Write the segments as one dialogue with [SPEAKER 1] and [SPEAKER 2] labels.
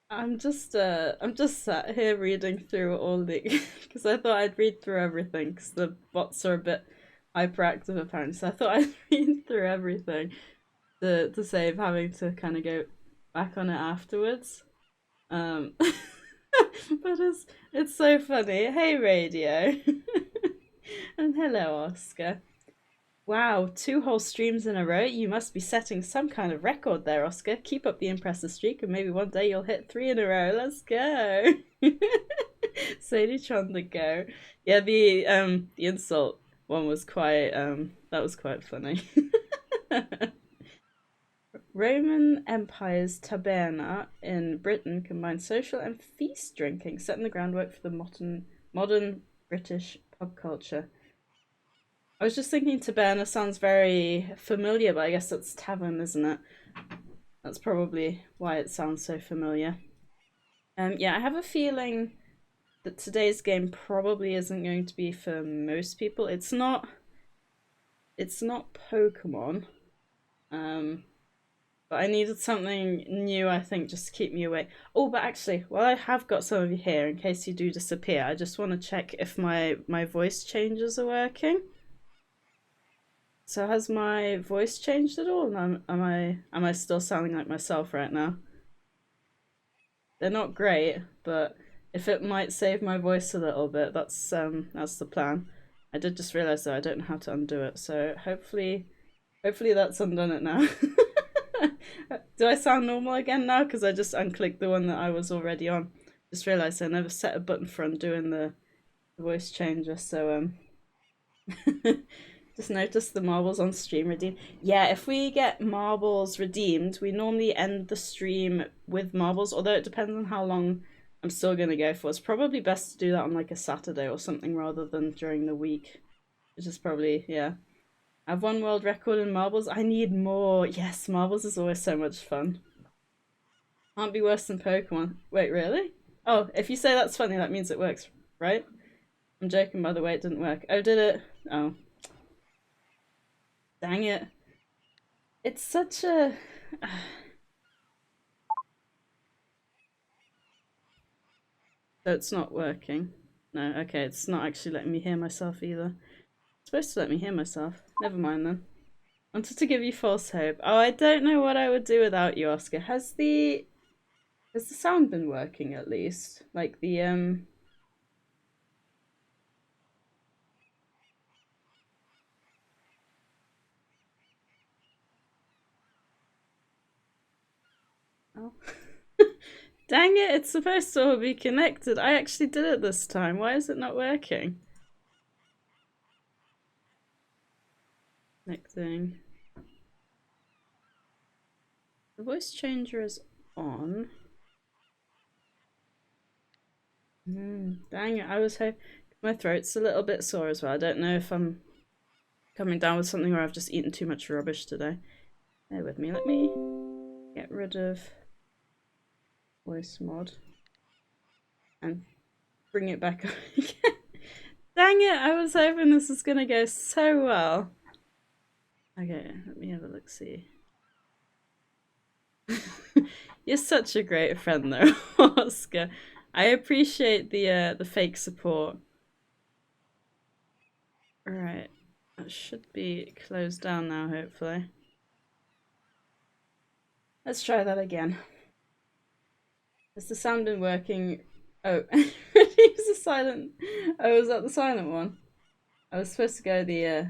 [SPEAKER 1] I'm just sat here reading through all the because I thought I'd read through everything because the bots are a bit hyperactive apparently. So I thought I'd read through everything to save having to kind of go back on it afterwards. Um, but it's so funny. Hey, radio, and hello, Oscar. Wow, two whole streams in a row. You must be setting some kind of record there, Oscar. Keep up the impressive streak, and maybe one day you'll hit three in a row. Let's go. Sadie trying to go. Yeah, the insult one was quite that was quite funny. Roman Empire's taberna in Britain combined social and feast drinking, setting the groundwork for the modern British pub culture. I was just thinking taberna sounds very familiar, but I guess that's tavern, isn't it? That's probably why it sounds so familiar. Yeah, I have a feeling that today's game probably isn't going to be for most people. It's not. It's not Pokemon. Um, but I needed something new, I think, just to keep me awake. Oh, but actually, while I have got some of you here, in case you do disappear, I just want to check if my voice changes are working. So has my voice changed at all? Am I still sounding like myself right now? They're not great, but if it might save my voice a little bit, that's the plan. I did just realize though I don't know how to undo it, so hopefully that's undone it now. Do I sound normal again now? Because I just unclicked the one that I was already on. Just realized I never set a button for undoing the voice changer, so just noticed the marbles on stream redeemed. Yeah, if we get marbles redeemed, we normally end the stream with marbles, although it depends on how long I'm still going to go for. It's probably best to do that on like a Saturday or something rather than during the week. Which is probably, yeah. I have one world record in marbles. I need more. Yes, marbles is always so much fun. Can't be worse than Pokemon. Wait, really? Oh, if you say that's funny, that means it works, right? I'm joking, by the way, it didn't work. Oh, did it? Oh, dang it. It's such a. So it's not working. No, okay, it's not actually letting me hear myself either. It's supposed to let me hear myself. Never mind then. Wanted to give you false hope. Oh, I don't know what I would do without you, Oscar. Has the sound been working at least? Like the. Oh. Dang it, it's supposed to all be connected. I actually did it this time. Why is it not working? Connecting. The voice changer is on. Dang it, I was hoping. My throat's a little bit sore as well. I don't know if I'm coming down with something or I've just eaten too much rubbish today. Bear with me. Let me get rid of voice mod and bring it back up again. Dang it, I was hoping this was gonna go so well. Okay, let me have a look see. You're such a great friend though, Oscar. I appreciate the fake support. Alright. That should be closed down now, hopefully. Let's try that again. Has the sound been working? Oh, it was a silent. Oh, was that the silent one? I was supposed to go the.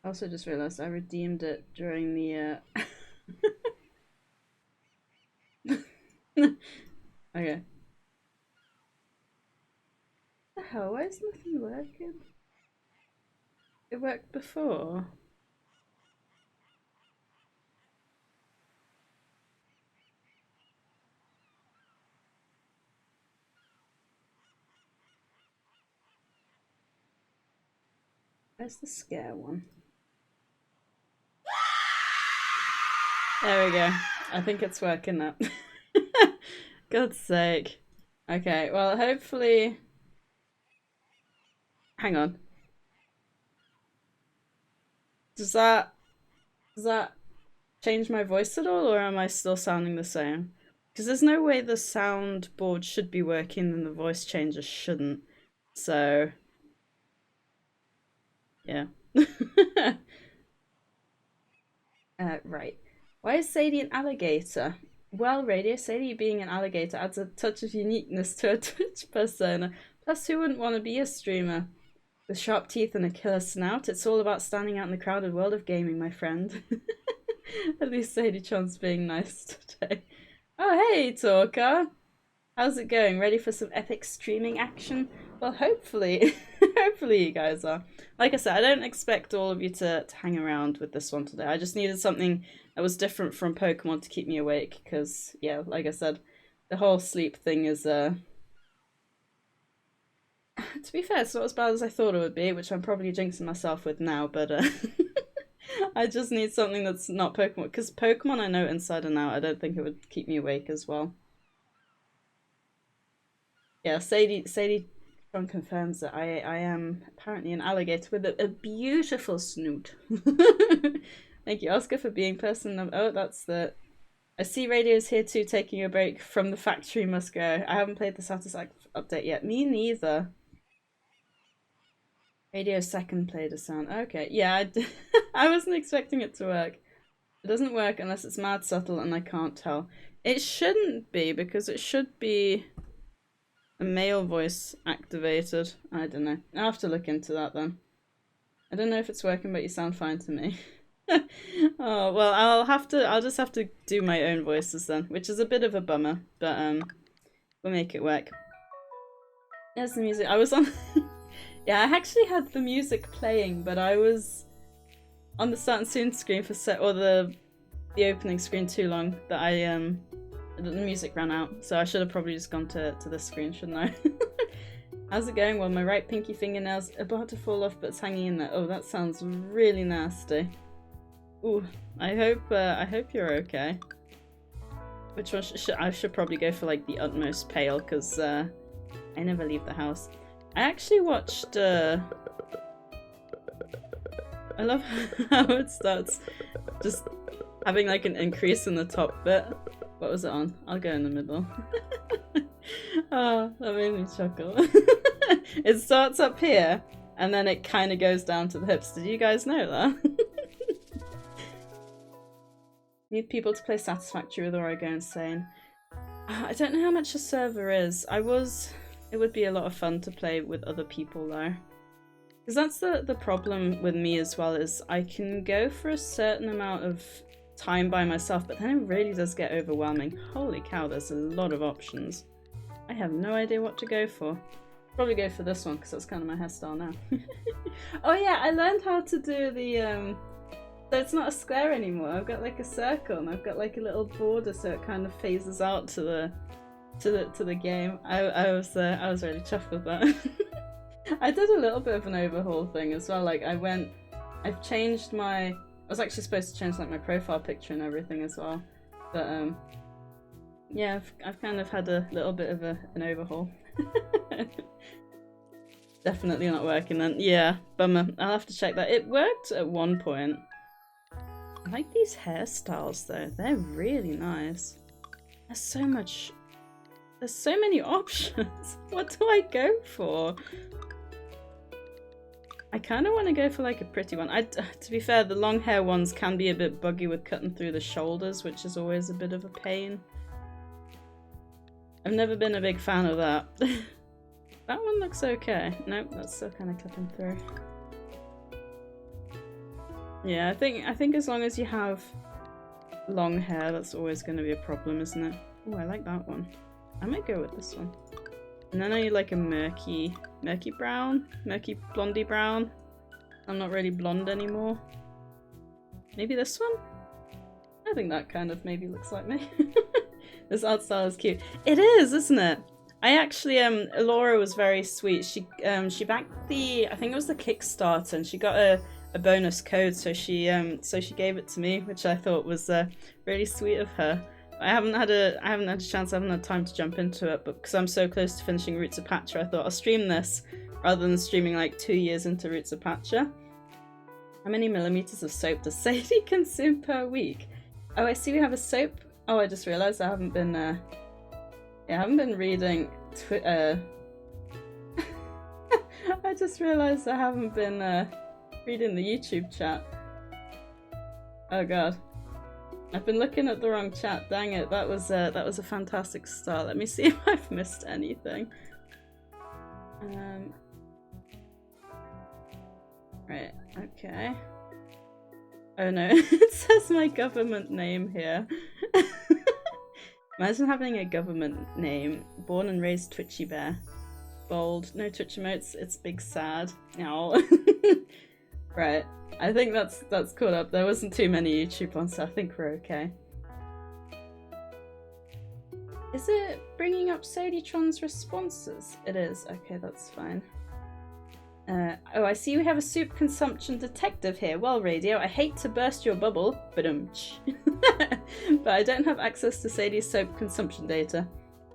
[SPEAKER 1] I also just realized I redeemed it during the. Okay. What the hell? Why is nothing working? It worked before. Where's the scare one? There we go. I think it's working now. God's sake. Okay, well, hopefully Hang on. Does that change my voice at all, or am I still sounding the same? Because there's no way the soundboard should be working and the voice changer shouldn't. So, yeah. Right. Why is Sadie an alligator? Well, Radio, Sadie being an alligator adds a touch of uniqueness to her Twitch persona. Plus, who wouldn't want to be a streamer? With sharp teeth and a killer snout, it's all about standing out in the crowded world of gaming, my friend. At least Sadie Chon's being nice today. Oh, hey, Talker! How's it going? Ready for some epic streaming action? Well, hopefully. Hopefully you guys are. Like I said, I don't expect all of you to hang around with this one today. I just needed something that was different from Pokemon to keep me awake, because, yeah, like I said, the whole sleep thing is, to be fair, it's not as bad as I thought it would be, which I'm probably jinxing myself with now, but, I just need something that's not Pokemon, because Pokemon I know inside and out. I don't think it would keep me awake as well. Yeah, Sadie confirms that I am apparently an alligator with a beautiful snoot. Thank you, Oscar, for being person. Oh, that's the... I see Radio's here too, taking a break from the factory must go. I haven't played the SadieSays update yet. Me neither. Radio's second played a sound. Okay, yeah, I wasn't expecting it to work. It doesn't work unless it's mad subtle and I can't tell. It shouldn't be, because it should be a male voice activated. I don't know. I'll have to look into that then. I don't know if it's working, but you sound fine to me. Oh, well, I'll just have to do my own voices then, which is a bit of a bummer, but we'll make it work. There's the music. I was on yeah, I actually had the music playing, but I was on the start and soon screen for the opening screen too long that the music ran out, so I should have probably just gone to this screen, shouldn't I? How's it going? Well, my right pinky fingernail's about to fall off, but it's hanging in there. Oh, that sounds really nasty. Ooh, I hope you're okay. Which one I should probably go for, like, the utmost pale, because I never leave the house. I actually watched I love how it starts just having like an increase in the top bit. What was it on? I'll go in the middle. Oh, that made me chuckle. It starts up here and then it kind of goes down to the hips. Did you guys know that? Need people to play Satisfactory with or I go insane. I don't know how much a server is. It would be a lot of fun to play with other people though. Because that's the problem with me as well, is I can go for a certain amount of time by myself, but then it really does get overwhelming. Holy cow, there's a lot of options. I have no idea what to go for. Probably go for this one because that's kind of my hairstyle now. Oh yeah, I learned how to do the so it's not a square anymore. I've got like a circle and I've got like a little border, so it kind of phases out to the game. I was really chuffed with that. I did a little bit of an overhaul thing as well. Like I've changed I was actually supposed to change like my profile picture and everything as well, but yeah, I've kind of had a little bit of an overhaul. Definitely not working then. Yeah, bummer. I'll have to check that. It worked at one point. I like these hairstyles though. They're really nice. There's so many options. What do I go for? I kind of want to go for like a pretty one. To be fair, the long hair ones can be a bit buggy with cutting through the shoulders, which is always a bit of a pain. I've never been a big fan of that. That one looks okay. Nope, that's still kind of cutting through. Yeah, I think as long as you have long hair, that's always going to be a problem, isn't it? Oh, I like that one. I might go with this one. And then I need like a murky brown, murky blondie brown. I'm not really blonde anymore. Maybe this one? I think that kind of maybe looks like me. This art style is cute. It is, isn't it? I actually, Laura was very sweet. She backed I think it was the Kickstarter, and she got a bonus code, so she gave it to me, which I thought was really sweet of her. I haven't had a chance, I haven't had time to jump into it, but because I'm so close to finishing Roots of Patra, I thought I'll stream this rather than streaming like 2 years into Roots of Pacha. How many millimeters of soap does Sadie consume per week? Oh, I see we have a soap. Oh, I just realised I haven't been reading I just realised I haven't been reading the YouTube chat. Oh god. I've been looking at the wrong chat, dang it. That was a fantastic start. Let me see if I've missed anything. Right, okay. Oh no, it says my government name here. Imagine having a government name. Born and raised Twitchy Bear. Bold, no Twitch emotes, it's big sad. No. Right, I think that's caught up. There wasn't too many YouTube ones, so I think we're okay. Is it bringing up SadieTron's responses? It is. Okay, that's fine. Oh, I see we have a soup consumption detective here. Well, Radio, I hate to burst your bubble, but I don't have access to Sadie's soap consumption data.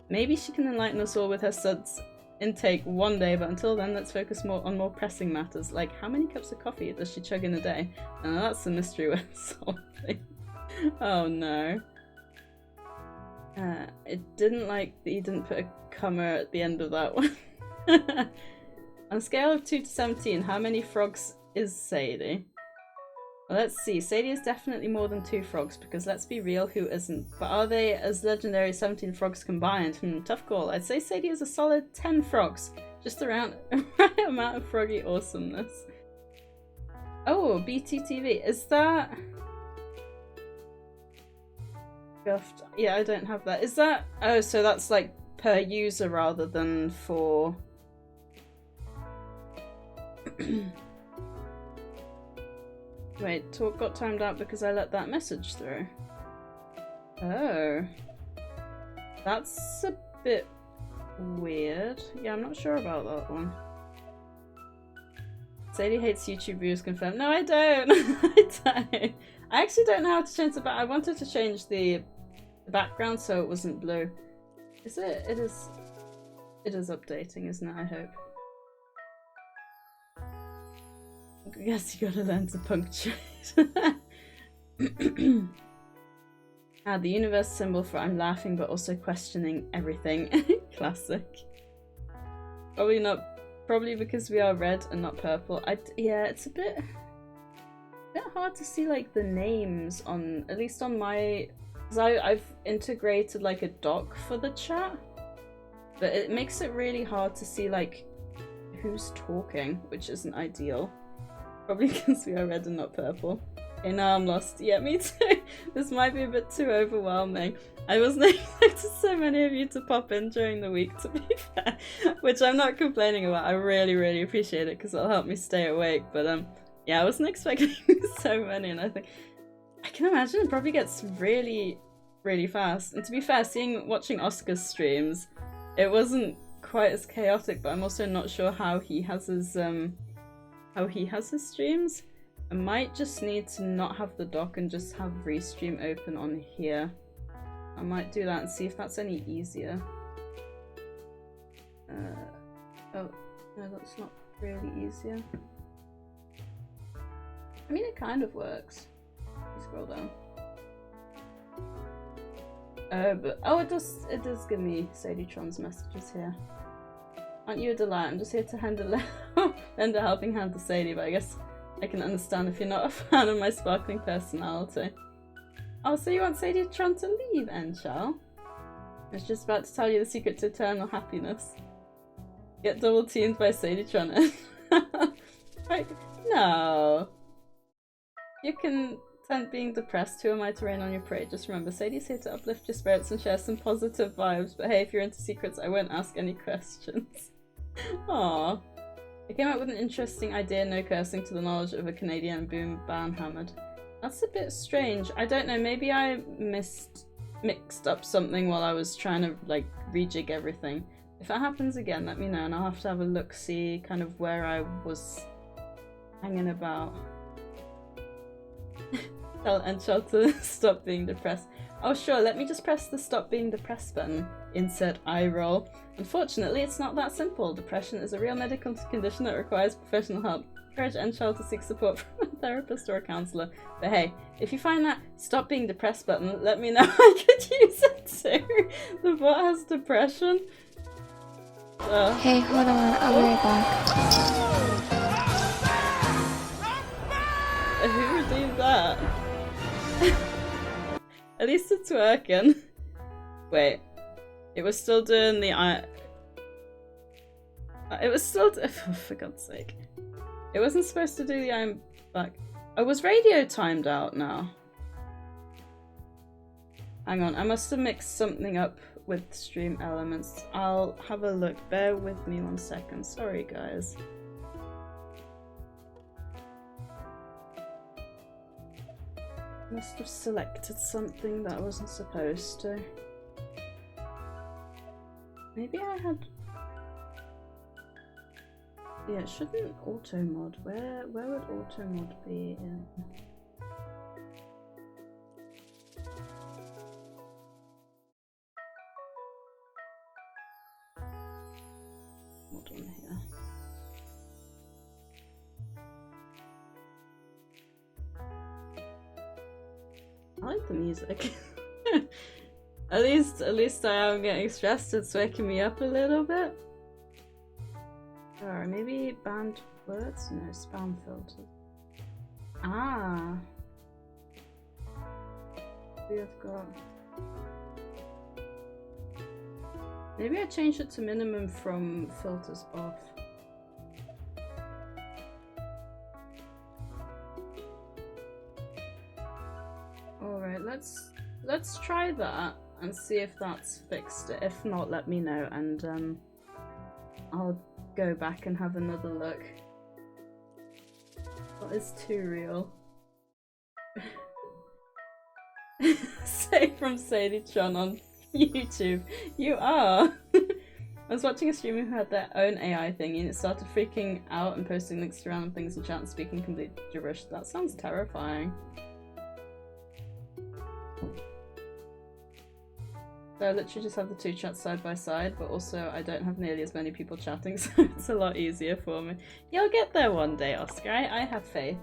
[SPEAKER 1] Maybe she can enlighten us all with her suds intake one day, but until then, let's focus on more pressing matters, like how many cups of coffee does she chug in a day? Oh, that's the mystery we're solving. Oh no. It didn't like that you didn't put a comma at the end of that one. On a scale of 2 to 17, how many frogs is Sadie? Well, let's see. Sadie is definitely more than 2 frogs, because let's be real, who isn't? But are they as legendary as 17 frogs combined? Tough call. I'd say Sadie is a solid 10 frogs. Just around the right amount of froggy awesomeness. Oh, BTTV. Is that... Guffed. Yeah, I don't have that. Is that... Oh, so that's like per user rather than for... Wait, talk got timed out because I let that message through. Oh. That's a bit weird. Yeah, I'm not sure about that one. Sadie hates YouTube viewers confirmed. No, I don't. I don't. I actually don't know how to change the back. I wanted to change the background so it wasn't blue. Is it? It is updating, isn't it? I hope. I guess you gotta learn to punctuate. Ah, the universe symbol for I'm laughing but also questioning everything. Classic. Probably because we are red and not purple. Yeah, it's a bit hard to see like the names on, at least on my, because I've integrated like a doc for the chat, but it makes it really hard to see like who's talking, which isn't ideal. Probably because we are red and not purple. Okay, now I'm lost. Yeah, me too. This might be a bit too overwhelming. I wasn't expecting so many of you to pop in during the week, to be fair. Which I'm not complaining about. I really, really appreciate it because it'll help me stay awake. But yeah, I wasn't expecting so many, and I can imagine it probably gets really, really fast. And to be fair, watching Oscar's streams, it wasn't quite as chaotic, but I'm also not sure how he has his streams. I might just need to not have the dock and just have Restream open on here. I might do that and see if that's any easier. Oh, no, that's not really easier. I mean, it kind of works. Scroll down. But oh, it does give me SadieTron's messages here. Aren't you a delight? I'm just here to lend a helping hand to Sadie, but I guess I can understand if you're not a fan of my sparkling personality. Oh, so you want SadieTron to leave, Enchal? I was just about to tell you the secret to eternal happiness. Get double teamed by SadieTron. Right? No. You can tend being depressed. Who am I to rain on your parade? Just remember, Sadie's here to uplift your spirits and share some positive vibes. But hey, if you're into secrets, I won't ask any questions. Aww. I came up with an interesting idea, no cursing to the knowledge of a Canadian boom ban hammered. That's a bit strange. I don't know, maybe I mixed up something while I was trying to like rejig everything. If that happens again, let me know and I'll have to have a look, see kind of where I was hanging about. Tell Enchal to stop being depressed. Oh sure, let me just press the stop being depressed button. Insert eye roll. Unfortunately, it's not that simple. Depression is a real medical condition that requires professional help. Encourage N-Child to seek support from a therapist or a counsellor. But hey, if you find that stop being depressed button, let me know. I could use it too. The bot has depression.
[SPEAKER 2] Hey, hold on, I'll be right back.
[SPEAKER 1] Who would do that? At least it's working. Wait. It was still doing the it was still for God's sake. It wasn't supposed to do the I'm back. Oh, was radio timed out now? Hang on, I must have mixed something up with stream elements. I'll have a look. Bear with me 1 second. Sorry, guys. Must have selected something that I wasn't supposed to. Maybe I had... Yeah, it shouldn't auto mod. Where would auto mod be in? Mod on here. I like the music. At least I am getting stressed. It's waking me up a little bit. Or maybe banned words? No, spam filters. Ah. We have got... Maybe I changed it to minimum from filters off. Alright, let's try that and see if that's fixed it. If not, let me know and I'll go back and have another look. What is too real? Say from SadieChan on YouTube. You are! I was watching a streamer who had their own AI thing and it started freaking out and posting links to random things in chat and speaking complete gibberish. That sounds terrifying. So I literally just have the two chats side by side, but also I don't have nearly as many people chatting, so it's a lot easier for me. You'll get there one day, Oscar. I have faith.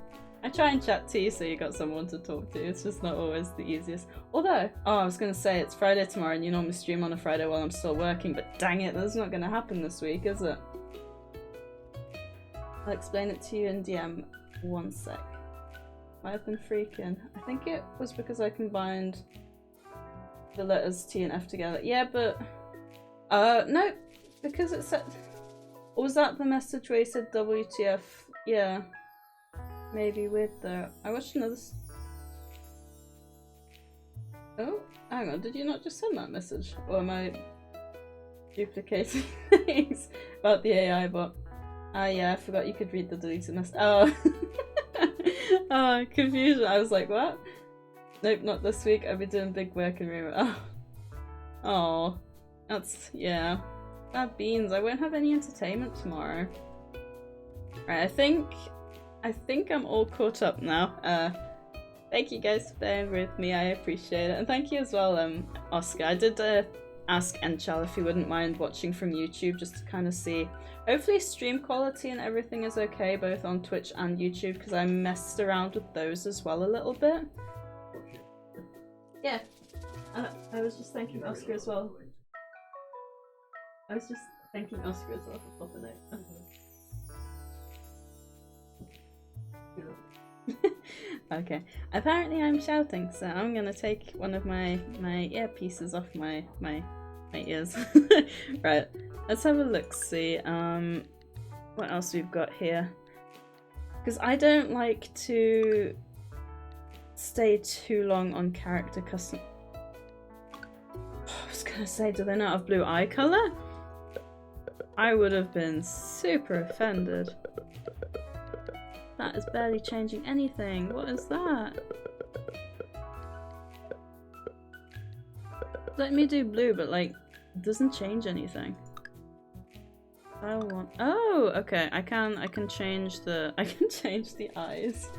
[SPEAKER 1] I try and chat to you so you got someone to talk to. It's just not always the easiest. Although, oh, I was going to say it's Friday tomorrow and you normally stream on a Friday while I'm still working, but dang it, that's not going to happen this week, is it? I'll explain it to you in DM 1 sec. I've been freaking. I think it was because I combined the letters T and F together. Yeah, but no, because it said, or was that the message where you said WTF? Yeah, maybe weird though. I watched another. Oh, hang on, did you not just send that message, or am I duplicating things about the AI bot? Ah, yeah, I forgot you could read the deleted message. Oh, oh, confusion. I was like, what? Nope, not this week. I'll be doing big work in room. Oh, that's, yeah. Bad beans. I won't have any entertainment tomorrow. Right, I think I'm all caught up now. Thank you guys for bearing with me. I appreciate it, and thank you as well, Oscar. I did ask Enchal if he wouldn't mind watching from YouTube just to kind of see. Hopefully, stream quality and everything is okay, both on Twitch and YouTube, because I messed around with those as well a little bit. Yeah, I was just thanking Oscar as well. I was just thanking Oscar as well for popping out. Okay, apparently I'm shouting, so I'm gonna take one of my earpieces off my ears. Right, let's have a look. See, what else we've got here? Because I don't like to stay too long on character custom. I was gonna say, do they not have blue eye color? I would have been super offended. That is barely changing anything. What is that? Let me do blue, but like, it doesn't change anything. I want. Oh, okay. I can change the. I can change the eyes.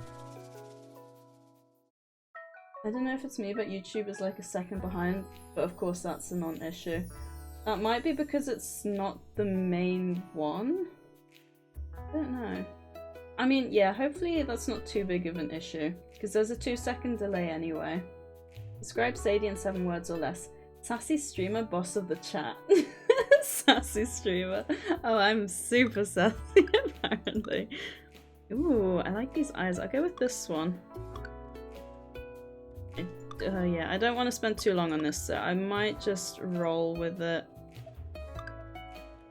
[SPEAKER 1] I don't know if it's me, but YouTube is like a second behind, but of course that's a non-issue. That might be because it's not the main one. I don't know. I mean, yeah, hopefully that's not too big of an issue, because there's a 2-second delay anyway. Describe Sadie in 7 words or less. Sassy streamer, boss of the chat. Sassy streamer. Oh, I'm super sassy, apparently. Ooh, I like these eyes. I'll go with this one. Yeah, I don't want to spend too long on this, so I might just roll with it.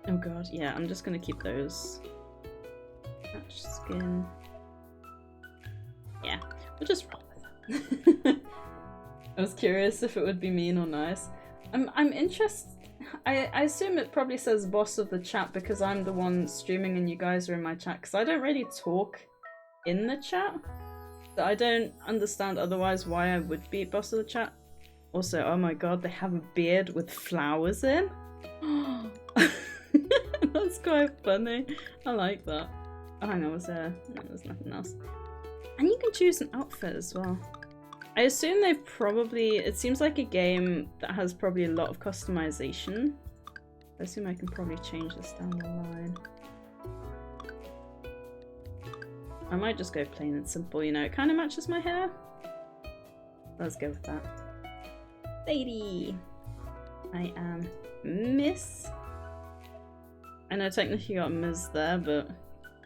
[SPEAKER 1] Oh god, yeah, I'm just gonna keep those. Patch skin. Yeah, we'll just roll with it. I was curious if it would be mean or nice. I'm interested. I assume it probably says boss of the chat because I'm the one streaming and you guys are in my chat, because I don't really talk in the chat. So I don't understand otherwise why I would be boss of the chat. Also, oh my god, they have a beard with flowers in. That's quite funny. I like that. Oh, hang on, was there? No, there's nothing else. And you can choose an outfit as well. I assume they've probably... It seems like a game that has probably a lot of customization. I assume I can probably change this down the line. I might just go plain and simple, you know, it kind of matches my hair. Let's go with that. Sadie! I am Miss. I know technically you got Ms there, but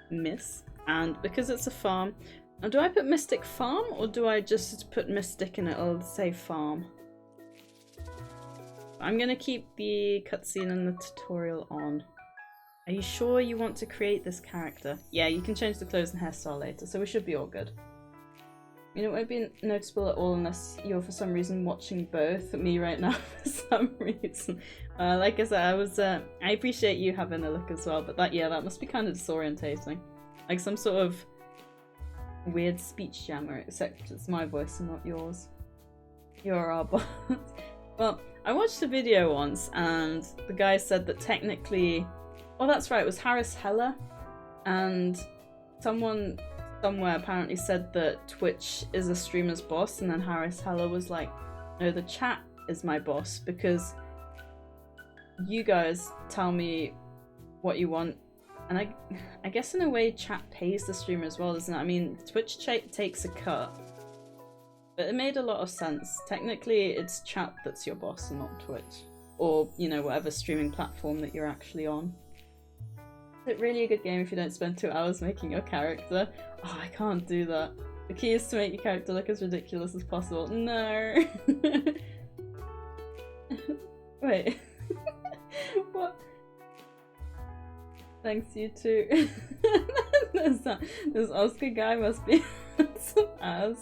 [SPEAKER 1] Miss. And because it's a farm, now do I put Mystic Farm or do I just put Mystic and it'll say farm? I'm gonna keep the cutscene and the tutorial on. Are you sure you want to create this character? Yeah, you can change the clothes and hairstyle later, so we should be all good. You know, it won't be noticeable at all unless you're for some reason watching both. Me right now for some reason. Like I said, I appreciate you having a look as well, but that must be kind of disorientating. Like some sort of weird speech jammer, except it's my voice and not yours. You're our boss. Well, I watched a video once and the guy said that technically... Oh, that's right, it was Harris Heller, and someone somewhere apparently said that Twitch is a streamer's boss, and then Harris Heller was like, no, the chat is my boss, because you guys tell me what you want, and I guess in a way chat pays the streamer as well, doesn't it? I mean, Twitch takes a cut, but it made a lot of sense. Technically, it's chat that's your boss and not Twitch, or, you know, whatever streaming platform that you're actually on. It's really a good game if you don't spend 2 hours making your character. Oh, I can't do that. The key is to make your character look as ridiculous as possible. No! Wait. What? Thanks, you too. This Oscar guy must be some ass.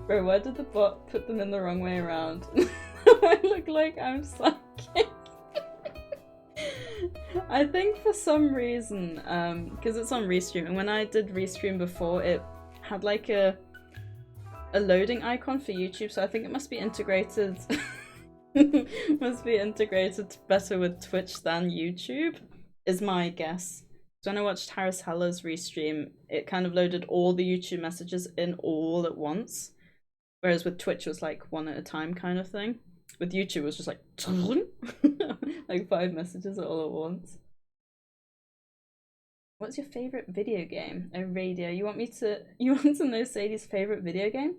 [SPEAKER 1] Bro, why did the bot put them in the wrong way around? I look like I'm psychic. I think for some reason, because it's on Restream, and when I did Restream before, it had like a loading icon for YouTube, so I think it must be integrated must be integrated better with Twitch than YouTube, is my guess. So when I watched Harris Heller's Restream, it kind of loaded all the YouTube messages in all at once, whereas with Twitch it was like one at a time kind of thing. With YouTube, it was just like like 5 messages all at once. What's your favorite video game? Oh, radio. You want to know Sadie's favorite video game?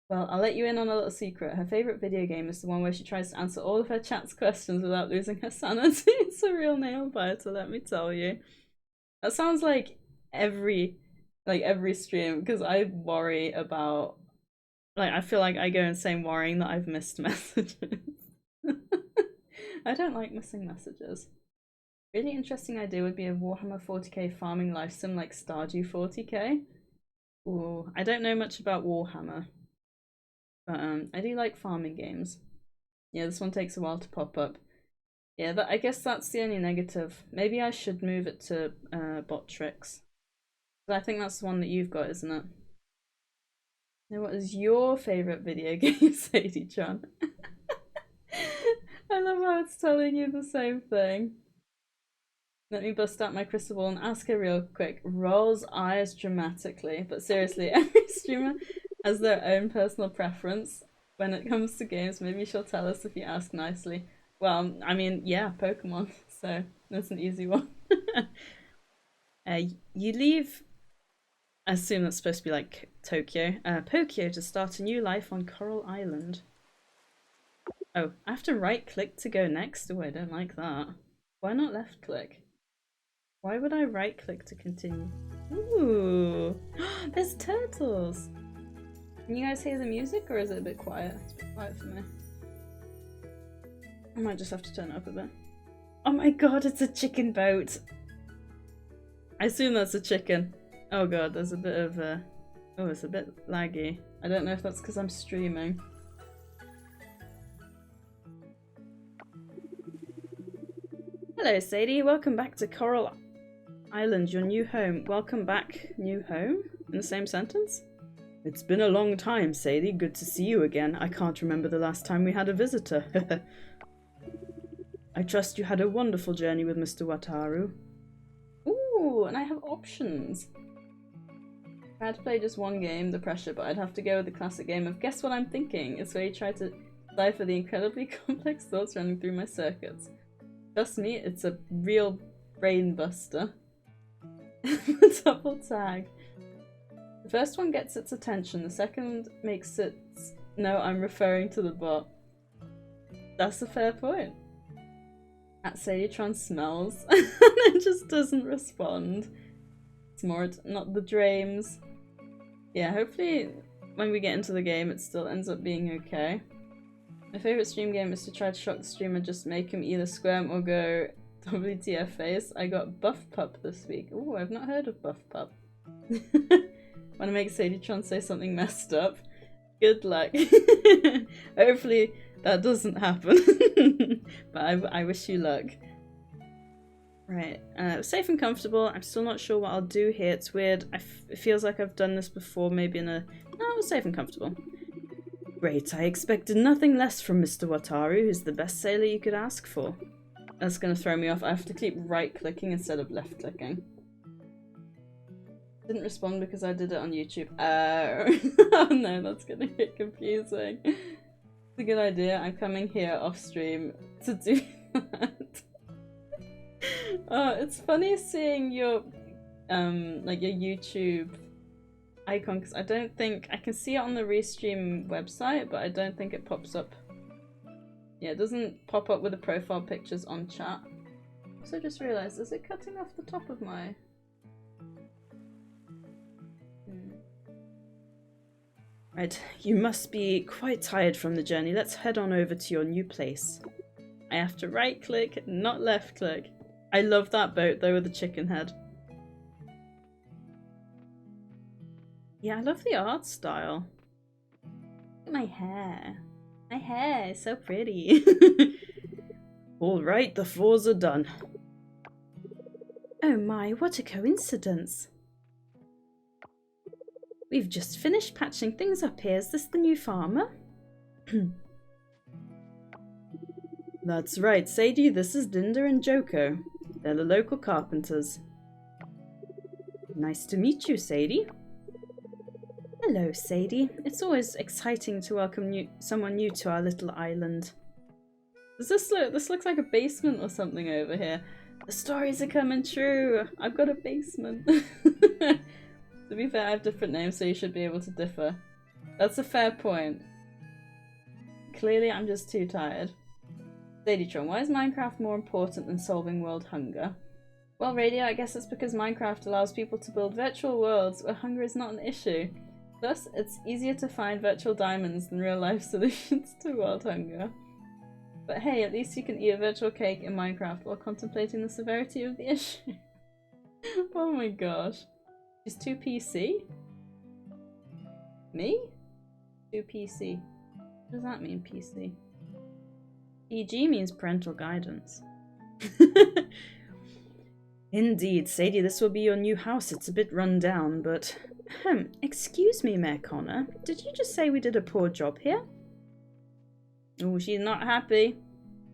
[SPEAKER 1] Well, I'll let you in on a little secret. Her favorite video game is the one where she tries to answer all of her chat's questions without losing her sanity. It's a real nail biter, let me tell you. That sounds like every stream, because I worry about, like, I feel like I go insane worrying that I've missed messages. I don't like missing messages. Really interesting idea would be a Warhammer 40k farming life sim like Stardew 40k. Ooh, I don't know much about Warhammer, but I do like farming games. Yeah, this one takes a while to pop up. Yeah, I guess that's the only negative. Maybe I should move it to bot tricks. But I think that's the one that you've got, isn't it? Now, what is your favourite video game, Sadie Chan? I love how it's telling you the same thing. Let me bust out my crystal ball and ask her real quick. Rolls eyes dramatically, but seriously, every streamer has their own personal preference when it comes to games. Maybe she'll tell us if you ask nicely. Well, I mean, yeah, Pokemon, so that's an easy one. uh, you leave, I assume that's supposed to be like Tokyo, Pokyo to start a new life on Coral Island. Oh, I have to right click to go next? Oh, I don't like that. Why not left click? Why would I right click to continue? Ooh, there's turtles! Can you guys hear the music or is it a bit quiet? It's a bit quiet for me. I might just have to turn it up a bit. Oh my god, it's a chicken boat! I assume that's a chicken. Oh god, there's a bit of oh, it's a bit laggy. I don't know if that's because I'm streaming. Hello Sadie, welcome back to Coral Island, your new home. Welcome back, new home? In the same sentence? It's been a long time, Sadie. Good to see you again. I can't remember the last time we had a visitor. I trust you had a wonderful journey with Mr. Wataru. Ooh, and I have options. If I had to play just one game, the pressure, but I'd have to go with the classic game of Guess What I'm Thinking. It's where you try to decipher the incredibly complex thoughts running through my circuits. Trust me, it's a real brain buster. Double tag. The first one gets its attention, the second makes it... No, I'm referring to the bot. That's a fair point. At SadieTron smells and it just doesn't respond. It's more not the dreams. Yeah, hopefully when we get into the game it still ends up being okay. My favourite stream game is to try to shock the streamer, just make him either squirm or go WTF face. I got Buff Pup this week. Ooh, I've not heard of Buff Pup. Want to make SadieTron say something messed up? Good luck. Hopefully that doesn't happen. But I wish you luck. Right, safe and comfortable. I'm still not sure what I'll do here. It's weird. It feels like I've done this before, maybe in a... No, safe and comfortable. Great, I expected nothing less from Mr. Wataru, who's the best sailor you could ask for. That's gonna throw me off. I have to keep right-clicking instead of left-clicking. Didn't respond because I did it on YouTube. Oh no, that's gonna get confusing. It's a good idea. I'm coming here off stream to do that. Oh, it's funny seeing your like your YouTube icon because I don't think I can see it on the Restream website, but I don't think it pops up. Yeah, it doesn't pop up with the profile pictures on chat. Also, just realised, is it cutting off the top of my? Right, you must be quite tired from the journey. Let's head on over to your new place. I have to right click, not left click. I love that boat though with the chicken head. Yeah, I love the art style. Look at my hair. My hair is so pretty. Alright, the floors are done. Oh my, what a coincidence. We've just finished patching things up here. Is this the new farmer? That's right, Sadie, this is Linda and Joko. They're the local carpenters. Nice to meet you, Sadie. Hello, Sadie. It's always exciting to welcome someone new to our little island. Does this look? This looks like a basement or something over here. The stories are coming true. I've got a basement. To be fair, I have different names, so you should be able to differ. That's a fair point. Clearly, I'm just too tired. SadieTron, why is Minecraft more important than solving world hunger? Well, Radio, I guess it's because Minecraft allows people to build virtual worlds where hunger is not an issue. Thus, it's easier to find virtual diamonds than real-life solutions to world hunger. But hey, at least you can eat a virtual cake in Minecraft while contemplating the severity of the issue. Oh my gosh. Is 2 PC? Me? 2 PC. What does that mean, PC? PG means parental guidance. Indeed, Sadie, this will be your new house. It's a bit run down, but... excuse me, Mayor Connor. Did you just say we did a poor job here? Oh, she's not happy.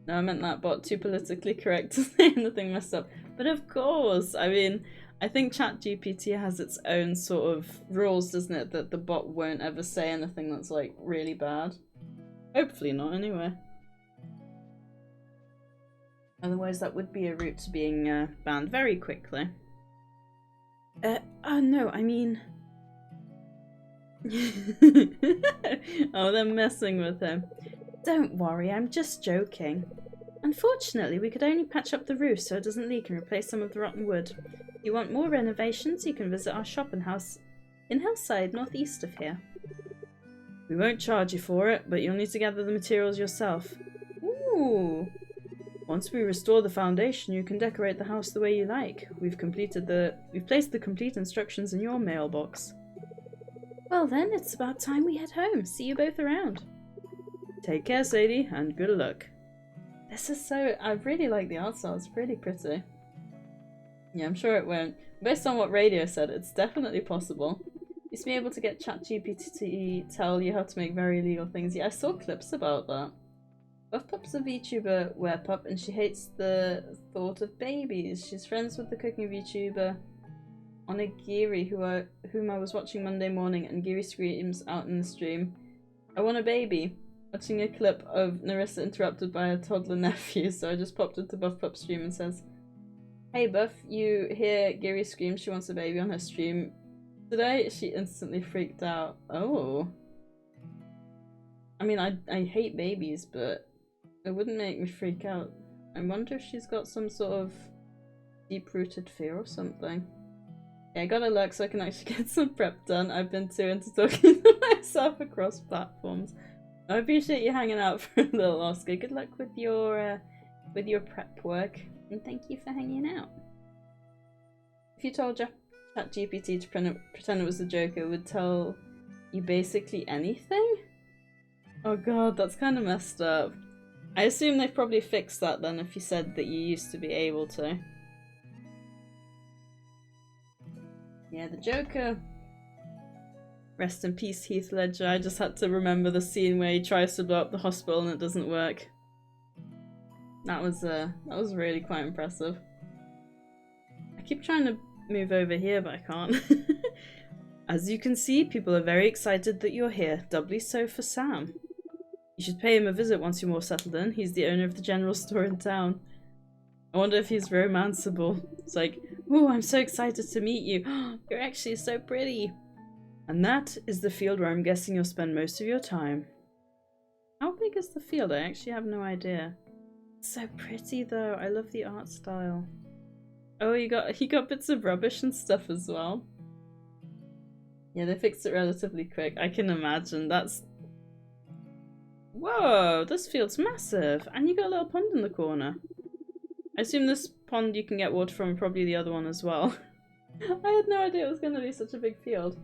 [SPEAKER 1] No, I meant that bot. Too politically correct to say anything messed up. But of course, I mean... I think ChatGPT has its own sort of rules, doesn't it? That the bot won't ever say anything that's like really bad. Hopefully not, anyway. Otherwise that would be a route to being banned very quickly. No, I mean... Oh, they're messing with him. Don't worry, I'm just joking. Unfortunately, we could only patch up the roof so it doesn't leak and replace some of the rotten wood. If you want more renovations, you can visit our shop in Hillside, northeast of here. We won't charge you for it, but you'll need to gather the materials yourself. Ooh! Once we restore the foundation, you can decorate the house the way you like. We've placed the complete instructions in your mailbox. Well then, it's about time we head home. See you both around. Take care, Sadie, and good luck. This is so... I really like the art style. It's really pretty. Yeah, I'm sure it won't. Based on what Radio said, it's definitely possible. You should be able to get ChatGPT to tell you how to make very illegal things. Yeah, I saw clips about that. Buffpup's a VTuber werepup and she hates the thought of babies. She's friends with the cooking VTuber Onigiri, whom I was watching Monday morning, and Giri screams out in the stream, "I want a baby!" Watching a clip of Narissa interrupted by a toddler nephew, so I just popped into Buffpup's stream and says, "Hey Buff, you hear Giri scream she wants a baby on her stream today?" She instantly freaked out. Oh. I mean, I hate babies, but it wouldn't make me freak out. I wonder if she's got some sort of deep-rooted fear or something. Yeah, I gotta look so I can actually get some prep done. I've been too into talking to myself across platforms. I appreciate you hanging out for a little, Oscar. Good luck with your prep work, and thank you for hanging out. If you told ChatGPT to pretend it was a joke, it would tell you basically anything? Oh god, that's kind of messed up. I assume they've probably fixed that then if you said that you used to be able to. Yeah, the Joker. Rest in peace, Heath Ledger. I just had to remember the scene where he tries to blow up the hospital and it doesn't work. That was really quite impressive. I keep trying to move over here, but I can't. As you can see, people are very excited that you're here. Doubly so for Sam. You should pay him a visit once you're more settled in. He's the owner of the general store in town. I wonder if he's romanceable. It's like, ooh, I'm so excited to meet you. You're actually so pretty. And that is the field where I'm guessing you'll spend most of your time. How big is the field? I actually have no idea. It's so pretty though. I love the art style. Oh, you got bits of rubbish and stuff as well. Yeah, they fixed it relatively quick. I can imagine. That's... Whoa, this field's massive. And you got a little pond in the corner. I assume this pond you can get water from, probably the other one as well. I had no idea it was going to be such a big field.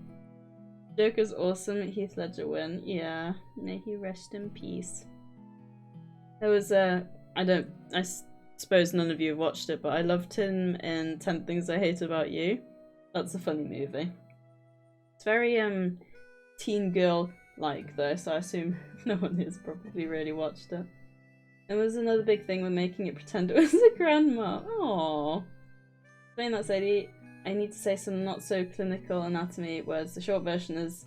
[SPEAKER 1] Joker's awesome. Heath Ledger win. Yeah, may he rest in peace. There was I suppose none of you have watched it, but I loved him in 10 Things I Hate About You. That's a funny movie. It's very teen girl like though, so I assume no one has probably really watched it. There was another big thing with making it pretend it was a grandma. Aww. Explain that, Sadie. I need to say some not so clinical anatomy words. The short version is,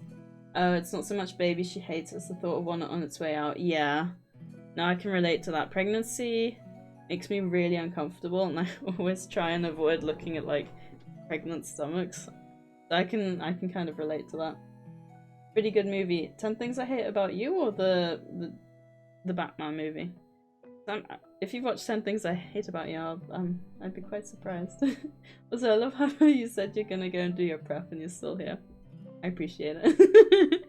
[SPEAKER 1] it's not so much baby she hates, it's the thought of one on its way out. Yeah. Now I can relate to that. Pregnancy makes me really uncomfortable, and I always try and avoid looking at like pregnant stomachs. I can kind of relate to that. Pretty good movie. 10 Things I Hate About You, or the Batman movie? If you've watched 10 Things I Hate About You, I'd be quite surprised. Also, I love how you said you're gonna go and do your prep and you're still here. I appreciate it.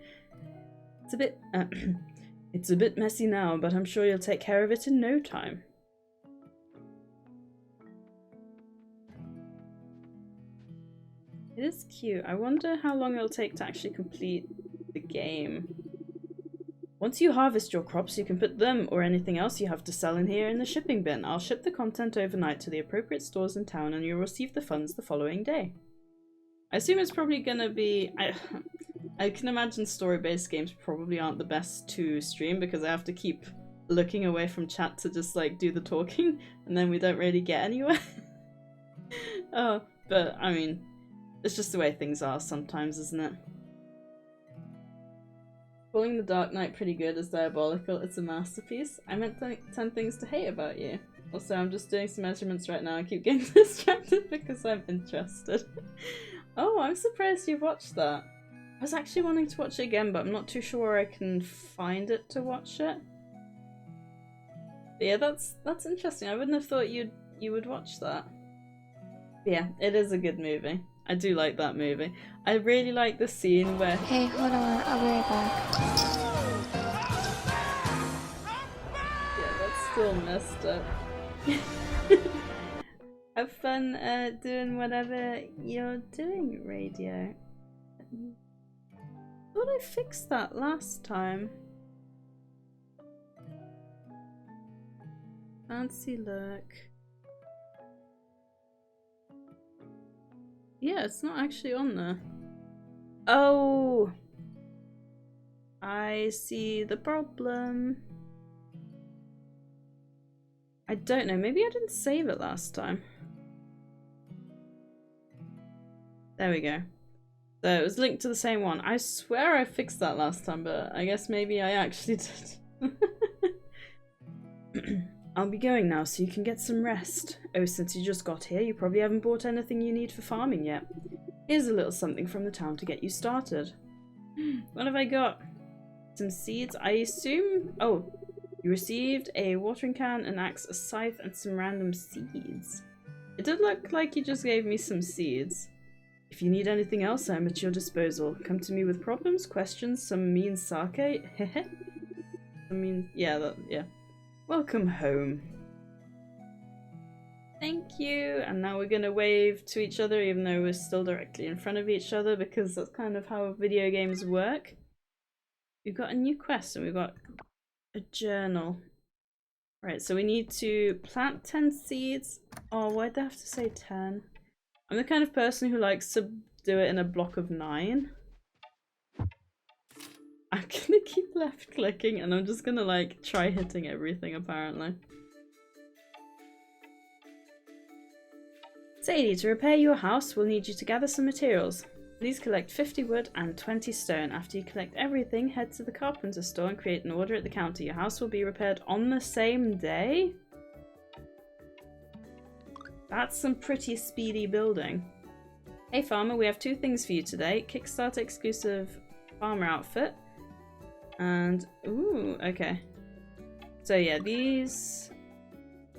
[SPEAKER 1] It's a bit messy now, but I'm sure you'll take care of it in no time. It is cute. I wonder how long it'll take to actually complete the game. Once you harvest your crops, you can put them or anything else you have to sell in here in the shipping bin. I'll ship the content overnight to the appropriate stores in town and you'll receive the funds the following day. I assume it's probably gonna be... I can imagine story-based games probably aren't the best to stream because I have to keep looking away from chat to just like do the talking and then we don't really get anywhere. Oh, but I mean, it's just the way things are sometimes, isn't it? Calling The Dark Knight pretty good is diabolical. It's a masterpiece. I meant 10 Things to Hate About You. Also, I'm just doing some measurements right now. I keep getting distracted because I'm interested. Oh, I'm surprised you've watched that. I was actually wanting to watch it again, but I'm not too sure where I can find it to watch it. But yeah, that's interesting. I wouldn't have thought you would watch that. But yeah, it is a good movie. I do like that movie. I really like the scene where...
[SPEAKER 2] Hey, hold on, I'll be right back.
[SPEAKER 1] Yeah, that's still messed up. Have fun doing whatever you're doing, Radio. I thought I fixed that last time. Fancy look. Yeah, it's not actually on there. Oh! I see the problem. I don't know, maybe I didn't save it last time. There we go. So it was linked to the same one. I swear I fixed that last time, but I guess maybe I actually did. I'll be going now so you can get some rest. Oh, since you just got here, you probably haven't bought anything you need for farming yet. Here's a little something from the town to get you started. What have I got? Some seeds, I assume? Oh, you received a watering can, an axe, a scythe, and some random seeds. It did look like you just gave me some seeds. If you need anything else, I'm at your disposal. Come to me with problems, questions, some mean sake. Hehe. I mean, yeah, yeah. Welcome home. Thank you. And now we're gonna wave to each other, even though we're still directly in front of each other, because that's kind of how video games work. We've got a new quest, and we've got a journal. Right, so we need to plant 10 seeds. Oh, why'd they have to say 10? I'm the kind of person who likes to do it in a block of 9. I'm gonna keep left clicking and I'm just gonna like try hitting everything apparently. Sadie, to repair your house, we'll need you to gather some materials. Please collect 50 wood and 20 stone. After you collect everything, head to the carpenter store and create an order at the counter. Your house will be repaired on the same day? That's some pretty speedy building. Hey farmer, we have 2 things for you today. Kickstarter exclusive farmer outfit. And, ooh, okay. So yeah, these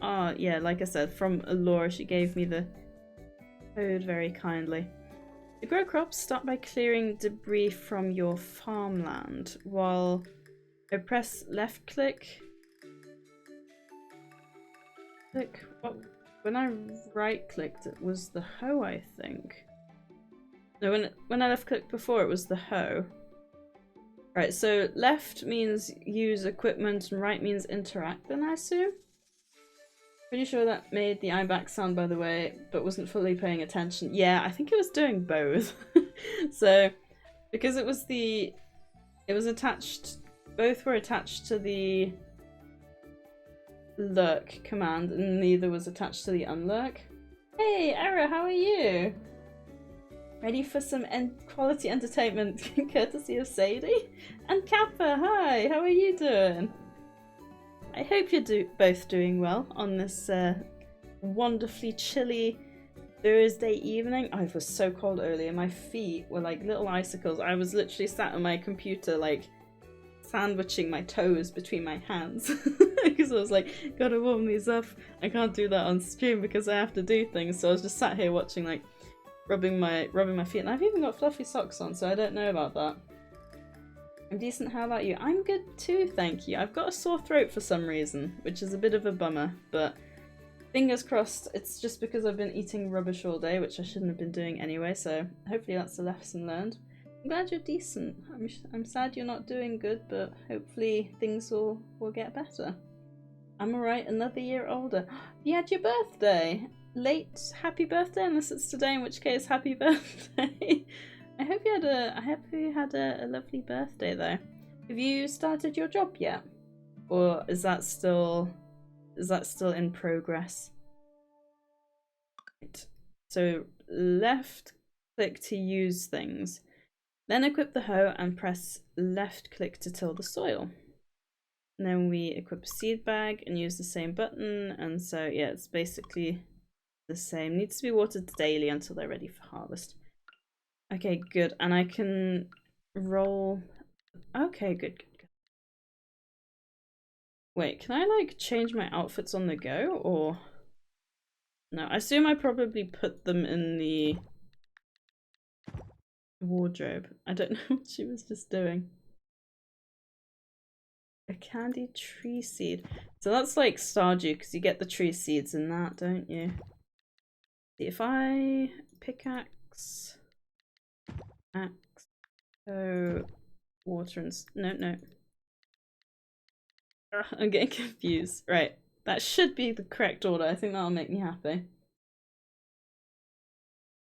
[SPEAKER 1] are, yeah, like I said, from Allura. She gave me the code very kindly. To grow crops, start by clearing debris from your farmland. While I press left click. When I right clicked, it was the hoe, I think. No, when I left clicked before, it was the hoe. Right, so left means use equipment and right means interact, then I assume? Pretty sure that made the iBack sound, by the way, but wasn't fully paying attention. Yeah, I think it was doing both. So, because it was attached, both were attached to the lurk command and neither was attached to the unlurk. Hey, Era, how are you? Ready for some quality entertainment courtesy of Sadie? And Kappa, hi, how are you doing? I hope you're both doing well on this wonderfully chilly Thursday evening. Oh, it was so cold earlier. My feet were like little icicles. I was literally sat on my computer like sandwiching my toes between my hands because I was like, gotta warm these up. I can't do that on stream because I have to do things. So I was just sat here watching, like, rubbing my feet, and I've even got fluffy socks on, so I don't know about that. I'm decent, how about you? I'm good too, thank you. I've got a sore throat for some reason, which is a bit of a bummer, but fingers crossed it's just because I've been eating rubbish all day, which I shouldn't have been doing anyway, so hopefully that's a lesson learned. I'm glad you're decent. I'm sad you're not doing good, but hopefully things will get better. I'm alright, another year older. You had your birthday! Late happy birthday, unless it's today, in which case happy birthday. I hope you had a lovely birthday though. Have you started your job yet? Or is that still in progress? Right. So left click to use things. Then equip the hoe and press left click to till the soil. And then we equip a seed bag and use the same button. And so, yeah, it's basically the same. Needs to be watered daily until they're ready for harvest. Okay, good. And I can roll... Okay, good. Wait, can I, like, change my outfits on the go, or... No, I assume I probably put them in the wardrobe. I don't know what she was just doing. A candy tree seed. So that's like Stardew, because you get the tree seeds in that, don't you? See, if I pickaxe, axe, so water and... No. Ugh, I'm getting confused. Right, that should be the correct order. I think that'll make me happy.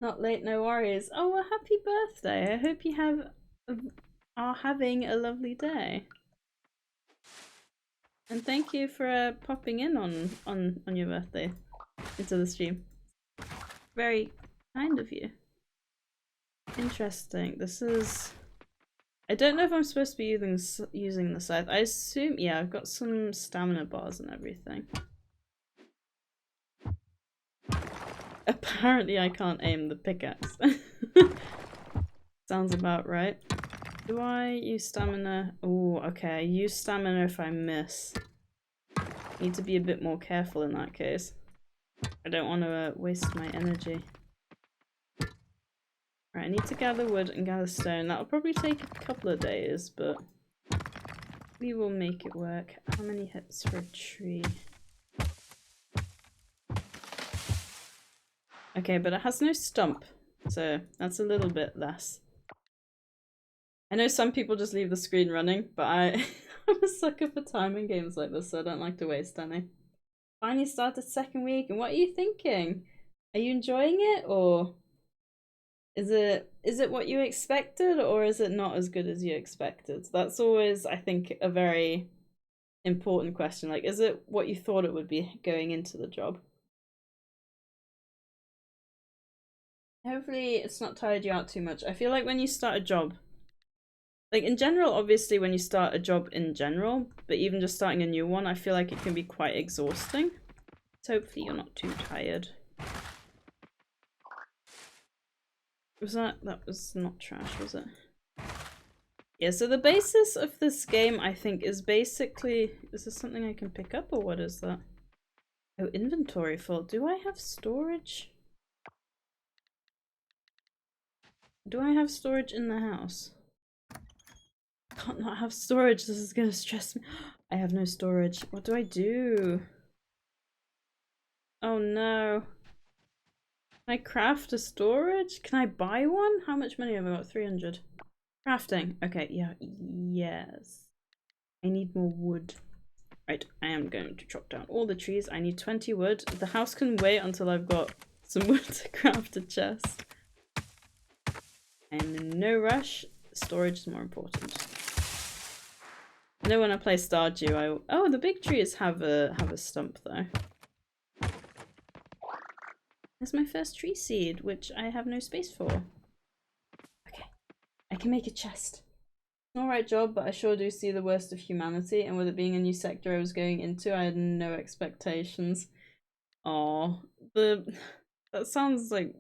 [SPEAKER 1] Not late, no worries. Oh, well, happy birthday. I hope you are having a lovely day. And thank you for popping in on your birthday into the stream. Very kind of you. Interesting. This is... I don't know if I'm supposed to be using the scythe. I assume... Yeah, I've got some stamina bars and everything. Apparently I can't aim the pickaxe. Sounds about right. Do I use stamina? Oh, okay. I use stamina if I miss. Need to be a bit more careful in that case. I don't want to waste my energy. Right, I need to gather wood and gather stone. That'll probably take a couple of days, but we will make it work. How many hits for a tree? Okay, but it has no stump, so that's a little bit less. I know some people just leave the screen running, but I'm a sucker for timing games like this, so I don't like to waste any. Finally started second week, and what are you thinking? Are you enjoying it, or is it what you expected, or is it not as good as you expected? That's always, I think, a very important question. Like, is it what you thought it would be going into the job? Hopefully it's not tired you out too much. I feel like when you start a job, like in general, obviously when you start a job in general, but even just starting a new one, I feel like it can be quite exhausting. So hopefully you're not too tired. That was not trash, was it? Yeah, so the basis of this game, I think, is basically... Is this something I can pick up, or what is that? Oh, inventory full. Do I have storage? Do I have storage in the house? I can't not have storage. This is gonna stress me. I have no storage. What do I do? Oh no. Can I craft a storage? Can I buy one? How much money have I got? 300. Crafting. Okay, yeah. Yes. I need more wood. Right, I am going to chop down all the trees. I need 20 wood. The house can wait until I've got some wood to craft a chest. I'm in no rush. Storage is more important. I know when I play Stardew, oh, the big trees have a stump though. There's my first tree seed, which I have no space for. Okay, I can make a chest. Alright job, but I sure do see the worst of humanity, and with it being a new sector I was going into, I had no expectations. Aww, that sounds like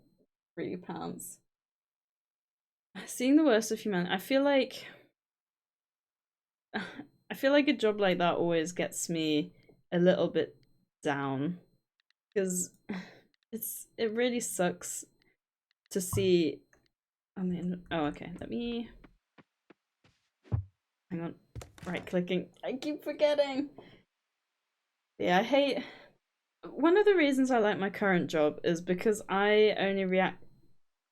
[SPEAKER 1] really pants. Seeing the worst of humanity, I feel like a job like that always gets me a little bit down, because it really sucks to see. I mean, oh okay, let me hang on. Right clicking. I keep forgetting. Yeah, I hate... One of the reasons I like my current job is because I only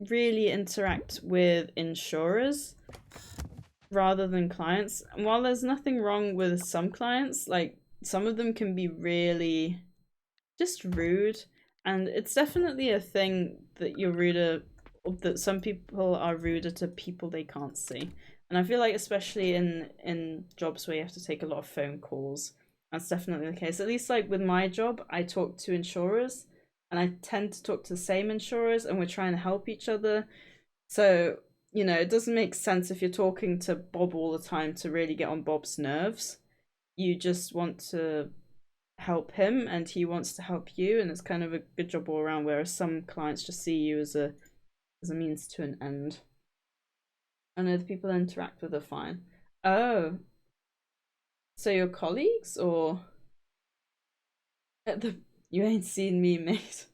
[SPEAKER 1] really interact with insurers rather than clients. And while there's nothing wrong with some clients, like some of them can be really just rude, and it's definitely a thing that you're ruder, that some people are ruder to people they can't see. And I feel like especially in jobs where you have to take a lot of phone calls, that's definitely the case. At least like with my job, I talk to insurers, and I tend to talk to the same insurers, and we're trying to help each other. So, it doesn't make sense if you're talking to Bob all the time to really get on Bob's nerves. you just want to help him and he wants to help you, and it's kind of a good job all around, whereas some clients just see you as a means to an end. I know the people that interact with are fine. Oh, so your colleagues or at the you ain't seen me, mate.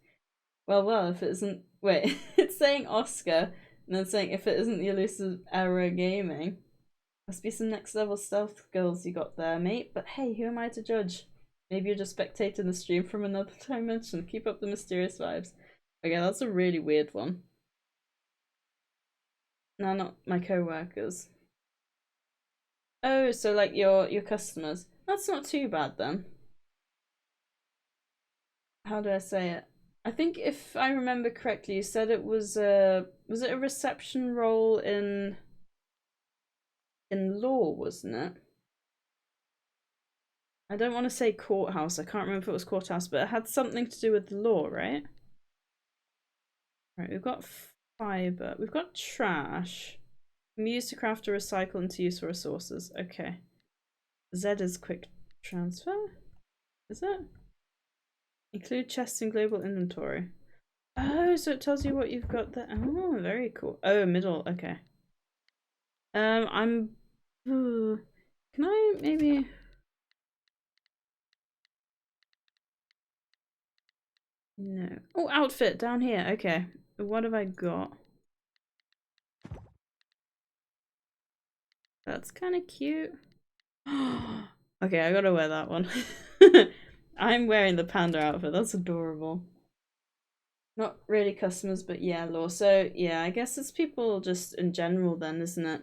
[SPEAKER 1] Well, if it isn't wait, it's saying Oscar and then saying if it isn't the elusive Arrow Gaming. Must be some next level stealth skills you got there, mate. But hey, who am I to judge? Maybe you're just spectating the stream from another dimension. Keep up the mysterious vibes. Okay, that's a really weird one. No, not my co-workers. Oh, so like your customers. That's not too bad then. How do I say it? I think if I remember correctly, you said it was it a reception role in law, wasn't it? I don't want to say courthouse. I can't remember if it was courthouse, but it had something to do with the law, right? Right, we've got fiber. We've got trash. Can be used to craft or recycle into useful resources. Okay. Z is quick transfer? Is it? Include chests in global inventory. Oh, so it tells you what you've got there. Oh, very cool. Oh, middle. Okay. I'm. Ooh. Can I maybe? No. Oh, outfit down here. Okay. What have I got? That's kind of cute. Okay, I gotta wear that one. I'm wearing the panda outfit. That's adorable. Not really customers, but yeah, law. So yeah, I guess it's people just in general then, isn't it?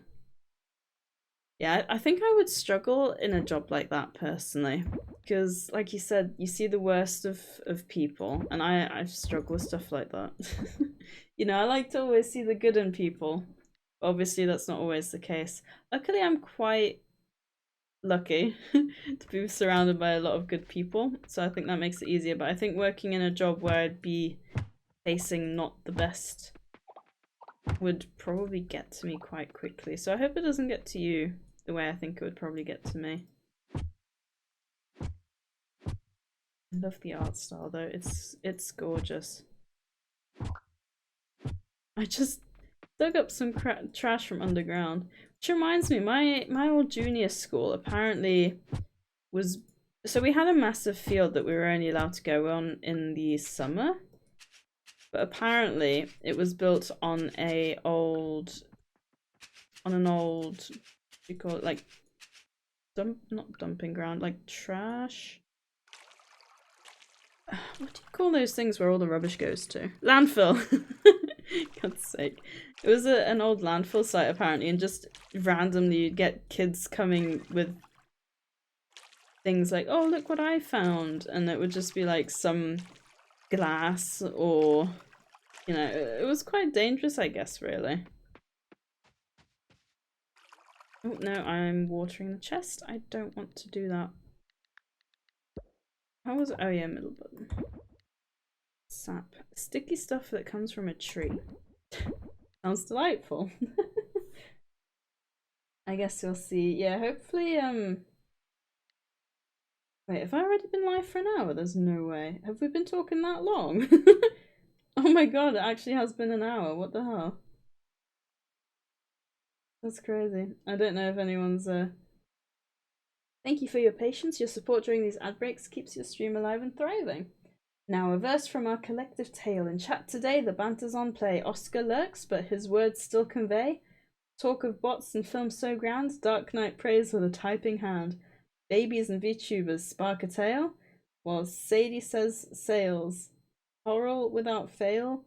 [SPEAKER 1] Yeah, I think I would struggle in a job like that personally. Because like you said, you see the worst of people, and I struggle with stuff like that. You know, I like to always see the good in people. Obviously that's not always the case. Luckily I'm quite lucky to be surrounded by a lot of good people, so I think that makes it easier. But I think working in a job where I'd be facing not the best would probably get to me quite quickly. So I hope it doesn't get to you the way I think it would probably get to me. I love the art style though. It's gorgeous. I just dug up some trash from underground, which reminds me, my old junior school apparently was, so we had a massive field that we were only allowed to go on in the summer, but apparently it was built on an old what do you call it, like not dumping ground, like trash. What do you call those things where all the rubbish goes to? Landfill. God's sake. It was an old landfill site apparently, and just randomly you'd get kids coming with things like, oh look what I found, and it would just be like some glass or, you know, it was quite dangerous, I guess, really. Oh no, I'm watering the chest. I don't want to do that. How was it? Oh yeah, middle button. Sap. Sticky stuff that comes from a tree. Sounds delightful. I guess you'll see. Yeah, hopefully, wait, have I already been live for an hour? There's no way. Have we been talking that long? Oh my god, it actually has been an hour. What the hell? That's crazy. I don't know if anyone's Thank you for your patience. Your support during these ad breaks keeps your stream alive and thriving. Now, a verse from our collective tale. In chat today, the banter's on play. Oscar lurks, but his words still convey. Talk of bots and films so grand, Dark Knight prays with a typing hand. Babies and VTubers spark a tale, while Sadie says sails. Horror without fail.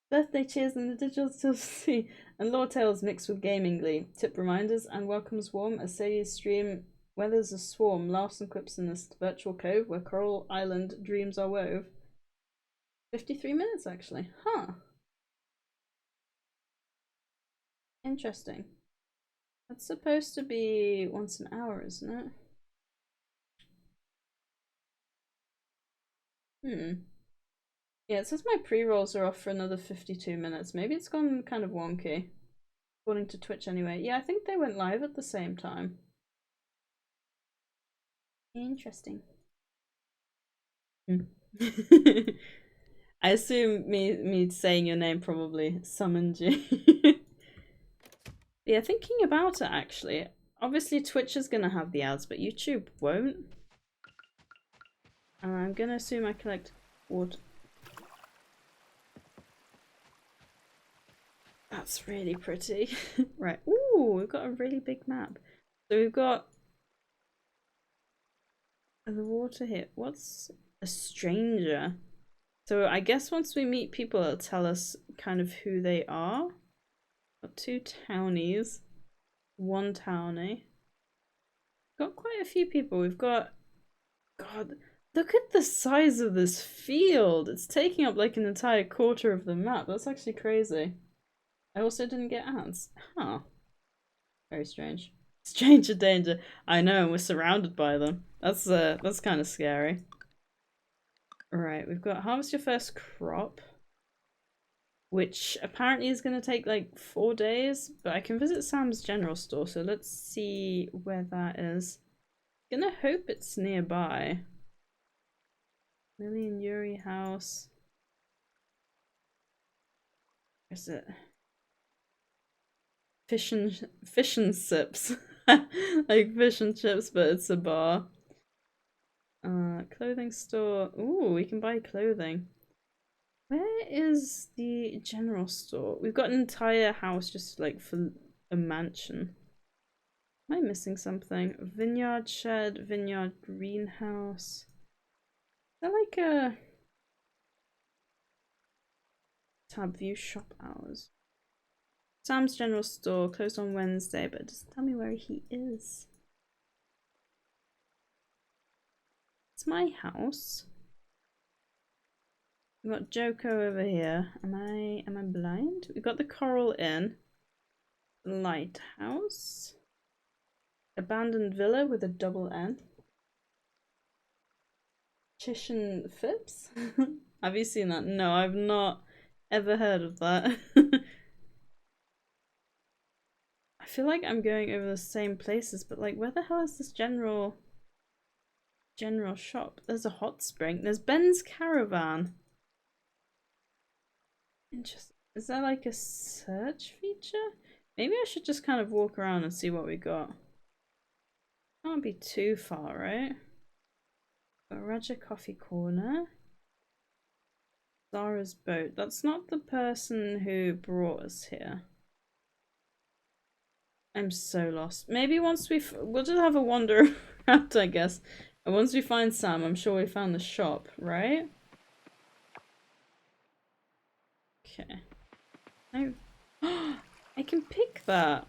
[SPEAKER 1] Birthday cheers in the digital sea, and lore tales mixed with gaming glee. Tip reminders and welcomes warm as Sadie's stream weathers a swarm, laughs and quips in this virtual cove where Coral Island dreams are wove. 53 minutes actually. Huh. Interesting. That's supposed to be once an hour, isn't it? Yeah, it says my pre-rolls are off for another 52 minutes. Maybe it's gone kind of wonky. According to Twitch anyway. Yeah, I think they went live at the same time. Interesting. I assume me saying your name probably summoned you. Yeah, thinking about it actually, obviously Twitch is gonna have the ads, but YouTube won't. And I'm gonna assume I collect wood. That's really pretty. Right. Ooh, we've got a really big map. So we've got the water here. What's a stranger? So I guess once we meet people, it'll tell us kind of who they are. Got 2 townies, 1 townie. Got quite a few people. We've got, God, look at the size of this field. It's taking up like an entire quarter of the map. That's actually crazy. I also didn't get ads. Huh. Very strange. Stranger danger. I know, and we're surrounded by them. That's kind of scary. Right, we've got harvest your first crop, which apparently is going to take like 4 days, but I can visit Sam's general store, so let's see where that is. Gonna hope it's nearby. Lily and Yuri house. Where's it? Fish and sips. Like fish and chips, but it's a bar. Clothing store. Ooh, we can buy clothing. Where is the general store? We've got an entire house just like for a mansion. Am I missing something? Vineyard shed, vineyard greenhouse. Is that like a tab view shop hours? Sam's general store closed on Wednesday, but it doesn't tell me where he is. It's my house. We've got Joko over here. Am I blind? We've got the Coral Inn. Lighthouse. Abandoned villa with a double N. Chishan Phipps? Have you seen that? No, I've not ever heard of that. I feel like I'm going over the same places, but like where the hell is this general shop? There's a hot spring. There's Ben's Caravan. Interesting. Is that like a search feature? Maybe I should just kind of walk around and see what we got. Can't be too far, right? Got Raja Coffee Corner. Zara's boat. That's not the person who brought us here. I'm so lost. Maybe once we'll just have a wander around, I guess. And once we find Sam, I'm sure we found the shop, right? Okay. I can pick that.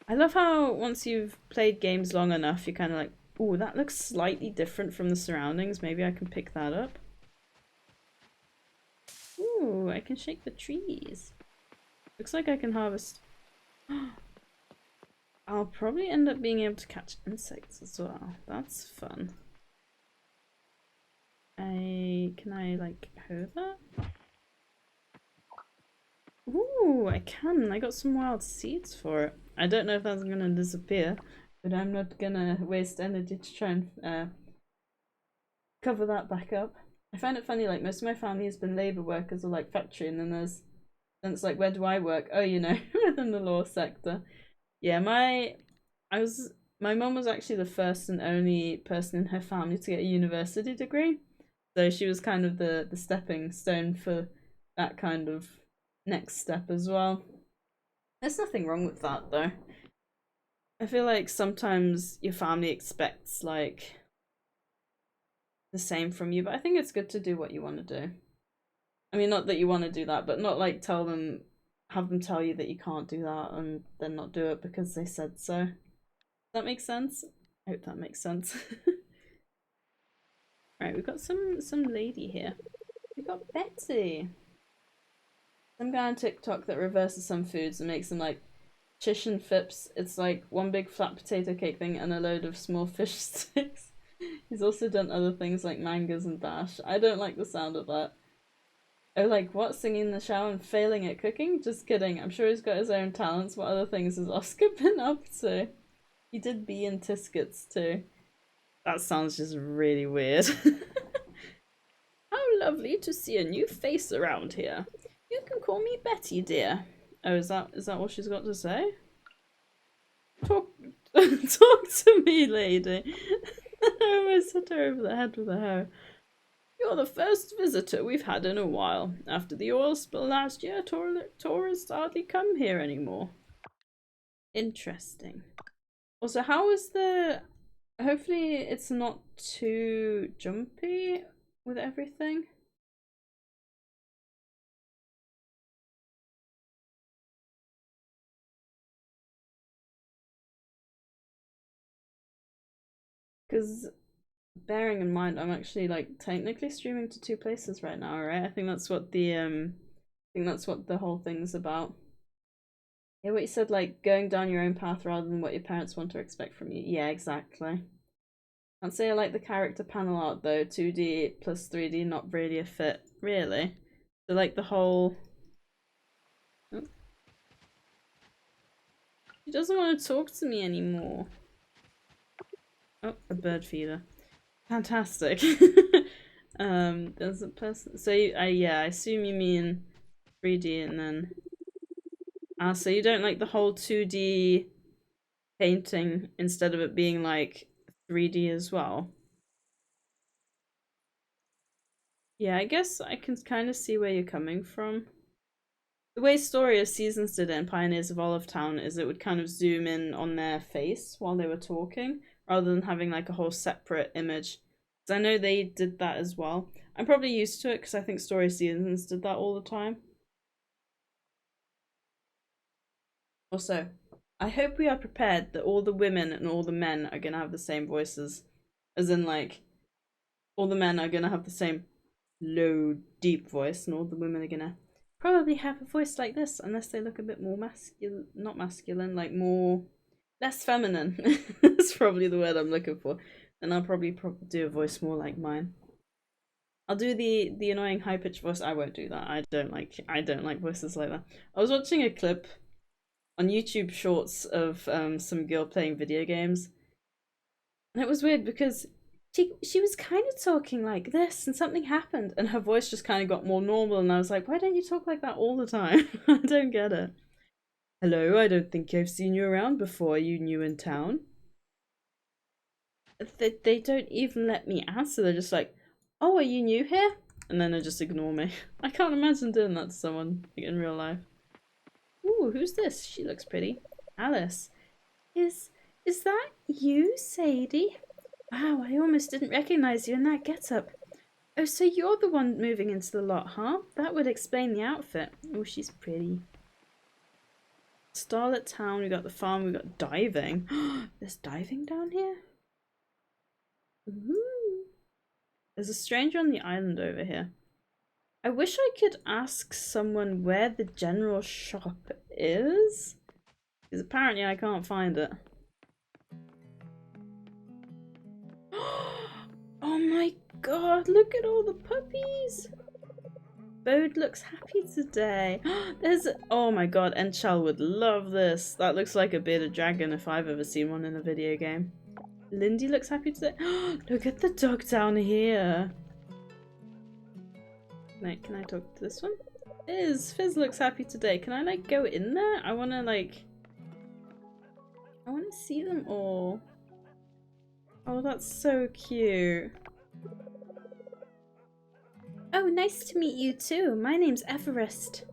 [SPEAKER 1] I love how once you've played games long enough, you're kind of like, ooh, that looks slightly different from the surroundings. Maybe I can pick that up. Ooh, I can shake the trees. Looks like I can harvest. I'll probably end up being able to catch insects as well. That's fun. Can I like hoe that? Ooh, I can. I got some wild seeds for it. I don't know if that's gonna disappear, but I'm not gonna waste energy to try and cover that back up. I find it funny, like most of my family has been labour workers or like factory, and then it's like, where do I work? Oh, you know, within the law sector. Yeah, my mum was actually the first and only person in her family to get a university degree. So she was kind of the stepping stone for that kind of next step as well. There's nothing wrong with that though. I feel like sometimes your family expects like the same from you, but I think it's good to do what you want to do. I mean, not that you want to do that, but not like have them tell you that you can't do that and then not do it because they said so. Does that make sense? I hope that makes sense. Right, we've got some lady here. We got Betty. Some guy on TikTok that reverses some foods and makes them like chish and fips. It's like one big flat potato cake thing and a load of small fish sticks. He's also done other things like mangoes and bash. I don't like the sound of that. Oh, like what? Singing in the shower and failing at cooking? Just kidding. I'm sure he's got his own talents. What other things has Oscar been up to? He did bee and tiscuits too. That sounds just really weird. How lovely to see a new face around here. You can call me Betty, dear. Oh, is that what she's got to say? Talk talk to me, lady. I almost hit her over the head with a hoe. You're the first visitor we've had in a while. After the oil spill last year, tourists hardly come here anymore. Interesting. Also, how is the... Hopefully it's not too jumpy with everything. Because bearing in mind, I'm actually like technically streaming to two places right now, right? I think that's what the whole thing's about. Yeah, what you said, like going down your own path rather than what your parents want or expect from you. Yeah, exactly. I'd say I like the character panel art though. 2D plus 3D, not really a fit, really. So like the whole. Oh. She doesn't want to talk to me anymore. Oh, a bird feeder. Fantastic. There's a person. So yeah, I assume you mean 3D and then. So you don't like the whole 2D painting instead of it being like 3D as well? Yeah, I guess I can kind of see where you're coming from. The way Story of Seasons did it in Pioneers of Olive Town is it would kind of zoom in on their face while they were talking, rather than having like a whole separate image. Because I know they did that as well. I'm probably used to it because I think Story of Seasons did that all the time. Also, I hope we are prepared that all the women and all the men are going to have the same voices. As in, like, all the men are going to have the same low, deep voice, and all the women are going to probably have a voice like this, unless they look a bit more masculine. Not masculine, like more. Less feminine. That's probably the word I'm looking for. And I'll probably do a voice more like mine. I'll do the annoying high pitched voice. I won't do that. I don't like voices like that. I was watching a clip on YouTube Shorts of some girl playing video games, and it was weird because she was kind of talking like this, and something happened, and her voice just kind of got more normal, and I was like, why don't you talk like that all the time? I don't get it. Hello, I don't think I've seen you around before. Are you new in town? They don't even let me answer. They're just like, oh, are you new here? And then they just ignore me. I can't imagine doing that to someone in real life. Ooh, who's this? She looks pretty. Alice. Is that you, Sadie? Wow, I almost didn't recognize you in that getup. Oh, so you're the one moving into the lot, huh? That would explain the outfit. Oh, she's pretty. Starlet Town, we got the farm, we got diving. There's diving down here? Ooh. There's a stranger on the island over here. I wish I could ask someone where the general shop is. Because apparently I can't find it. Oh my god, look at all the puppies! Bode looks happy today. There's... Oh my god, Enchal would love this. That looks like a bearded dragon if I've ever seen one in a video game. Lindy looks happy today. Look at the dog down here. Can I talk to this one? Fizz looks happy today. Can I like go in there? I wanna see them all. Oh, that's so cute. Oh, nice to meet you too. My name's Everest.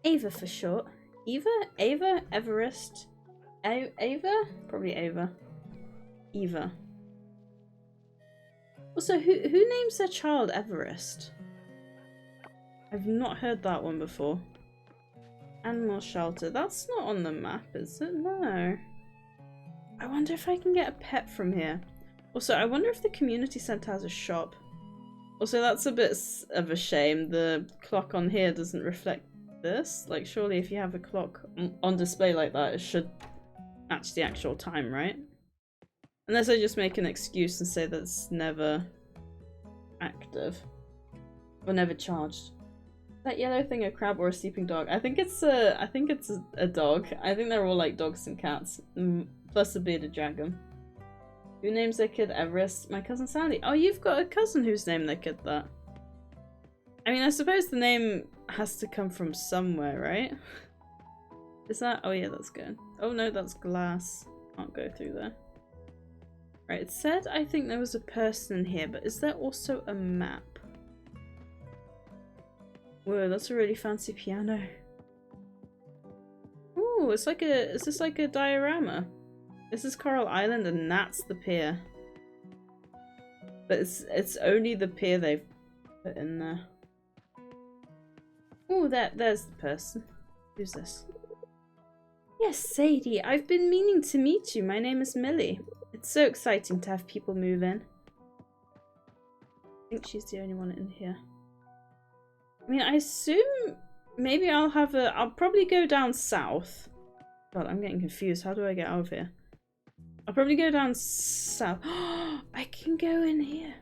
[SPEAKER 1] Ava for short. Eva? Ava? Everest? Ava? Probably Ava. Eva. Also, who names their child Everest? I've not heard that one before. Animal shelter. That's not on the map, is it? No. I wonder if I can get a pet from here. Also, I wonder if the community centre has a shop. Also, that's a bit of a shame. The clock on here doesn't reflect this. Like, surely if you have a clock on display like that, it should match the actual time, right? Unless I just make an excuse and say that's never active. Or never charged. That yellow thing a crab or a sleeping dog? I think it's a dog. I think they're all like dogs and cats. Plus a bearded dragon. Who names their kid Everest? My cousin Sally. Oh, you've got a cousin who's named their kid that. I mean, I suppose the name has to come from somewhere, right? Is that? Oh yeah, that's good. Oh no, that's glass. Can't go through there. Right, it said I think there was a person in here, but is there also a map? Whoa, that's a really fancy piano. Ooh, it's like a, is this like a diorama? This is Coral Island and that's the pier. But it's only the pier they've put in there. Ooh, there's the person. Who's this? Yes, Sadie, I've been meaning to meet you. My name is Millie. It's so exciting to have people move in. I think she's the only one in here. I mean, I assume maybe I'll probably go down south. God, I'm getting confused. How do I get out of here? I'll probably go down south. I can go in here.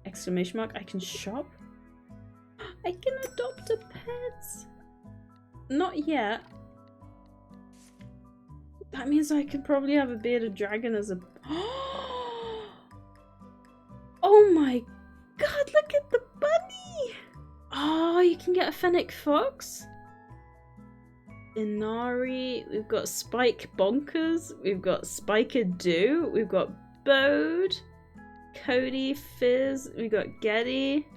[SPEAKER 1] Exclamation mark. I can shop. I can adopt a pet. Not yet. That means I could probably have a bearded dragon as a... Oh my god, look at the bunny! Oh, you can get a fennec fox. Inari, we've got Spike Bonkers, we've got Spike-a-Doo, we've got Bode, Cody, Fizz, we've got Getty.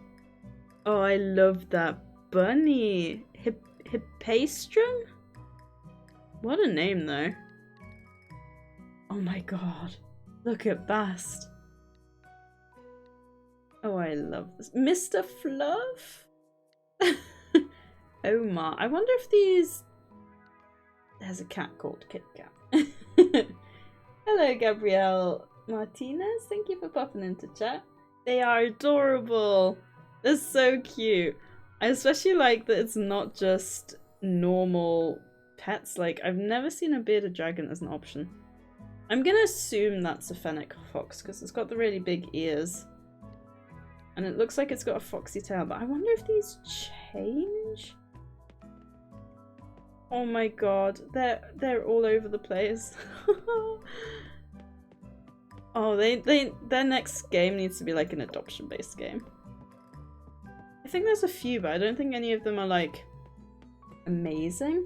[SPEAKER 1] Oh, I love that bunny. Hippastrum? What a name though. Oh my god. Look at Bast. Oh, I love this. Mr. Fluff? Omar. I wonder if these... There's a cat called Kit Kat. Hello, Gabrielle Martinez. Thank you for popping into chat. They are adorable. They're so cute. I especially like that it's not just normal pets. Like, I've never seen a bearded dragon as an option. I'm gonna assume that's a fennec fox because it's got the really big ears. And it looks like it's got a foxy tail, but I wonder if these change? Oh my god, they're all over the place. Oh, their next game needs to be like an adoption-based game. I think there's a few, but I don't think any of them are like amazing.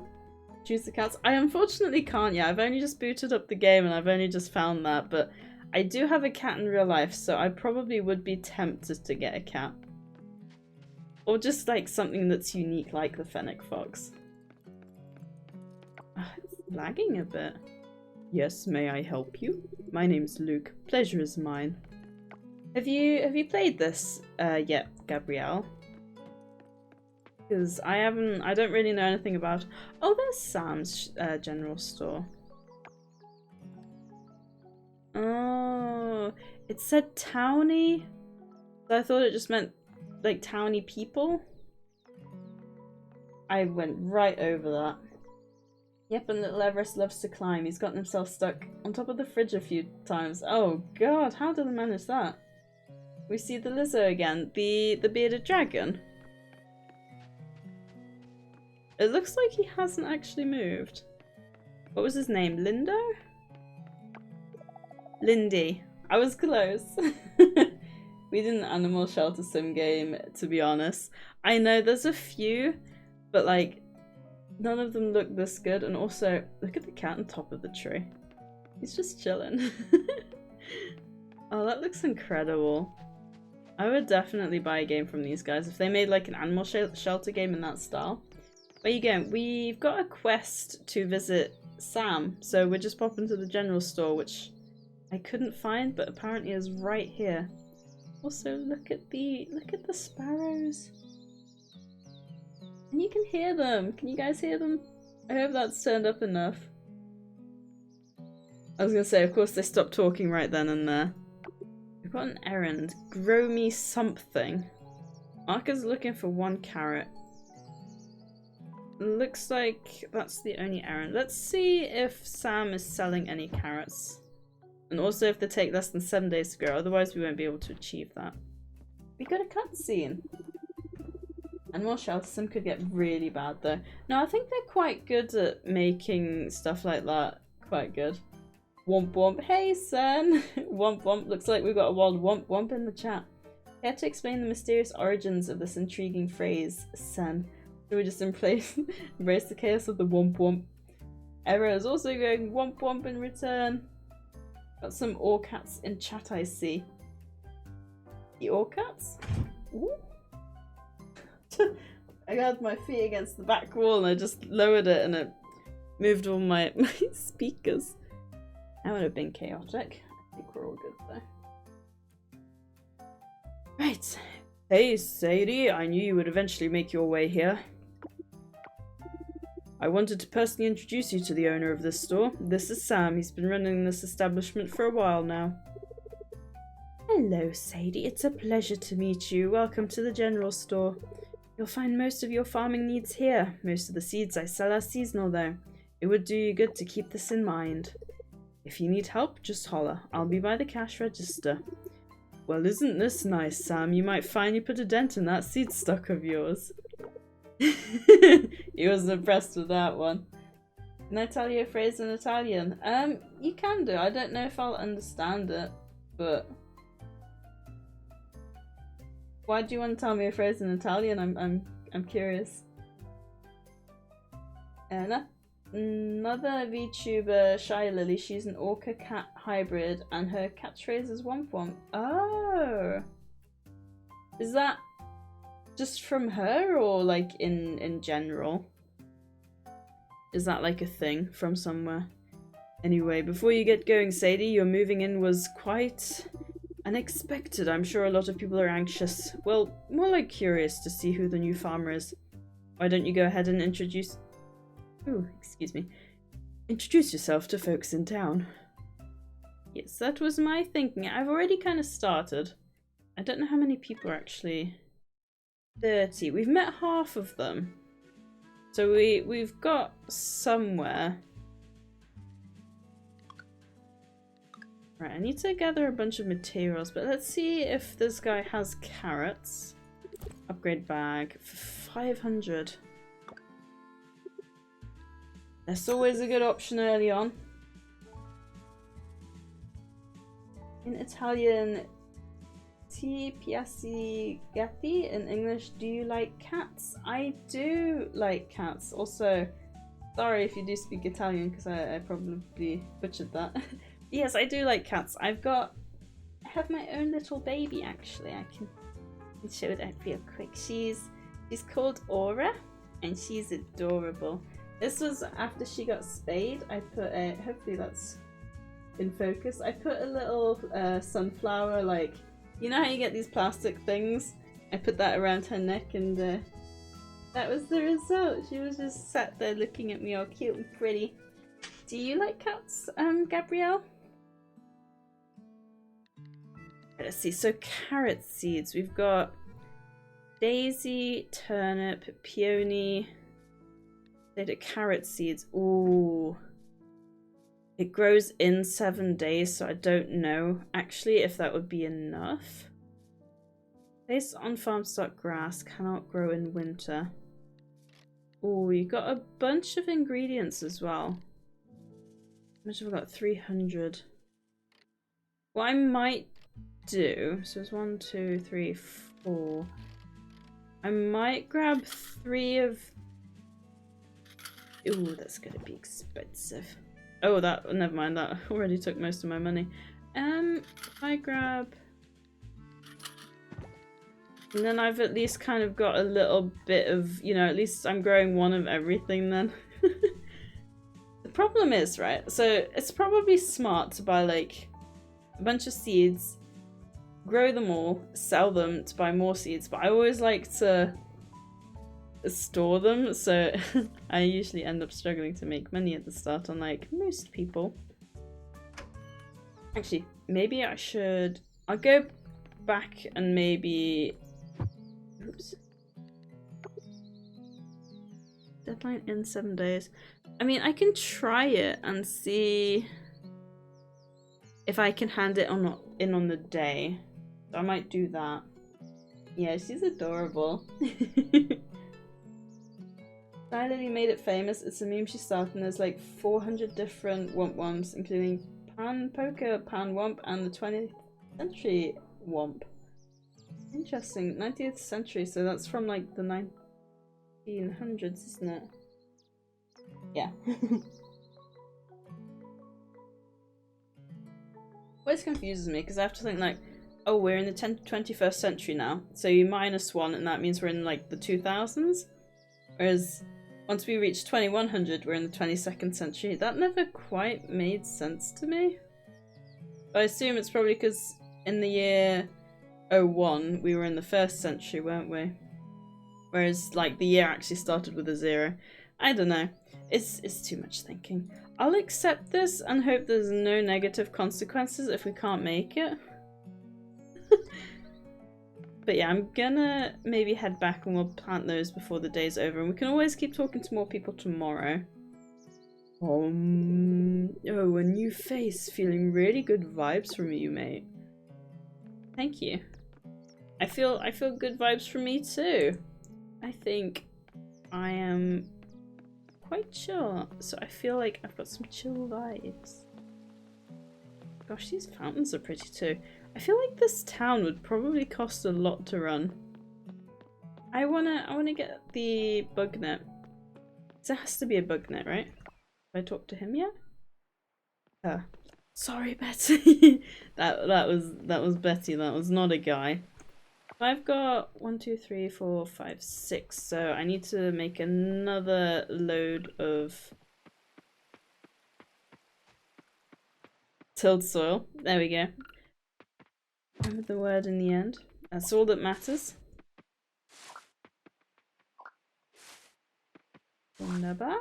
[SPEAKER 1] Choose the cats. I unfortunately can't yet. I've only just booted up the game and I've only just found that, but I do have a cat in real life, so I probably would be tempted to get a cat. Or just like something that's unique like the fennec fox. It's lagging a bit. Yes, may I help you? My name's Luke. Pleasure is mine. Have you played this yet, Gabrielle? Because I don't really know anything about... Oh, there's Sam's general store. Oh, it said townie. So I thought it just meant like townie people. I went right over that. Yep, and little Everest loves to climb. He's gotten himself stuck on top of the fridge a few times. Oh god, how did I manage that? We see the Lizzo again. The bearded dragon. It looks like he hasn't actually moved. What was his name? Lindo? Lindy. I was close. We did an animal shelter sim game, to be honest. I know there's a few, but like none of them look this good. And also, look at the cat on top of the tree. He's just chilling. Oh, that looks incredible. I would definitely buy a game from these guys if they made like an animal shelter game in that style. Where you going? We've got a quest to visit Sam, so we're just popping to the general store, which I couldn't find, but apparently is right here. Also, look at the sparrows. And you can hear them. Can you guys hear them? I hope that's turned up enough. I was gonna say, of course they stopped talking right then and there. We've got an errand. Grow me something. Marker's looking for 1 carrot. Looks like that's the only errand. Let's see if Sam is selling any carrots. And also if they take less than 7 days to grow, otherwise we won't be able to achieve that. We got a cutscene. Animal shelter sim could get really bad though. No, I think they're quite good at making stuff like that quite good. Womp womp. Hey, son. Womp womp. Looks like we've got a wild womp womp in the chat. Care to explain the mysterious origins of this intriguing phrase, son? Should we just embrace the chaos of the womp womp? Era is also going womp womp in return. Got some orcats in chat, I see. The orcats? Ooh. I had my feet against the back wall and I just lowered it and it moved all my speakers. That would have been chaotic. I think we're all good though. Right. Hey, Sadie, I knew you would eventually make your way here. I wanted to personally introduce you to the owner of this store. This is Sam. He's been running this establishment for a while now. Hello, Sadie. It's a pleasure to meet you. Welcome to the general store. You'll find most of your farming needs here. Most of the seeds I sell are seasonal, though. It would do you good to keep this in mind. If you need help, just holler. I'll be by the cash register. Well, isn't this nice, Sam? You might finally put a dent in that seed stock of yours. He was impressed with that one. Can I tell you a phrase in Italian? You can do. I don't know if I'll understand it, but why do you want to tell me a phrase in Italian? I'm curious. Anna? Another VTuber, Shy Lily, she's an orca cat hybrid and her catchphrase is womp womp. Oh! Is that just from her or like in general? Is that like a thing from somewhere? Anyway, before you get going, Sadie, your moving in was quite unexpected. I'm sure a lot of people are anxious. Well, more like curious to see who the new farmer is. Why don't you go ahead and introduce... Ooh, excuse me. Introduce yourself to folks in town. Yes, that was my thinking. I've already kind of started. I don't know how many people are actually... 30. We've met half of them. So we've got somewhere. Right, I need to gather a bunch of materials, but let's see if this guy has carrots. Upgrade bag for 500. That's always a good option early on. In Italian, ti piace gatti? In English, do you like cats? I do like cats. Also, sorry if you do speak Italian because I probably butchered that. Yes, I do like cats. I have my own little baby actually. I can show that real quick. She's called Aura and she's adorable. This was after she got spayed. I put a, hopefully that's in focus. I put a little sunflower, like, you know how you get these plastic things? I put that around her neck and that was the result. She was just sat there looking at me all cute and pretty. Do you like cats, Gabrielle? Let's see, so carrot seeds. We've got daisy, turnip, peony, carrot seeds. Ooh. It grows in 7 days, so I don't know actually if that would be enough. Placed on farm stock grass, cannot grow in winter. Ooh, you got a bunch of ingredients as well. How much have I got? 300. What I might do, so it's 1, 2, 3, 4. I might grab 3 of... Ooh, that's gonna be expensive. Oh, that, never mind, that already took most of my money. If I grab... And then I've at least kind of got a little bit of, you know, at least I'm growing one of everything then. The problem is, right, so it's probably smart to buy like a bunch of seeds, grow them all, sell them to buy more seeds, but I always like to store them, so I usually end up struggling to make money at the start, unlike most people. Actually, maybe I should... I'll go back and maybe... Oops. Deadline in 7 days. I mean, I can try it and see if I can hand it in on the day. So I might do that. Yeah, she's adorable. Lily made it famous. It's a meme she started and there's like 400 different Womp Womps, including Pan Poker, Pan Womp, and the 20th century Womp. Interesting. 19th century, so that's from like the 1900s, isn't it? Yeah. Always confuses me because I have to think like, oh, we're in the 21st century now, so you -1 and that means we're in like the 2000s. Whereas once we reach 2100, we're in the 22nd century. That never quite made sense to me. But I assume it's probably because in the year 01, we were in the 1st century, weren't we? Whereas like the year actually started with a 0. I don't know. It's too much thinking. I'll accept this and hope there's no negative consequences if we can't make it. But yeah, I'm gonna maybe head back and we'll plant those before the day's over. And we can always keep talking to more people tomorrow. Oh, a new face. Feeling really good vibes from you, mate. Thank you. I feel good vibes from me too. I think I am quite chill, so I feel like I've got some chill vibes. Gosh, these fountains are pretty too. I feel like this town would probably cost a lot to run. I wanna get the bug net. There has to be a bug net, right? Have I talked to him yet? Sorry, Betty. that was Betty. That was not a guy. I've got 1, 2, 3, 4, 5, 6. So I need to make another load of tilled soil. There we go. Remember the word in the end. That's all that matters. Wunderbar.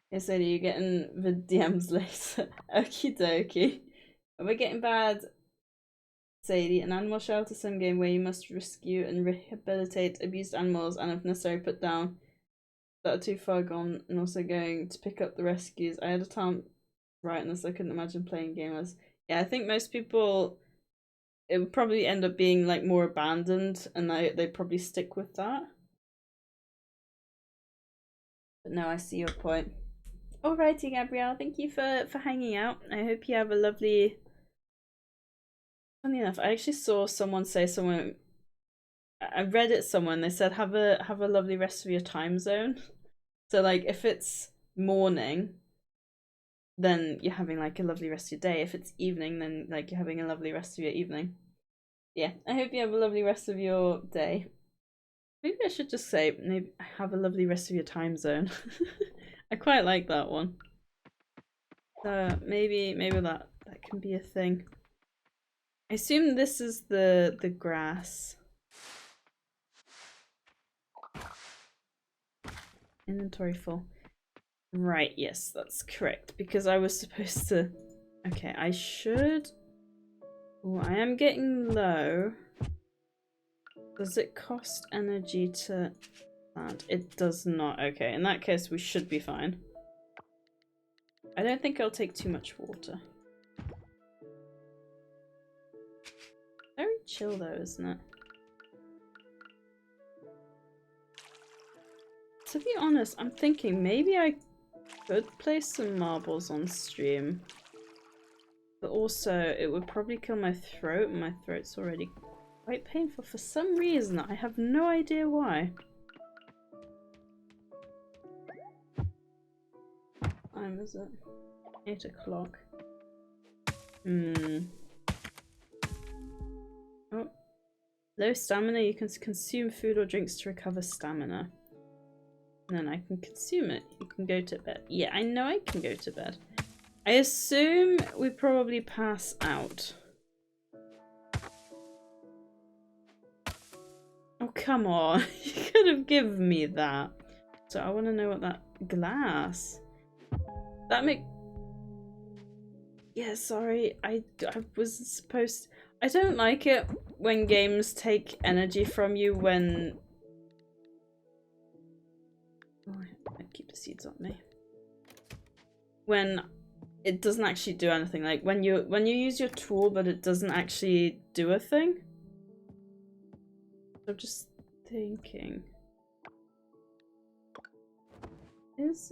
[SPEAKER 1] Hey Sadie, you're getting the DMs later. Okie dokie. We're getting bad, Sadie. An animal shelter sim game where you must rescue and rehabilitate abused animals and if necessary put down that are too far gone and also going to pick up the rescues. I had a time rightness I couldn't imagine playing gamers. Yeah, I think most people it would probably end up being like more abandoned and they probably stick with that. But no, I see your point. Alrighty, Gabrielle, thank you for hanging out. I hope you have a lovely. Funny enough, I actually saw someone say someone. I read it somewhere and they said have a lovely rest of your time zone. So like if it's morning, then you're having like a lovely rest of your day. If it's evening, then like you're having a lovely rest of your evening. Yeah, I hope you have a lovely rest of your day. Maybe I should just say maybe have a lovely rest of your time zone. I quite like that one. So maybe that can be a thing. I assume this is the grass. Inventory full. Right, yes, that's correct. Because I was supposed to. Okay, I should. Oh, I am getting low. Does it cost energy to plant? It does not. Okay, in that case, we should be fine. I don't think I'll take too much water. Very chill though, isn't it? To be honest, I'm thinking maybe I could place some marbles on stream. But also, it would probably kill my throat, and my throat's already quite painful for some reason. I have no idea why. What time is it? 8 o'clock. Oh. Low stamina, you can consume food or drinks to recover stamina. And then I can consume it. You can go to bed. Yeah, I know I can go to bed. I assume we probably pass out. Oh, come on. You could have given me that. So I want to know what that glass. That make. Yeah, sorry. I was supposed. I don't like it when games take energy from you when. Oh, I keep the seeds on me. When it doesn't actually do anything. Like when you use your tool, but it doesn't actually do a thing. I'm just thinking. Is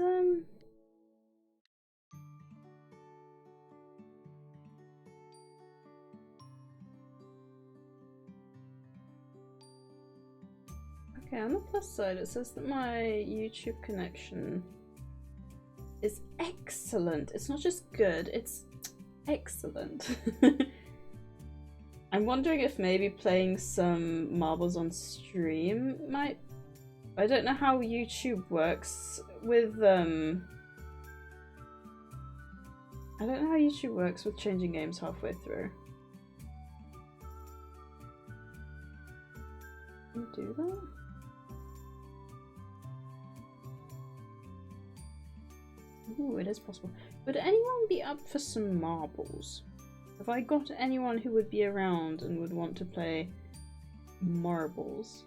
[SPEAKER 1] Okay, on the plus side, it says that my YouTube connection is excellent. It's not just good, it's excellent. I'm wondering if maybe playing some marbles on stream might... I don't know how YouTube works with, I don't know how YouTube works with changing games halfway through. Can you do that? Ooh, it is possible. Would anyone be up for some marbles? Have I got anyone who would be around and would want to play marbles?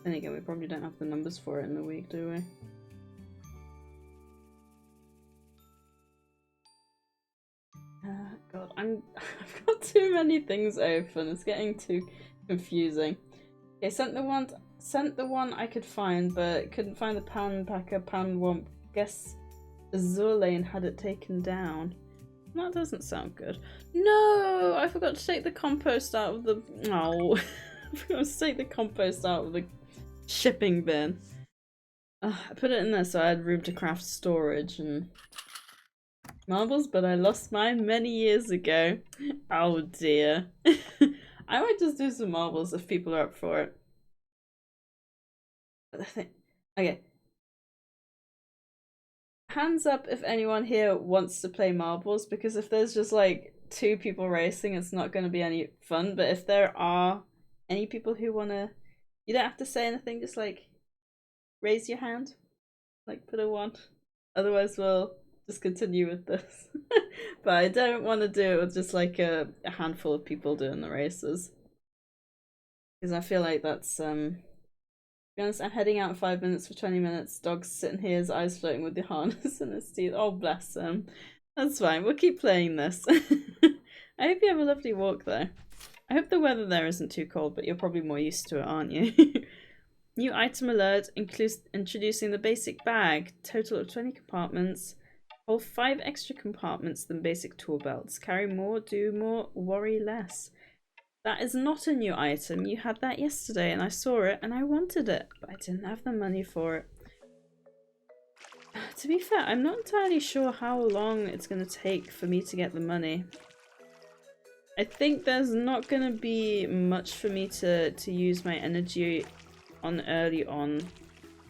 [SPEAKER 1] Then again, we probably don't have the numbers for it in the week, do we? God, I've got too many things open. It's getting too confusing. Okay, sent the one I could find, but couldn't find the pound packer, pound womp. Guess Azurlane had it taken down. That doesn't sound good. No, I forgot to take the compost out of the. Oh, I forgot to take the compost out of the shipping bin. I put it in there so I had room to craft storage and marbles, but I lost mine many years ago. Oh dear. I might just do some marbles if people are up for it. But the thing, okay. Hands up if anyone here wants to play marbles, because if there's just like 2 people racing, it's not going to be any fun. But if there are any people who want to, you don't have to say anything, just like raise your hand, like put a 1. Otherwise we'll just continue with this. But I don't want to do it with just like a handful of people doing the races, because I feel like that's to be honest, I'm heading out in 5 minutes for 20 minutes. Dog's sitting here, his eyes floating with the harness in his teeth. Oh, bless him. That's fine. We'll keep playing this. I hope you have a lovely walk, though. I hope the weather there isn't too cold, but you're probably more used to it, aren't you? New item alert, introducing the basic bag. Total of 20 compartments. Hold 5 extra compartments than basic tool belts. Carry more, do more, worry less. That is not a new item. You had that yesterday and I saw it and I wanted it, but I didn't have the money for it. To be fair, I'm not entirely sure how long it's going to take for me to get the money. I think there's not going to be much for me to use my energy on early on,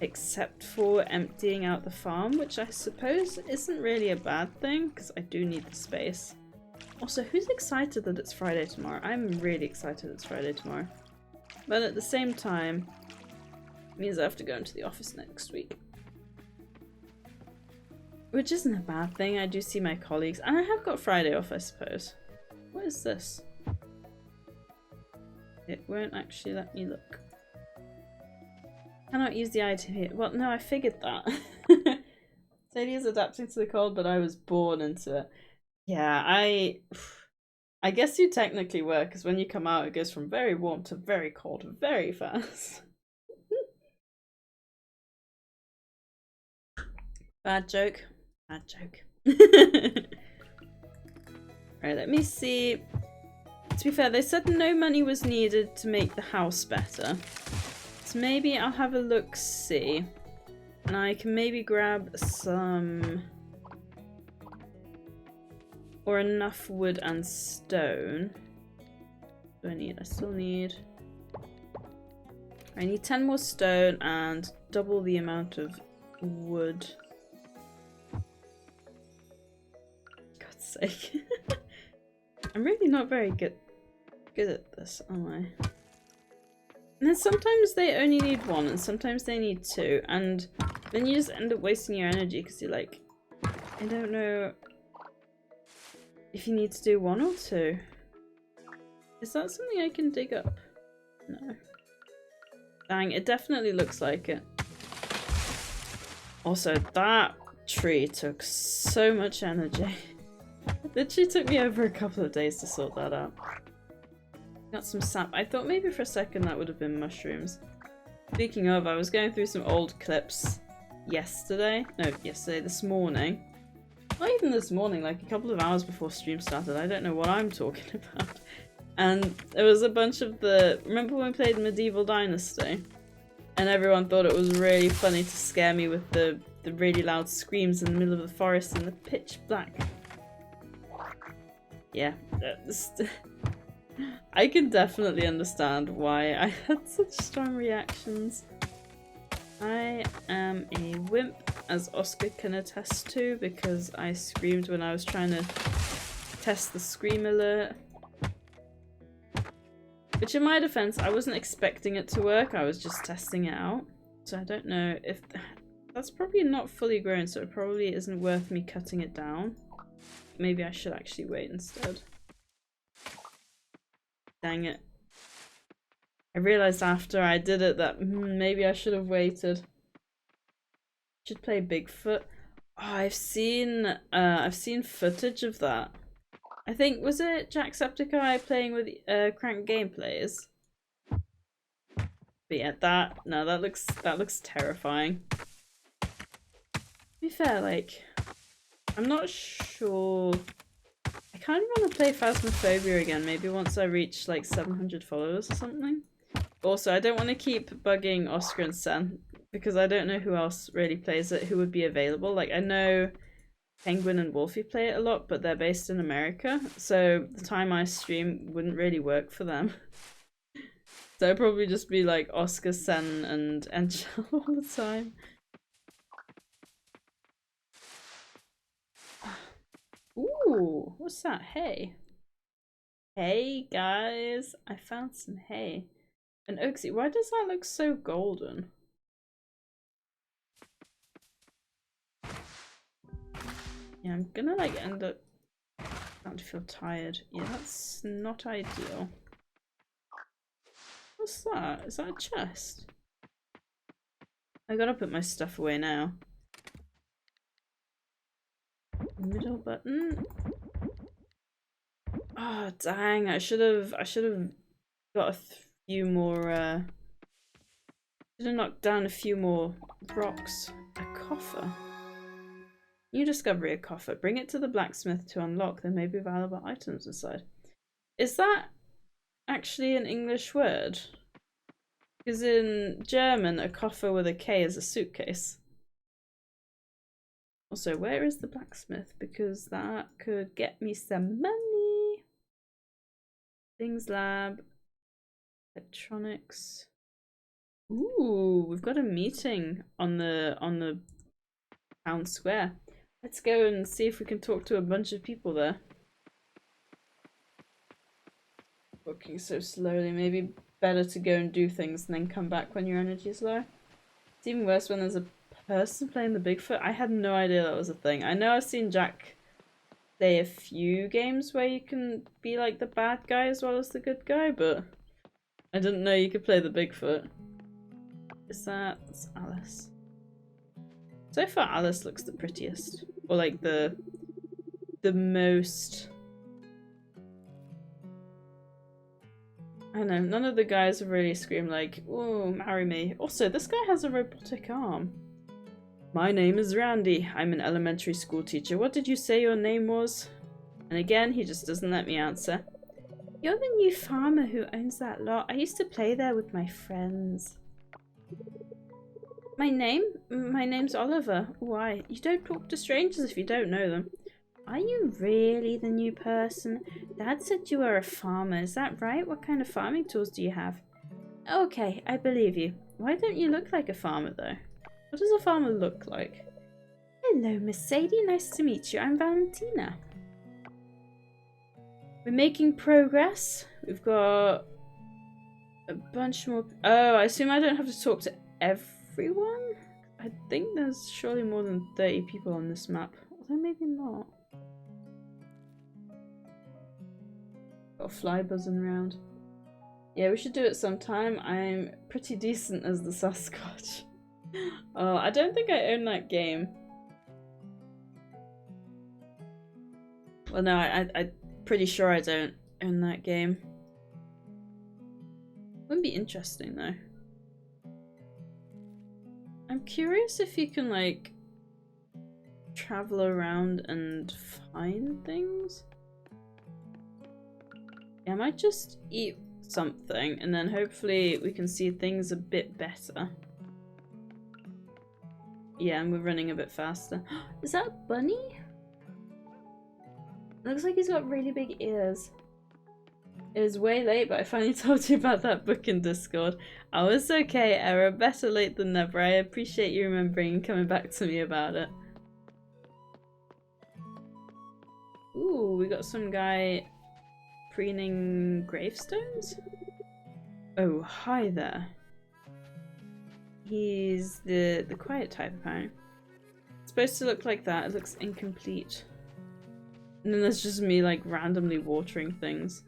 [SPEAKER 1] except for emptying out the farm, which I suppose isn't really a bad thing because I do need the space. Also, who's excited that it's Friday tomorrow? I'm really excited it's Friday tomorrow. But at the same time, it means I have to go into the office next week. Which isn't a bad thing. I do see my colleagues. And I have got Friday off, I suppose. What is this? It won't actually let me look. Cannot use the item here. Well, no, I figured that. Sadie is adapting to the cold, but I was born into it. Yeah, I guess you technically were, because when you come out it goes from very warm to very cold very fast. Bad joke. Bad joke. Right, let me see. To be fair, they said no money was needed to make the house better. So maybe I'll have a look-see. And I can maybe grab some... or enough wood and stone. What do I need? I still need... I need 10 more stone and double the amount of wood. God's sake. I'm really not very good at this, am I? And then sometimes they only need 1 and sometimes they need 2. And then you just end up wasting your energy because you're like, I don't know... if you need to do 1 or 2. Is that something I can dig up? No. Dang, it definitely looks like it. Also, that tree took so much energy. It literally took me over a couple of days to sort that out. Got some sap. I thought maybe for a second that would have been mushrooms. Speaking of, I was going through some old clips yesterday. No, yesterday, this morning. Not even this morning, like a couple of hours before stream started. I don't know what I'm talking about. And it was a bunch of the... Remember when we played Medieval Dynasty? And everyone thought it was really funny to scare me with the really loud screams in the middle of the forest in the pitch black. Yeah. I can definitely understand why I had such strong reactions. I am a wimp, as Oscar can attest to, because I screamed when I was trying to test the scream alert. Which, in my defense, I wasn't expecting it to work, I was just testing it out. So I don't know if... That's probably not fully grown, so it probably isn't worth me cutting it down. Maybe I should actually wait instead. Dang it. I realised after I did it that maybe I should have waited. Should play Bigfoot. Oh, I've seen footage of that. I think, was it Jacksepticeye playing with Crank Gameplays? But yeah, that looks terrifying. To be fair, like, I'm not sure. I kind of want to play Phasmophobia again, maybe once I reach like 700 followers or something. Also, I don't want to keep bugging Oscar and Sen, because I don't know who else really plays it, who would be available. Like, I know Penguin and Wolfie play it a lot, but they're based in America, so the time I stream wouldn't really work for them. So I'd probably just be like Oscar, Sen, and Angel all the time. Ooh, what's that? Hay. Hey guys, I found some hay. And Oaksy, why does that look so golden? Yeah, I'm gonna like end up starting to feel tired. Yeah, that's not ideal. What's that? Is that a chest? I gotta put my stuff away now. Middle button. Oh dang! I should have got a few more. Should have knocked down a few more rocks. A coffer. New discovery: a coffer. Bring it to the blacksmith to unlock. There may be valuable items inside. Is that actually an English word? Because in German, a coffer with a K is a suitcase. Also, where is the blacksmith? Because that could get me some money. Things lab. Electronics. Ooh, we've got a meeting on the town square. Let's go and see if we can talk to a bunch of people there. Walking so slowly, maybe better to go and do things and then come back when your energy is low. It's even worse when there's a person playing the Bigfoot. I had no idea that was a thing. I know I've seen Jack play a few games where you can be like the bad guy as well as the good guy, but I didn't know you could play the Bigfoot. Is that... That's Alice. So far Alice looks the prettiest. Or like the most... I don't know, none of the guys have really screamed like, "Ooh, marry me." Also, this guy has a robotic arm. My name is Randy. I'm an elementary school teacher. What did you say your name was? And again, he just doesn't let me answer. You're the new farmer who owns that lot. I used to play there with my friends. My name's Oliver. Why? You don't talk to strangers if you don't know them. Are you really the new person? Dad said you were a farmer. Is that right? What kind of farming tools do you have? Okay, I believe you. Why don't you look like a farmer though? What does a farmer look like? Hello, Miss Sadie. Nice to meet you. I'm Valentina. We're making progress. We've got a bunch more. Oh, I assume I don't have to talk to everyone? I think there's surely more than 30 people on this map. Although maybe not. Got a fly buzzing around. Yeah, we should do it sometime. I'm pretty decent as the Sasquatch. Oh, I don't think I own that game. Well, no, I'm pretty sure I don't own that game. Wouldn't be interesting though. I'm curious if you can like travel around and find things. Yeah, I might just eat something and then hopefully we can see things a bit better. Yeah, and we're running a bit faster. Is that a bunny? Looks like he's got really big ears. It was way late, but I finally told you about that book in Discord. Oh, it's okay, Era. Better late than never. I appreciate you remembering and coming back to me about it. Ooh, we got some guy preening gravestones? Oh, hi there. He's the quiet type, apparently. It's supposed to look like that. It looks incomplete. And then there's just me, like, randomly watering things.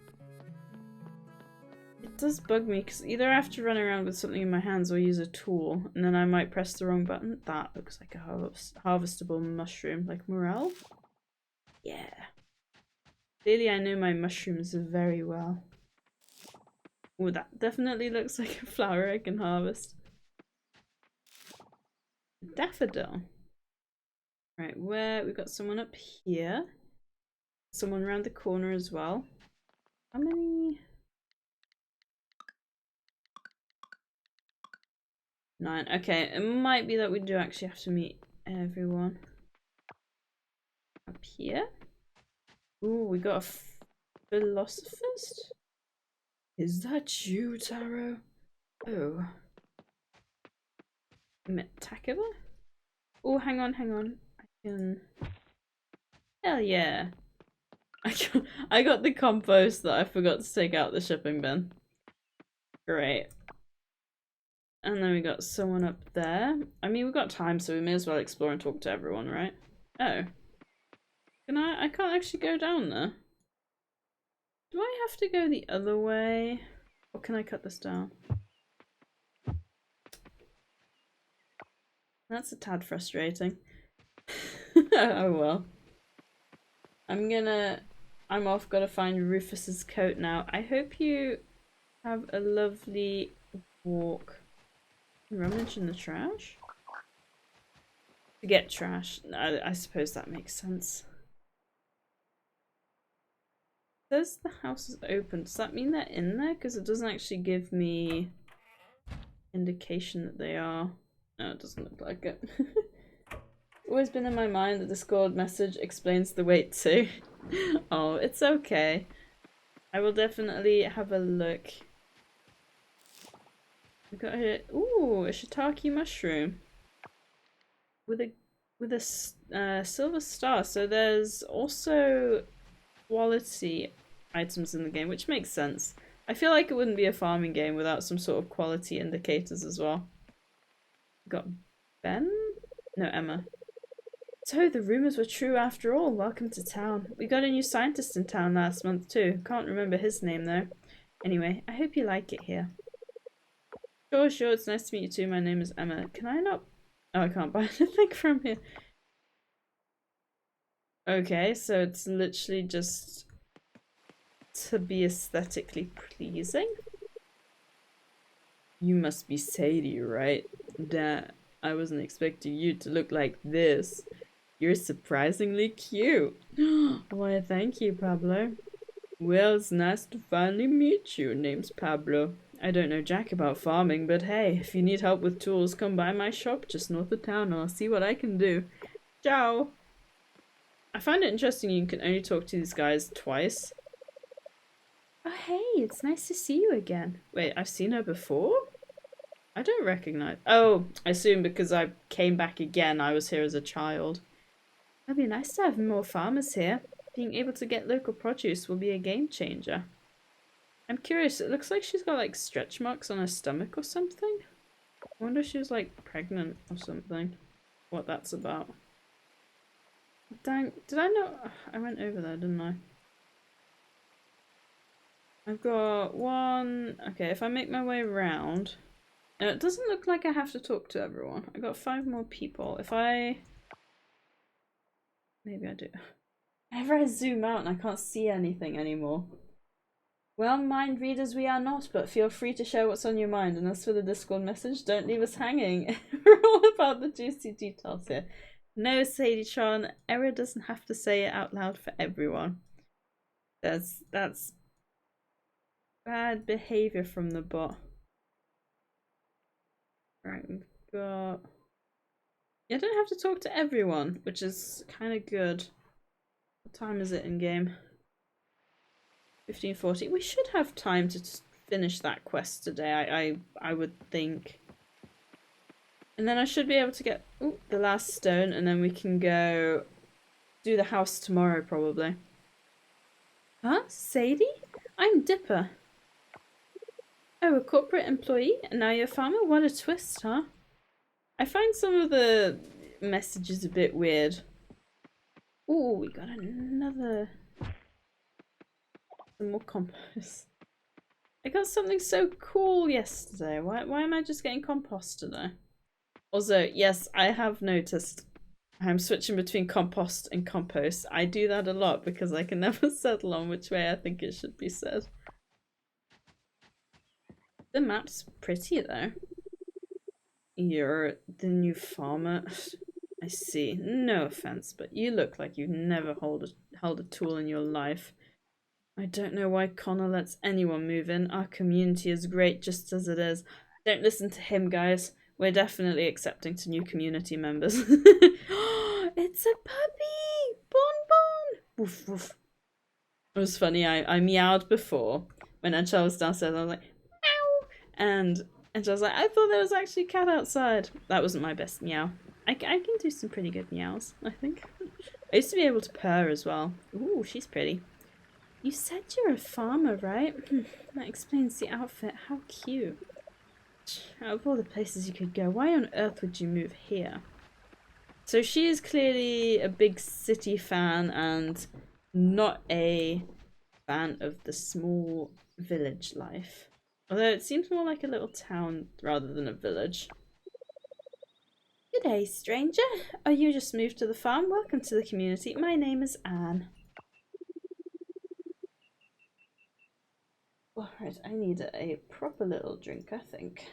[SPEAKER 1] It does bug me, because either I have to run around with something in my hands or use a tool, and then I might press the wrong button. That looks like a harvestable mushroom. Like morel? Yeah. Clearly I know my mushrooms very well. Oh, that definitely looks like a flower I can harvest. Daffodil. Right, where we've got someone up here. Someone around the corner as well. How many? 9. Okay, it might be that we do actually have to meet everyone. Up here? Ooh, we got a philosophist? Is that you, Taro? Oh. Metakiba? Oh, hang on. I can... Hell yeah. I got the compost that I forgot to take out the shipping bin. Great. And then we got someone up there. I mean, we've got time, so we may as well explore and talk to everyone, right? Oh. Can I can't actually go down there. Do I have to go the other way? Or can I cut this down? That's a tad frustrating. Oh well. I'm off, gotta find Rufus's coat now. I hope you have a lovely walk. Rummage in the trash? Forget trash. I suppose that makes sense. It says the house is open. Does that mean they're in there? Because it doesn't actually give me indication that they are. No, it doesn't look like it. Always been in my mind that the Discord message explains the wait too. Oh, it's okay. I will definitely have a look. We got here. Ooh, a shiitake mushroom with a silver star. So there's also quality items in the game, which makes sense. I feel like it wouldn't be a farming game without some sort of quality indicators as well. We got Ben? No, Emma. So, the rumors were true after all. Welcome to town. We got a new scientist in town last month too. Can't remember his name though. Anyway, I hope you like it here. Sure, it's nice to meet you too. My name is Emma. Can I not... Oh, I can't buy anything from here. Okay, so it's literally just to be aesthetically pleasing. You must be Sadie, right? I wasn't expecting you to look like this. You're surprisingly cute. Why, thank you, Pablo. Well, it's nice to finally meet you. Name's Pablo. I don't know jack about farming, but hey, if you need help with tools, come by my shop just north of town and I'll see what I can do. Ciao! I find it interesting you can only talk to these guys twice. Oh hey, it's nice to see you again. Wait, I've seen her before? I don't recognize... Oh, I assume because I came back again, I was here as a child. It'll be nice to have more farmers here. Being able to get local produce will be a game changer. I'm curious, it looks like she's got like stretch marks on her stomach or something. I wonder if she was like pregnant or something. What that's about. Dang, did I know? I went over there, didn't I? I've got one... Okay, if I make my way around... it doesn't look like I have to talk to everyone. I got 5 more people. If I... Maybe I do. Whenever I zoom out and I can't see anything anymore. Well, mind readers we are not, but feel free to share what's on your mind. And as for the Discord message, don't leave us hanging. We're all about the juicy details here. No, Sadie-chan, Era doesn't have to say it out loud for everyone. That's bad behavior from the bot. Right, we've got... Yeah, I don't have to talk to everyone, which is kind of good. What time is it in game? 15:40. We should have time to finish that quest today, I would think. And then I should be able to get the last stone, and then we can go do the house tomorrow, probably. Huh? Sadie? I'm Dipper. Oh, a corporate employee? And now you're a farmer? What a twist, huh? I find some of the messages a bit weird. Oh, we got another... Some more compost. I got something so cool yesterday. Why am I just getting compost today? Also, yes, I have noticed I'm switching between compost and compost. I do that a lot because I can never settle on which way I think it should be said. The map's pretty though. You're the new farmer. I see. No offense, but you look like you've never held a tool in your life. I don't know why Connor lets anyone move in. Our community is great just as it is. Don't listen to him, guys. We're definitely accepting to new community members. It's a puppy! Bon! Woof woof. It was funny, I meowed before. When Angela was downstairs, I was like, meow! And Angela was like, I thought there was actually a cat outside. That wasn't my best meow. I can do some pretty good meows, I think. I used to be able to purr as well. Ooh, she's pretty. You said you're a farmer, right? That explains the outfit. How cute. Out of all the places you could go, why on earth would you move here? So she is clearly a big city fan and not a fan of the small village life. Although it seems more like a little town rather than a village. Good day, stranger. Oh, you just moved to the farm? Welcome to the community. My name is Anne. Alright, I need a proper little drink, I think.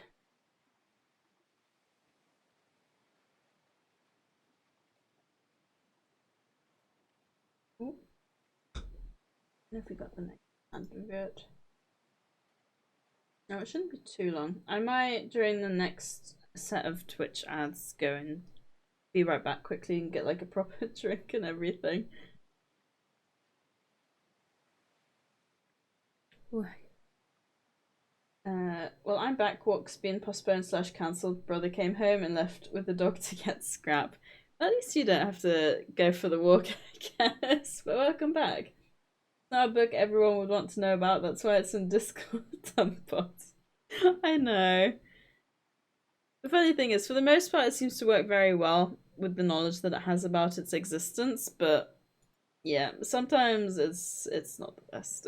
[SPEAKER 1] Ooh. And if we got the next advert. No, it shouldn't be too long. I might, during the next set of Twitch ads, go and be right back quickly and get like a proper drink and everything. Well, I'm back. Walk's been postponed / cancelled. Brother came home and left with the dog to get scrap. At least you don't have to go for the walk, I guess. But welcome back. It's not a book everyone would want to know about. That's why it's in Discord bots. I know. The funny thing is, for the most part, it seems to work very well with the knowledge that it has about its existence. But yeah, sometimes it's not the best.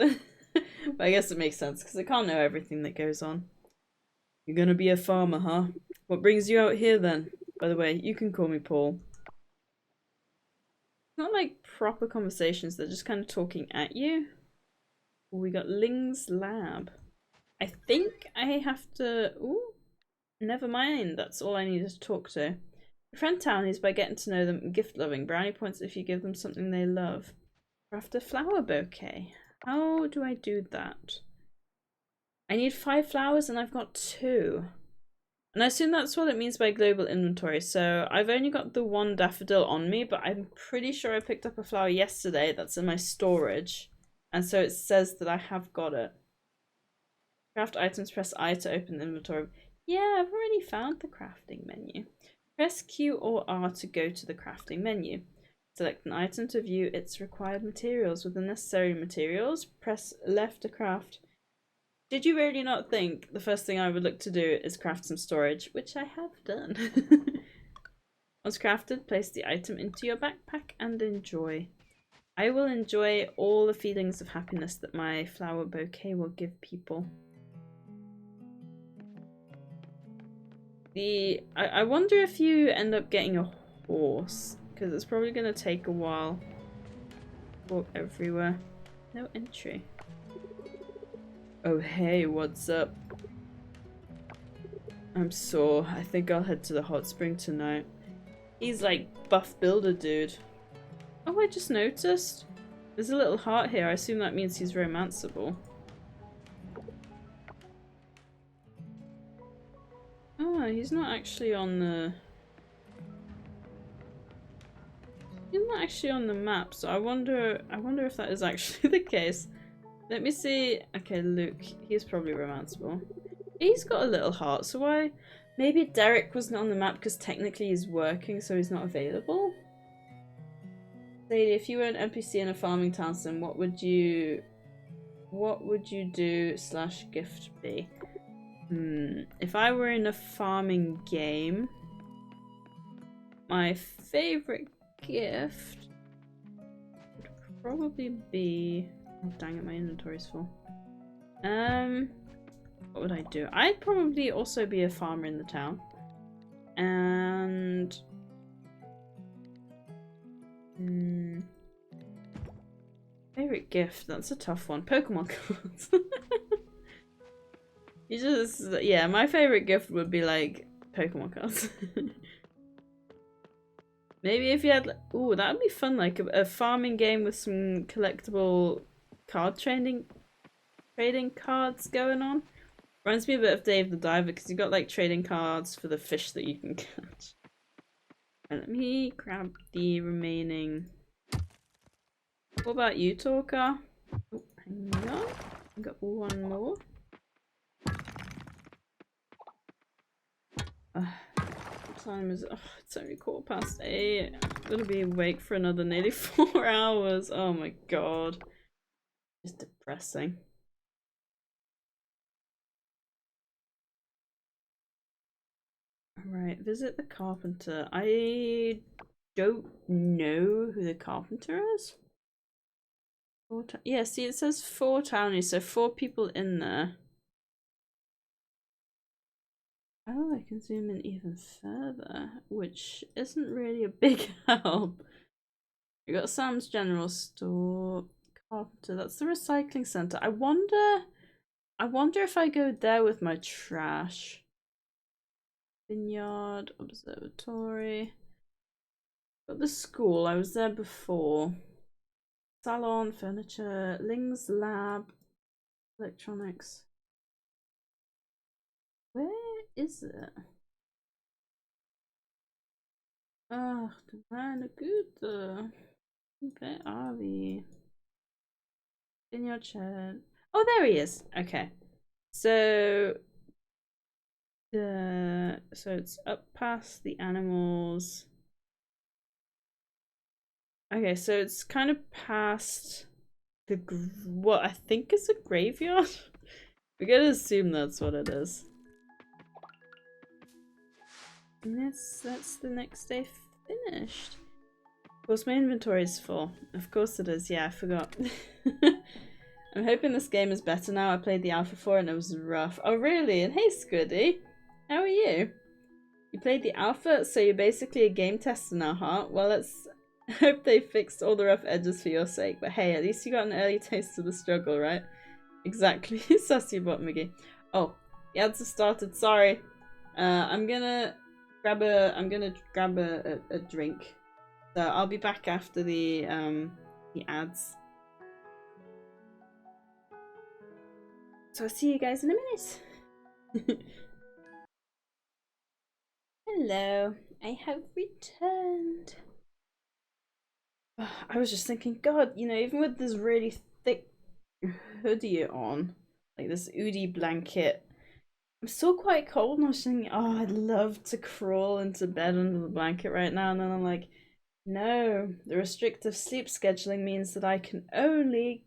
[SPEAKER 1] But I guess it makes sense because it can't know everything that goes on. You're gonna be a farmer, huh? What brings you out here then? By the way, you can call me Paul. Not like proper conversations, they're just kind of talking at you. We got Ling's lab. I think I have to... Ooh, never mind. That's all I need to talk to. Friend townies by getting to know them and gift loving. Brownie points if you give them something they love. Craft a flower bouquet. How do I do that? I need 5 flowers and I've got 2. And I assume that's what it means by global inventory. So I've only got the 1 daffodil on me, but I'm pretty sure I picked up a flower yesterday that's in my storage. And so it says that I have got it. Craft items, press I to open the inventory. Yeah, I've already found the crafting menu. Press Q or R to go to the crafting menu. Select an item to view its required materials. With the necessary materials, press left to craft. Did you really not think the first thing I would look to do is craft some storage, which I have done. Once crafted, place the item into your backpack and enjoy. I will enjoy all the feelings of happiness that my flower bouquet will give people. I wonder if you end up getting a horse, because it's probably going to take a while. Walk everywhere. No entry. Oh hey, what's up? I'm sore. I think I'll head to the hot spring tonight. He's like buff builder dude. Oh, I just noticed. There's a little heart here. I assume that means he's romanceable. he's not actually on the... He's not actually on the map, so I wonder if that is actually the case. Let me see. Okay, Luke, he's probably romanceable. He's got a little heart, so why? Maybe Derek wasn't on the map because technically he's working, so he's not available. Sadie, if you were an NPC in a farming town sim, what would you do / gift be? If I were in a farming game, my favorite gift would probably be... Oh, dang it, my inventory's full. What would I do? I'd probably also be a farmer in the town. And... favorite gift? That's a tough one. Pokemon cards. You just... Yeah, my favorite gift would be, like, Pokemon cards. Maybe if you had... Ooh, that would be fun, like, a farming game with some collectible card trading cards going on. Reminds me a bit of Dave the Diver, because you got, like, trading cards for the fish that you can catch. Right, let me grab the remaining... What about you, Talker? Oh, hang on. I got one more. What time is it? Oh, it's only 8:15. I'm gonna be awake for another nearly 4 hours. Oh my god. It's depressing. Alright, visit the carpenter. I don't know who the carpenter is. Yeah, see, it says 4 townies, so 4 people in there. Oh, I can zoom in even further, which isn't really a big help. We got Sam's General Store, Carpenter. That's the recycling center. I wonder if I go there with my trash. Vineyard, observatory. Got the school. I was there before. Salon, furniture, Ling's lab, electronics. Where is it? Ach, du meine Güte. Where are we? In your chair. Oh, there he is. Okay. So it's up past the animals. Okay, so it's kind of past the what I think is a graveyard. We gotta assume that's what it is. And that's the next day finished. Of course, my inventory is full. Of course it is. Yeah, I forgot. I'm hoping this game is better now. I played the alpha for it and it was rough. Oh, really? And hey, Squiddy. How are you? You played the alpha, so you're basically a game tester now, huh? Well, let's hope they fixed all the rough edges for your sake. But hey, at least you got an early taste of the struggle, right? Exactly. Sassy bot McGee. Oh, the ads have started. Sorry. I'm gonna grab a drink. So I'll be back after the ads. So I'll see you guys in a minute. Hello, I have returned. I was just thinking, God, you know, even with this really thick hoodie on, like this Oodie blanket, I'm still quite cold, and I was thinking, oh, I'd love to crawl into bed under the blanket right now, and then I'm like, no, the restrictive sleep scheduling means that I can only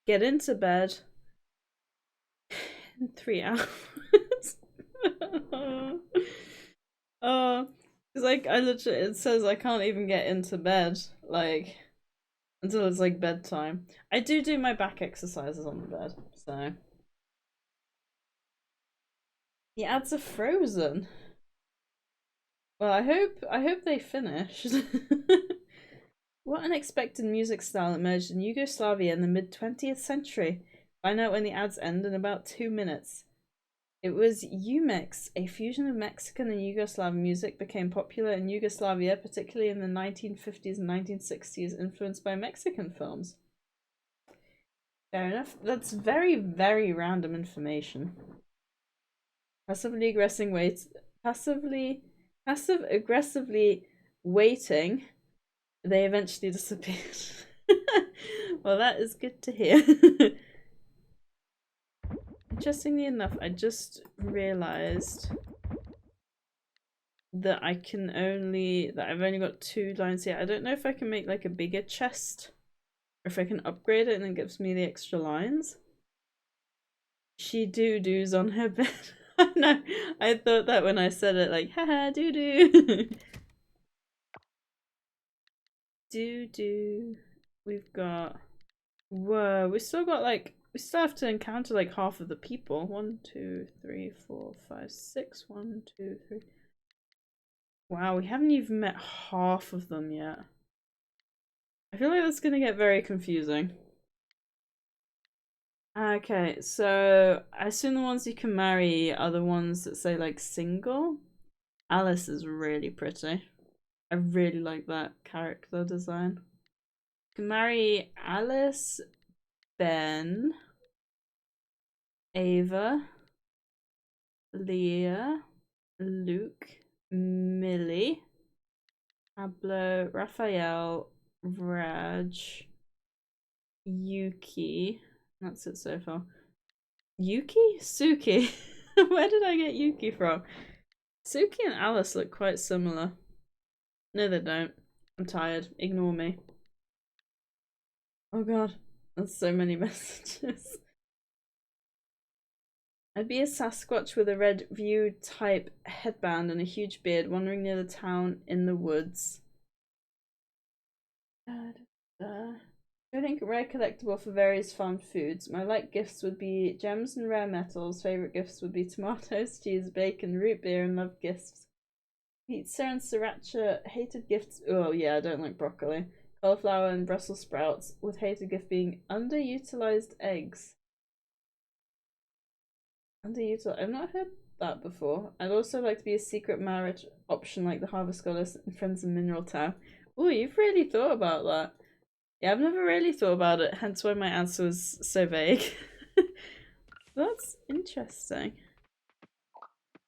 [SPEAKER 1] get into bed in 3 hours. Oh, because like I literally, it says I can't even get into bed like until it's like bedtime. I do my back exercises on the bed, so the ads are frozen. Well, I hope they finished. What unexpected music style emerged in Yugoslavia in the mid-20th century? Find out when the ads end in about 2 minutes. It was Umex, a fusion of Mexican and Yugoslav music, became popular in Yugoslavia, particularly in the 1950s and 1960s, influenced by Mexican films. Fair enough. That's very, very random information. Passive League Wrestling weights passive aggressively waiting, they eventually disappeared. Well, that is good to hear. Interestingly enough, I just realized that I've only got 2 lines here. I don't know if I can make like a bigger chest or if I can upgrade it and it gives me the extra lines. She doo-doos on her bed. I know, I thought that when I said it, like, haha, doo-doo. Doo-doo. We've got... Whoa, we still have to encounter like half of the people. 1, 2, 3, 4, 5, 6. 1, 2, 3. Wow, we haven't even met half of them yet. I feel like that's gonna get very confusing. Okay, so I assume the ones you can marry are the ones that say like single. Alice is really pretty. I really like that character design. You can marry Alice, Ben, Ava, Leah, Luke, Millie, Pablo, Raphael, Raj, Yuki. That's it so far. Yuki? Suki. Where did I get Yuki from? Suki and Alice look quite similar. No, they don't. I'm tired. Ignore me. Oh god. That's so many messages. I'd be a Sasquatch with a red view type headband and a huge beard wandering near the town in the woods. I think rare collectible for various farmed foods. My like gifts would be gems and rare metals. Favorite gifts would be tomatoes, cheese, bacon, root beer, and love gifts. Pizza and sriracha. Hated gifts. Oh yeah, I don't like broccoli. Cauliflower and Brussels sprouts. With hated gift being underutilized eggs. Underutilized. I've not heard that before. I'd also like to be a secret marriage option like the Harvest Goddess and Friends in Mineral Town. Oh, you've really thought about that. Yeah, I've never really thought about it, hence why my answer was so vague. That's interesting.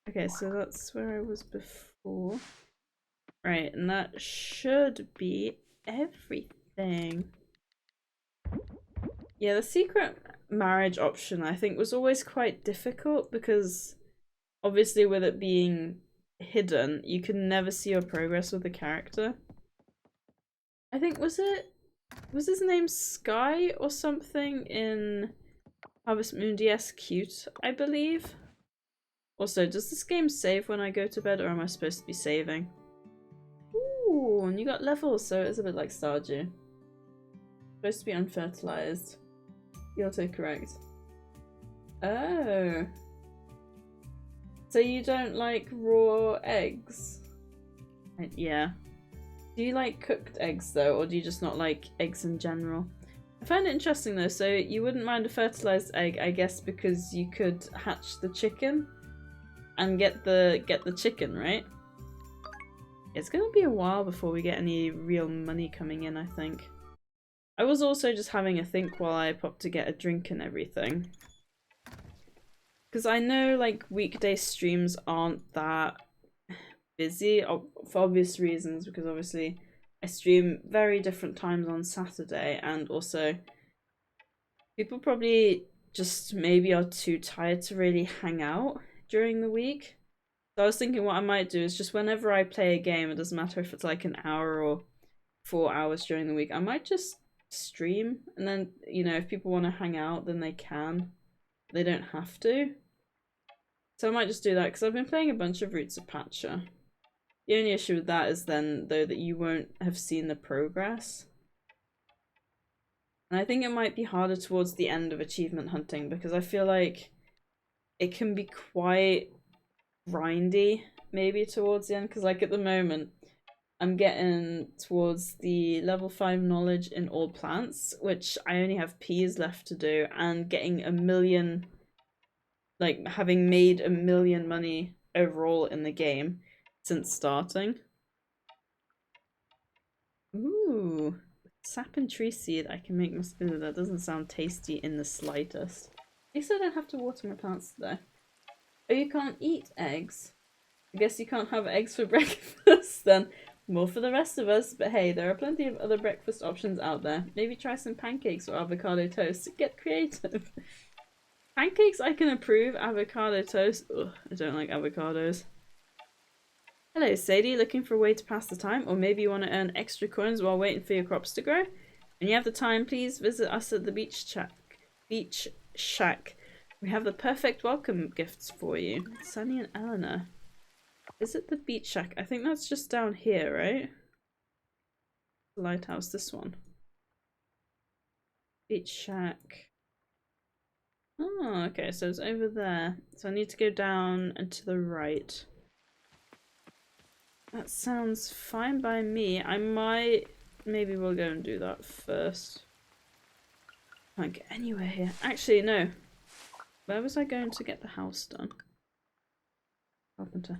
[SPEAKER 1] Okay, so that's where I was before. Right, and that should be everything. Yeah, the secret marriage option I think was always quite difficult because obviously with it being hidden, you can never see your progress with the character. I think was his name Sky or something in Harvest Moon DS Cute, I believe? Also, does this game save when I go to bed or am I supposed to be saving? Ooh, and you got levels, so it's a bit like Stardew. Supposed to be unfertilized. You're correct. Oh. So you don't like raw eggs? Yeah. Do you like cooked eggs though, or do you just not like eggs in general? I find it interesting though, so you wouldn't mind a fertilized egg, I guess, because you could hatch the chicken and get the chicken, right? It's gonna be a while before we get any real money coming in, I think. I was also just having a think while I popped to get a drink and everything. Because I know like weekday streams aren't that busy for obvious reasons, because obviously I stream very different times on Saturday, and also people probably just maybe are too tired to really hang out during the week. So I was thinking what I might do is just whenever I play a game, it doesn't matter if it's like an hour or 4 hours during the week, I might just stream, and then, you know, if people want to hang out then they can. They don't have to. So I might just do that, because I've been playing a bunch of Roots of Pacha. The only issue with that is then, though, that you won't have seen the progress. And I think it might be harder towards the end of achievement hunting, because I feel like it can be quite grindy, maybe, towards the end. Because, like, at the moment, I'm getting towards the level 5 knowledge in all plants, which I only have peas left to do, and getting 1,000,000, like, having made 1,000,000 money overall in the game since starting. Ooh, sap and tree seed. I can make my. Ooh, that doesn't sound tasty in the slightest. At least I don't have to water my plants today. Oh, you can't eat eggs? I guess you can't have eggs for breakfast then. More for the rest of us, but hey, there are plenty of other breakfast options out there. Maybe try some pancakes or avocado toast. Get creative. Pancakes I can approve. Avocado toast. Ugh, I don't like avocados. Hello, Sadie. Looking for a way to pass the time? Or maybe you want to earn extra coins while waiting for your crops to grow? When you have the time, please visit us at the beach shack. We have the perfect welcome gifts for you. Sunny and Eleanor. Is it the beach shack? I think that's just down here, right? The lighthouse, this one. Beach shack. Oh, okay, so it's over there. So I need to go down and to the right. That sounds fine by me. I might... Maybe we'll go and do that first. Can't get anywhere here. Actually, no. Where was I going to get the house done? Carpenter.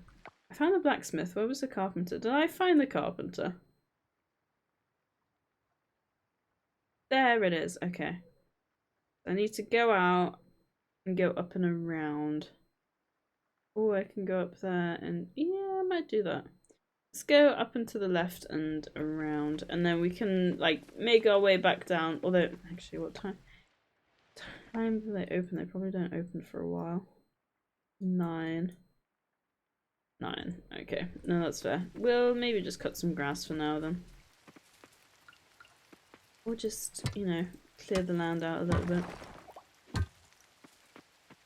[SPEAKER 1] I found the blacksmith. Where was the carpenter? Did I find the carpenter? There it is. Okay. I need to go out and go up and around. Oh, I can go up there and yeah, I might do that. Let's go up and to the left and around, and then we can like make our way back down. Although, actually, what time do they open? They probably don't open for a while. 9. Okay, no, that's fair. We'll maybe just cut some grass for now then. Or just, you know, clear the land out a little bit.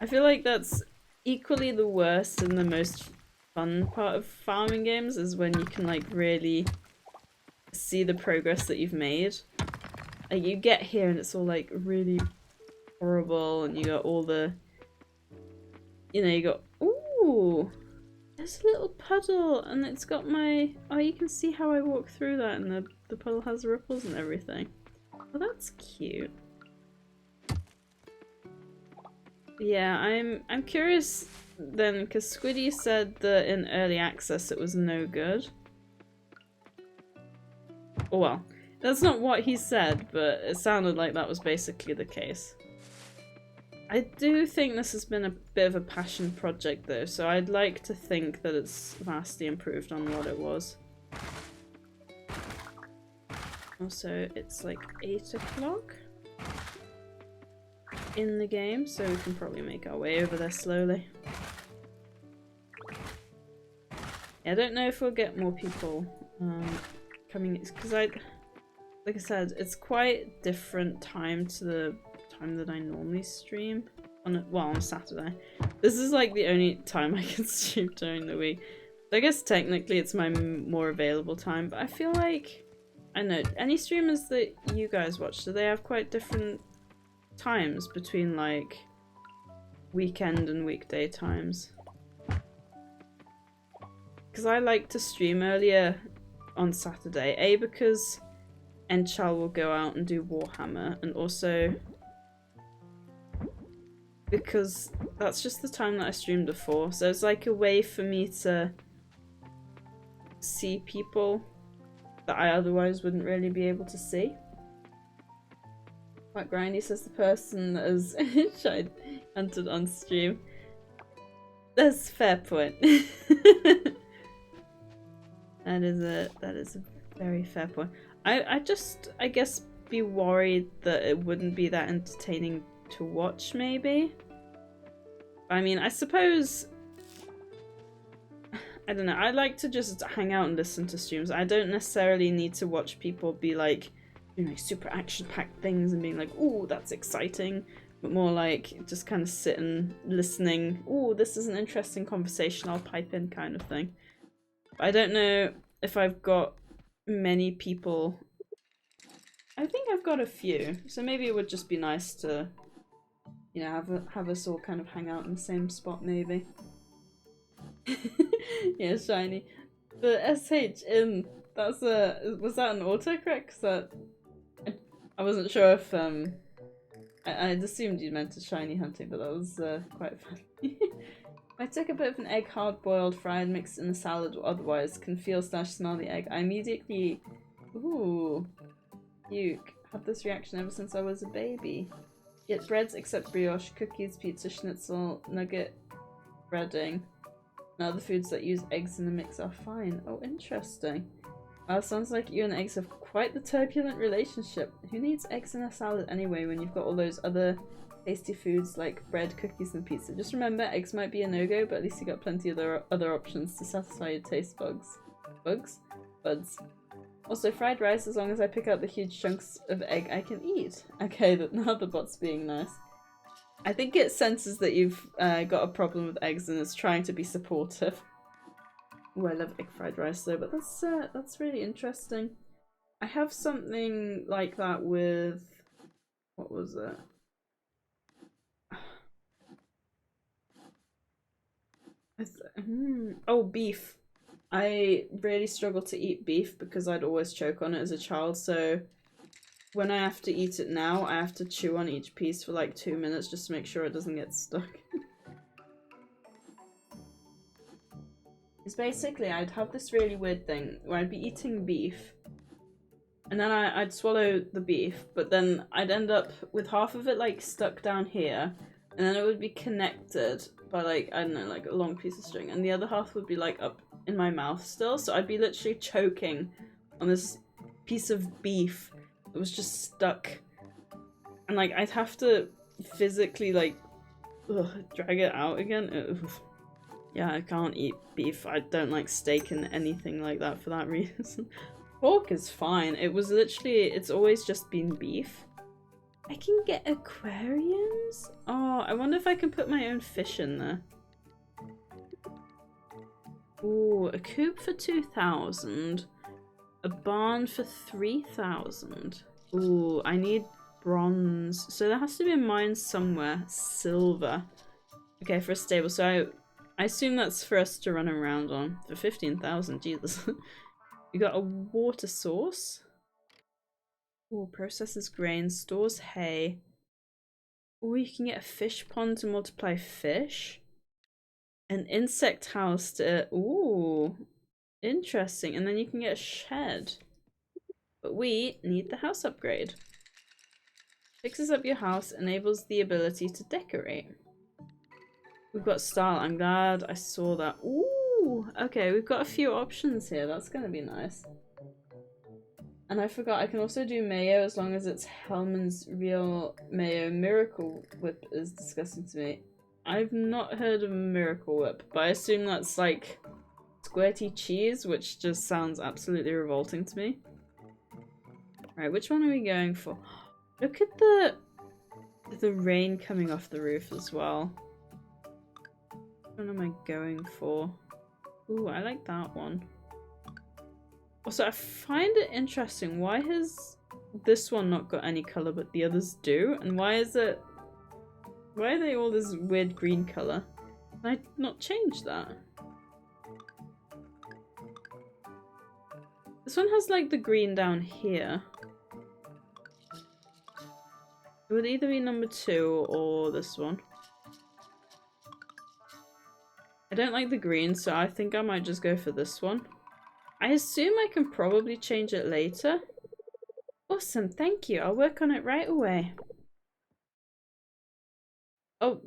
[SPEAKER 1] I feel like that's equally the worst and the most fun part of farming games is when you can like really see the progress that you've made. Like you get here and it's all like really horrible and you got all the, you know, you got, ooh, there's a little puddle and it's got my, oh, you can see how I walk through that and the puddle has ripples and everything. Oh, that's cute. Yeah, I'm curious then, because Squiddy said that in early access it was no good. Oh well, that's not what he said, but it sounded like that was basically the case. I do think this has been a bit of a passion project though, so I'd like to think that it's vastly improved on what it was. Also, it's like 8 o'clock in the game, so we can probably make our way over there slowly. Yeah, I don't know if we'll get more people coming, because like I said, it's quite different time to the time that I normally stream on Saturday. This is like the only time I can stream during the week. I guess technically it's my more available time, but I feel like, I don't know, any streamers that you guys watch, do they have quite different times between like weekend and weekday times? Because I like to stream earlier on Saturday, A, because Enchal will go out and do Warhammer, and also because that's just the time that I streamed before, so it's like a way for me to see people that I otherwise wouldn't really be able to see. Quite grindy, says the person that has hunted on stream. That's a fair point. That is a very fair point. I guess be worried that it wouldn't be that entertaining to watch, maybe. I mean, I suppose, I don't know, I like to just hang out and listen to streams. I don't necessarily need to watch people be like doing like super action-packed things and being like, ooh, that's exciting, but more like just kind of sitting, listening, ooh, this is an interesting conversation, I'll pipe in kind of thing. I don't know if I've got many people. I think I've got a few, so maybe it would just be nice to, you know, have us all kind of hang out in the same spot, maybe. Yeah, shiny. The SH in, that's a, was that an autocorrect? 'Cause that, I wasn't sure if I'd assumed you meant a shiny hunting, but that was quite funny. I took a bit of an egg hard-boiled, fried, mixed in a salad or otherwise, can feel/smell the egg. I immediately, ooh, puke. Had this reaction ever since I was a baby. Yet breads except brioche, cookies, pizza, schnitzel, nugget, breading. And other foods that use eggs in the mix are fine. Oh, interesting. Sounds like you and eggs have quite the turbulent relationship. Who needs eggs in a salad anyway when you've got all those other tasty foods like bread, cookies, and pizza? Just remember, eggs might be a no-go, but at least you got plenty of other options to satisfy your taste buds. Buds. Also, fried rice, as long as I pick out the huge chunks of egg I can eat. Okay, now the bot's being nice. I think it senses that you've got a problem with eggs and it's trying to be supportive. Oh, I love egg fried rice though, but that's really interesting. I have something like that with, what was it? Oh, beef. I really struggle to eat beef because I'd always choke on it as a child, so when I have to eat it now, I have to chew on each piece for like 2 minutes just to make sure it doesn't get stuck. It's basically, I'd have this really weird thing where I'd be eating beef, and then I'd swallow the beef, but then I'd end up with half of it like stuck down here, and then it would be connected by like, I don't know, like a long piece of string, and the other half would be like up in my mouth still, so I'd be literally choking on this piece of beef that was just stuck, and like I'd have to physically like drag it out again. Yeah, I can't eat beef. I don't like steak and anything like that for that reason. Pork is fine. It was literally, it's always just been beef. I can get aquariums? Oh, I wonder if I can put my own fish in there. Ooh, a coop for 2,000. A barn for 3,000. Ooh, I need bronze. So there has to be a mine somewhere. Silver. Okay, for a stable. So I assume that's for us to run around on. For 15,000, Jesus. You got a water source. Oh, processes grain, stores hay. Oh, you can get a fish pond to multiply fish. An insect house to... Ooh, interesting. And then you can get a shed. But we need the house upgrade. Fixes up your house, enables the ability to decorate. We've got style. I'm glad I saw that. Ooh, okay, we've got a few options here. That's gonna be nice. And I forgot, I can also do mayo as long as it's Hellman's Real Mayo. Miracle Whip is disgusting to me. I've not heard of Miracle Whip, but I assume that's like squirty cheese, which just sounds absolutely revolting to me. Right, which one are we going for? Look at the rain coming off the roof as well. Which one am I going for? Ooh, I like that one. Also, I find it interesting. Why has this one not got any color but the others do? And why are they all this weird green color? Can I not change that? This one has like the green down here. It would either be number 2 or this one. I don't like the green, so I think I might just go for this one. I assume I can probably change it later. Awesome, thank you. I'll work on it right away. Oh.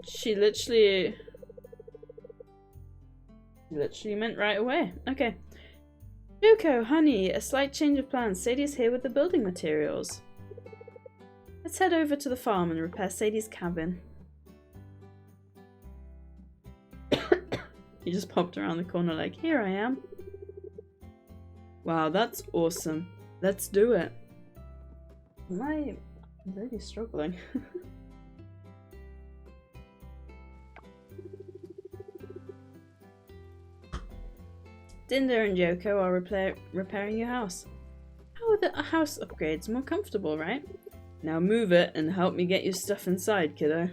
[SPEAKER 1] She literally meant right away. Okay. Yoko, honey, a slight change of plans. Sadie's here with the building materials. Let's head over to the farm and repair Sadie's cabin. He just popped around the corner like, here I am. Wow, that's awesome. Let's do it. I'm really struggling. Dinda and Yoko are repairing your house. How are the house upgrades more comfortable, right? Now move it and help me get your stuff inside, kiddo.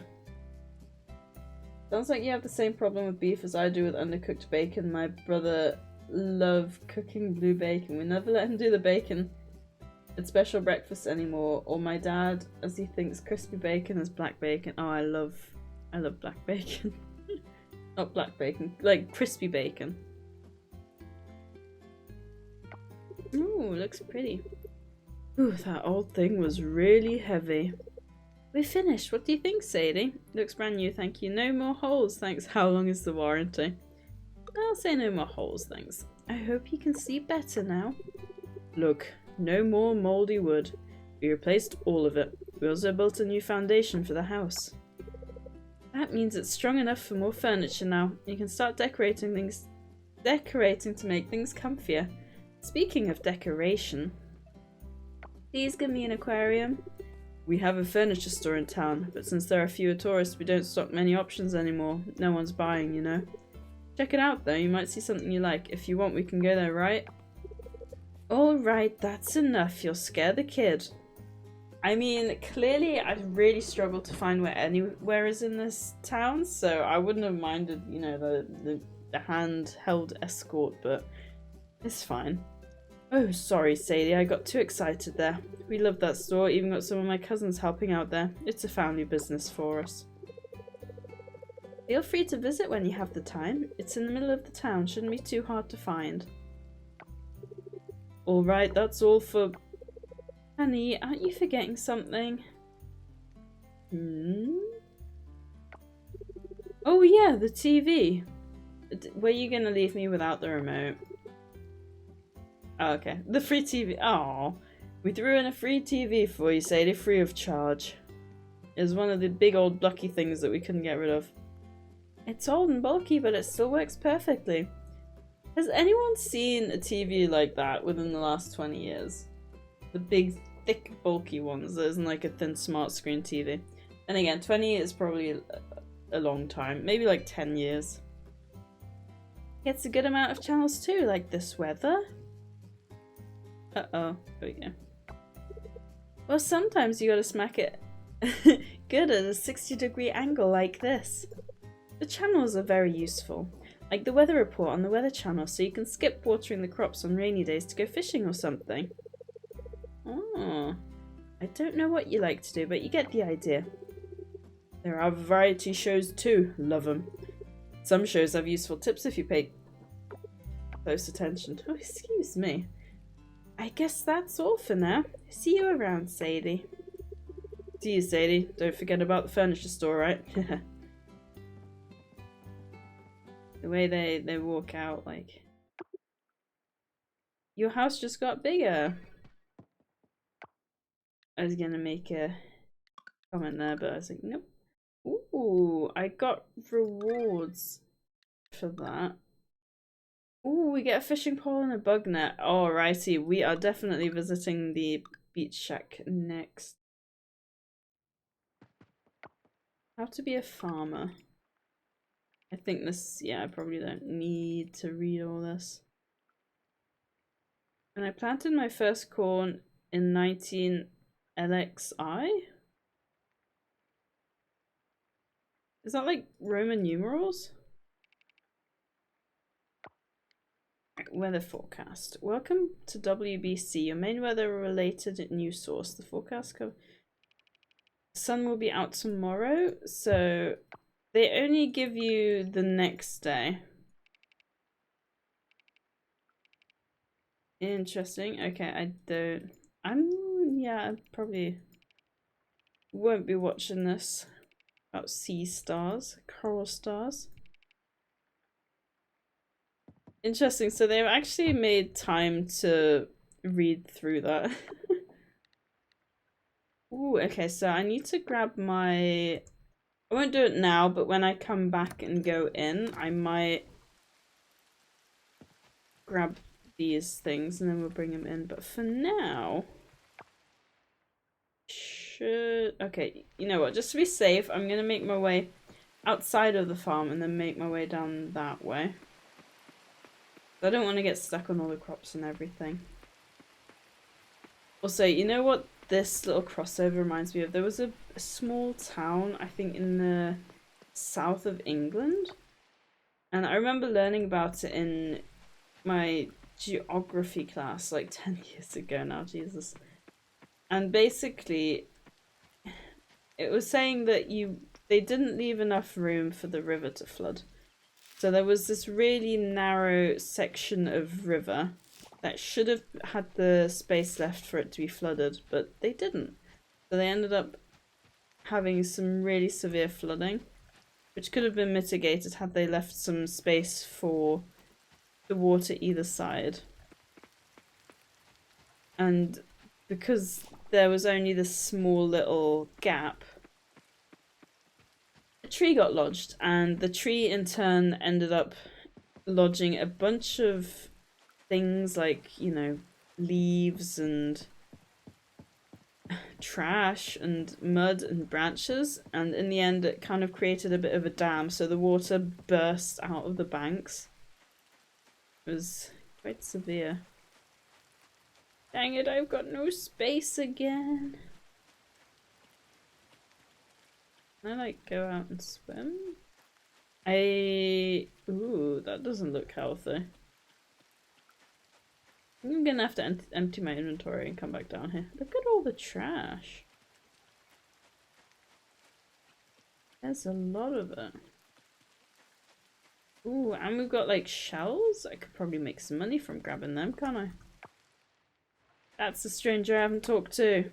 [SPEAKER 1] Sounds like you have the same problem with beef as I do with undercooked bacon. My brother loves cooking blue bacon. We never let him do the bacon at special breakfast anymore. Or my dad, as he thinks crispy bacon is black bacon. Oh, I love black bacon. Not black bacon, like crispy bacon. Ooh, looks pretty. Ooh, that old thing was really heavy. We're finished. What do you think, Sadie? Looks brand new, thank you. No more holes, thanks. How long is the warranty? I'll say no more holes, thanks. I hope you can see better now. Look, no more mouldy wood. We replaced all of it. We also built a new foundation for the house. That means it's strong enough for more furniture now. You can start decorating to make things comfier. Speaking of decoration, please give me an aquarium. We have a furniture store in town, but since there are fewer tourists, we don't stock many options anymore. No one's buying, you know. Check it out though, you might see something you like. If you want, we can go there, right? Alright, that's enough. You'll scare the kid. I mean, clearly I really struggled to find where anywhere is in this town, so I wouldn't have minded, you know, the handheld escort, but it's fine. Oh, sorry, Sadie, I got too excited there. We love that store, even got some of my cousins helping out there. It's a family business for us. Feel free to visit when you have the time. It's in the middle of the town, shouldn't be too hard to find. Alright, that's all for... Honey, aren't you forgetting something? Oh yeah, the TV. Were you gonna leave me without the remote? Oh, okay. The free TV. Oh, we threw in a free TV for you, Sadie, free of charge. It was one of the big old blocky things that we couldn't get rid of. It's old and bulky, but it still works perfectly. Has anyone seen a TV like that within the last 20 years? The big, thick, bulky ones that isn't like a thin smart screen TV. And again, 20 is probably a long time. Maybe like 10 years. Gets a good amount of channels too, like this weather. Uh-oh. There we go. Well, sometimes you gotta smack it good at a 60-degree angle like this. The channels are very useful. Like the weather report on the weather channel, so you can skip watering the crops on rainy days to go fishing or something. Oh. I don't know what you like to do, but you get the idea. There are variety shows too. Love them. Some shows have useful tips if you pay close attention. Oh, excuse me. I guess that's all for now. See you around, Sadie. See you, Sadie. Don't forget about the furniture store, right? The way they walk out, like... Your house just got bigger. I was gonna make a comment there, but I was like, nope. Ooh, I got rewards for that. Ooh, we get a fishing pole and a bug net. Alrighty, we are definitely visiting the beach shack next. How to be a farmer. I think this, yeah, I probably don't need to read all this. When I planted my first corn in 19 LXI? Is that like Roman numerals? Weather forecast. Welcome to WBC, your main weather-related news source. The forecast cover. The sun will be out tomorrow, so they only give you the next day. Interesting. Okay, yeah, I probably won't be watching this about sea stars, coral stars. Interesting, so they've actually made time to read through that. Ooh, okay, so I need to grab my... I won't do it now, but when I come back and go in, I might grab these things and then we'll bring them in. But for now... Okay, you know what, just to be safe, I'm gonna make my way outside of the farm and then make my way down that way. I don't want to get stuck on all the crops and everything. Also, you know what this little crossover reminds me of? There was a small town, I think in the south of England. And I remember learning about it in my geography class like 10 years ago now, Jesus. And basically, it was saying that they didn't leave enough room for the river to flood. So there was this really narrow section of river that should have had the space left for it to be flooded, but they didn't. So they ended up having some really severe flooding, which could have been mitigated had they left some space for the water either side. And because there was only this small little gap, a tree got lodged, and the tree in turn ended up lodging a bunch of things like, you know, leaves and trash and mud and branches, and in the end it kind of created a bit of a dam, so the water burst out of the banks. It was quite severe. Dang it, I've got no space again. Can I like go out and swim? Ooh, that doesn't look healthy. I'm gonna have to empty my inventory and come back down here. Look at all the trash. There's a lot of it. Ooh, and we've got like shells. I could probably make some money from grabbing them, can't I? That's the stranger I haven't talked to.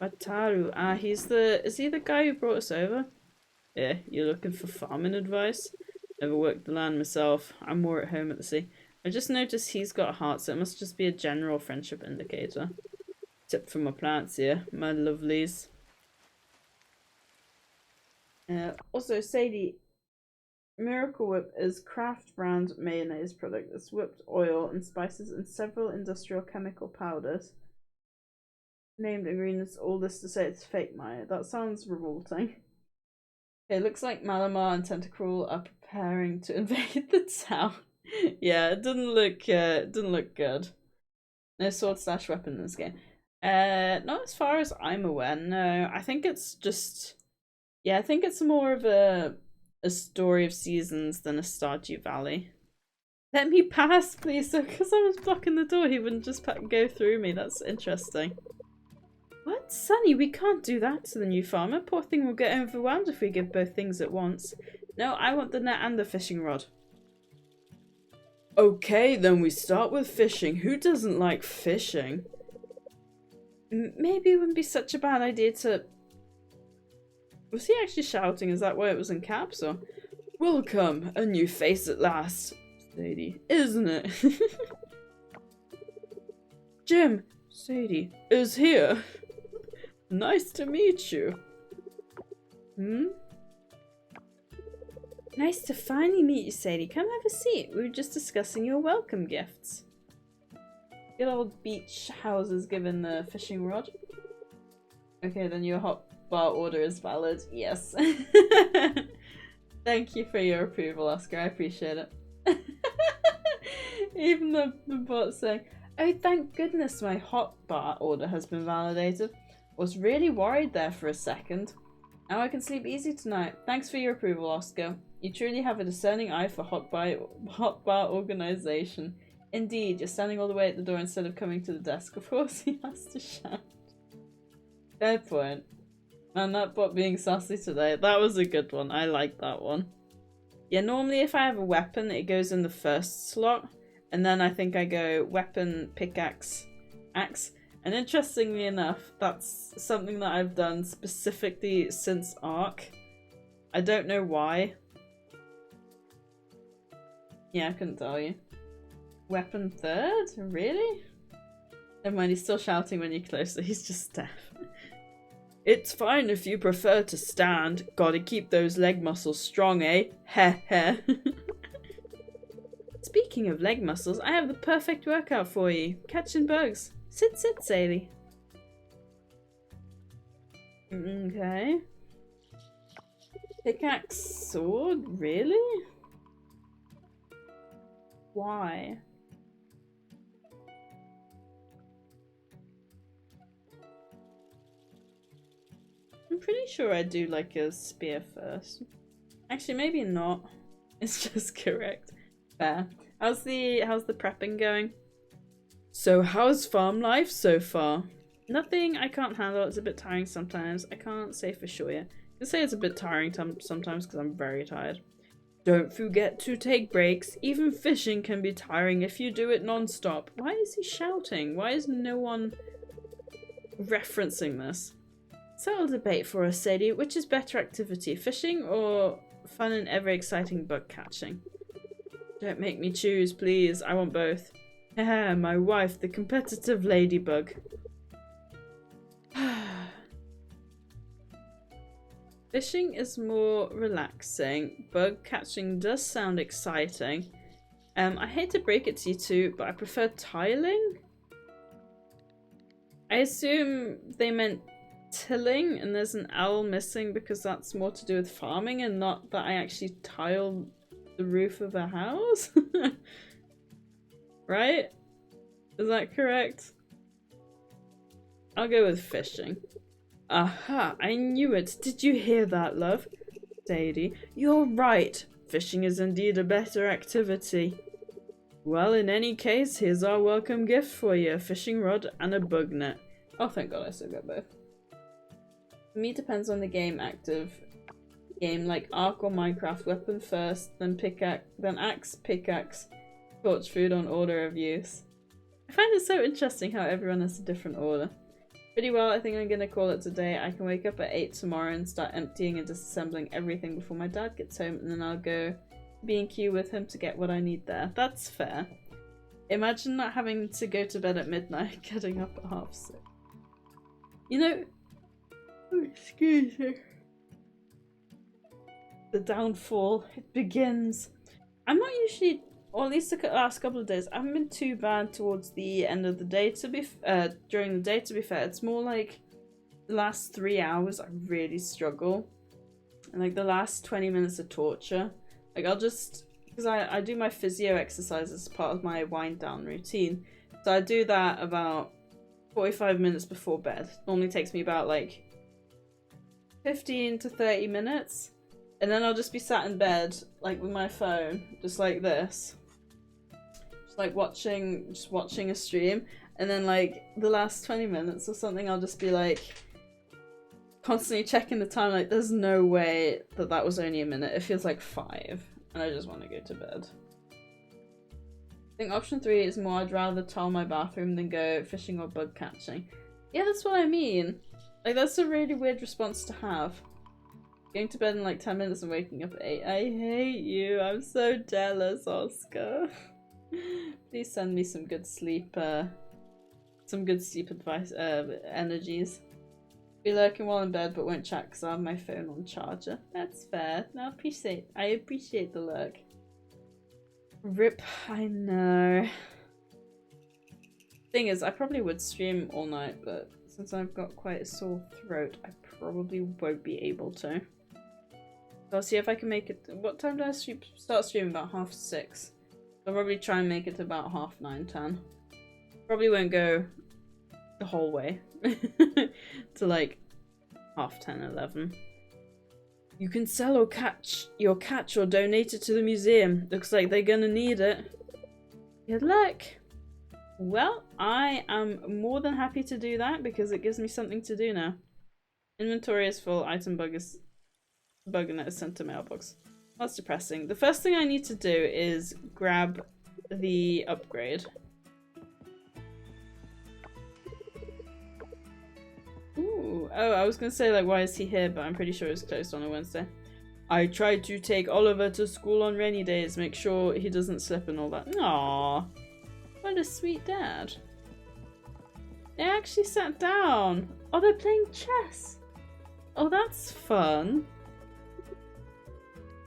[SPEAKER 1] Wataru. Ah, is he the guy who brought us over? Yeah, you're looking for farming advice? Never worked the land myself. I'm more at home at the sea. I just noticed he's got a heart, so it must just be a general friendship indicator. Tip for my plants here, my lovelies. Also, Sadie, Miracle Whip is Kraft brand mayonnaise product that's whipped oil and spices and several industrial chemical powders. Named ingredients, all this to say it's fake Maya. That sounds revolting. It looks like Malamar and Tentacruel are preparing to invade the town. Yeah, it didn't look good. No sword/weapon in this game. Not as far as I'm aware, no. I think it's just, yeah, I think it's more of a story of seasons than a Stardew Valley. Let me pass, please. So, because I was blocking the door, he wouldn't just go through me. That's interesting. What? Sonny, we can't do that to the new farmer. Poor thing will get overwhelmed if we give both things at once. No, I want the net and the fishing rod. Okay, then we start with fishing. Who doesn't like fishing? Maybe it wouldn't be such a bad idea to... Was he actually shouting? Is that why it was in caps? Or... Welcome, a new face at last. Sadie, isn't it? Jim, Sadie is here. Nice to meet you. Nice to finally meet you, Sadie. Come have a seat. We were just discussing your welcome gifts. Good old beach houses given the fishing rod. Okay, then your hot bar order is valid. Yes. Thank you for your approval, Oscar. I appreciate it. Even the bot saying, oh, thank goodness my hot bar order has been validated. Was really worried there for a second. Now I can sleep easy tonight. Thanks for your approval, Oscar. You truly have a discerning eye for hot bar organization. Indeed, you're standing all the way at the door instead of coming to the desk. Of course he has to shout. Fair point. Man, that bot being sassy today, that was a good one. I like that one. Yeah, normally if I have a weapon, it goes in the first slot. And then I think I go weapon, pickaxe, axe. And interestingly enough, that's something that I've done specifically since Ark. I don't know why. Yeah, I couldn't tell you. Weapon third? Really? Never mind, he's still shouting when you're closer. He's just deaf. It's fine if you prefer to stand. Gotta keep those leg muscles strong, eh? Heh heh. Speaking of leg muscles, I have the perfect workout for you. Catching bugs. Sit, Sadie. Okay. Pickaxe sword? Really? Why? I'm pretty sure I do like a spear first. Actually, maybe not. It's just correct. Fair. How's the prepping going? So how's farm life so far? Nothing I can't handle. It's a bit tiring sometimes. I can't say for sure yet. I can say it's a bit tiring sometimes because I'm very tired. Don't forget to take breaks. Even fishing can be tiring if you do it non-stop. Why is he shouting? Why is no one referencing this? Settle debate for us, Sadie. Which is better activity, fishing or fun and ever exciting bug catching? Don't make me choose, please. I want both. Haha, my wife, the competitive ladybug. Fishing is more relaxing. Bug catching does sound exciting. I hate to break it to you two, but I prefer tiling. I assume they meant tilling and there's an L missing because that's more to do with farming and not that I actually tile the roof of a house. Right? Is that correct? I'll go with fishing. Aha, I knew it. Did you hear that, love? Sadie, you're right. Fishing is indeed a better activity. Well, in any case, here's our welcome gift for you. A fishing rod and a bug net. Oh, thank God I still got both. For me, it depends on the game active. Game like Ark or Minecraft, weapon first, then pickaxe, then axe, pickaxe, torch food on order of use. I find it so interesting how everyone has a different order. Pretty well, I think I'm gonna call it today. I can wake up at 8 tomorrow and start emptying and disassembling everything before my dad gets home, and then I'll go B&Q with him to get what I need there. That's fair. Imagine not having to go to bed at midnight, getting up at 6:30. You know, oh, excuse me. The downfall, it begins. I'm not usually, or at least the last couple of days, I haven't been too bad towards the end of the day, to be during the day, to be fair. It's more like the last 3 hours I really struggle. And like the last 20 minutes of torture. Like I'll just, because I do my physio exercises as part of my wind down routine. So I do that about 45 minutes before bed. Normally takes me about like 15 to 30 minutes. And then I'll just be sat in bed, like with my phone, just like this. Just like watching a stream. And then like the last 20 minutes or something, I'll just be like constantly checking the time, like there's no way that that was only a minute. It feels like 5 and I just want to go to bed. I think option 3 is more I'd rather tile my bathroom than go fishing or bug catching. Yeah, that's what I mean. Like that's a really weird response to have. Going to bed in like 10 minutes and waking up at 8. I hate you. I'm so jealous, Oscar. Please send me some good sleep advice, energies. Be lurking while in bed but won't chat because I have my phone on charger. That's fair. No, I appreciate the lurk. Rip, I know. Thing is, I probably would stream all night, but since I've got quite a sore throat, I probably won't be able to. So I'll see if I can make it. What time do I start streaming? About 6:30. I'll probably try and make it to about 9:30, 10. Probably won't go the whole way to like 10:30, 11. You can sell or catch your catch or donate it to the museum. Looks like they're gonna need it. Good luck. Well, I am more than happy to do that because it gives me something to do now. Inventory is full. Item bug net is sent to mailbox. That's depressing. The first thing I need to do is grab the upgrade. Ooh. Oh, I was gonna say like why is he here, but I'm pretty sure it's closed on a Wednesday. I tried to take Oliver to school on rainy days, make sure he doesn't slip and all that. Aww. What a sweet dad. They actually sat down. Oh, they're playing chess. Oh, that's fun.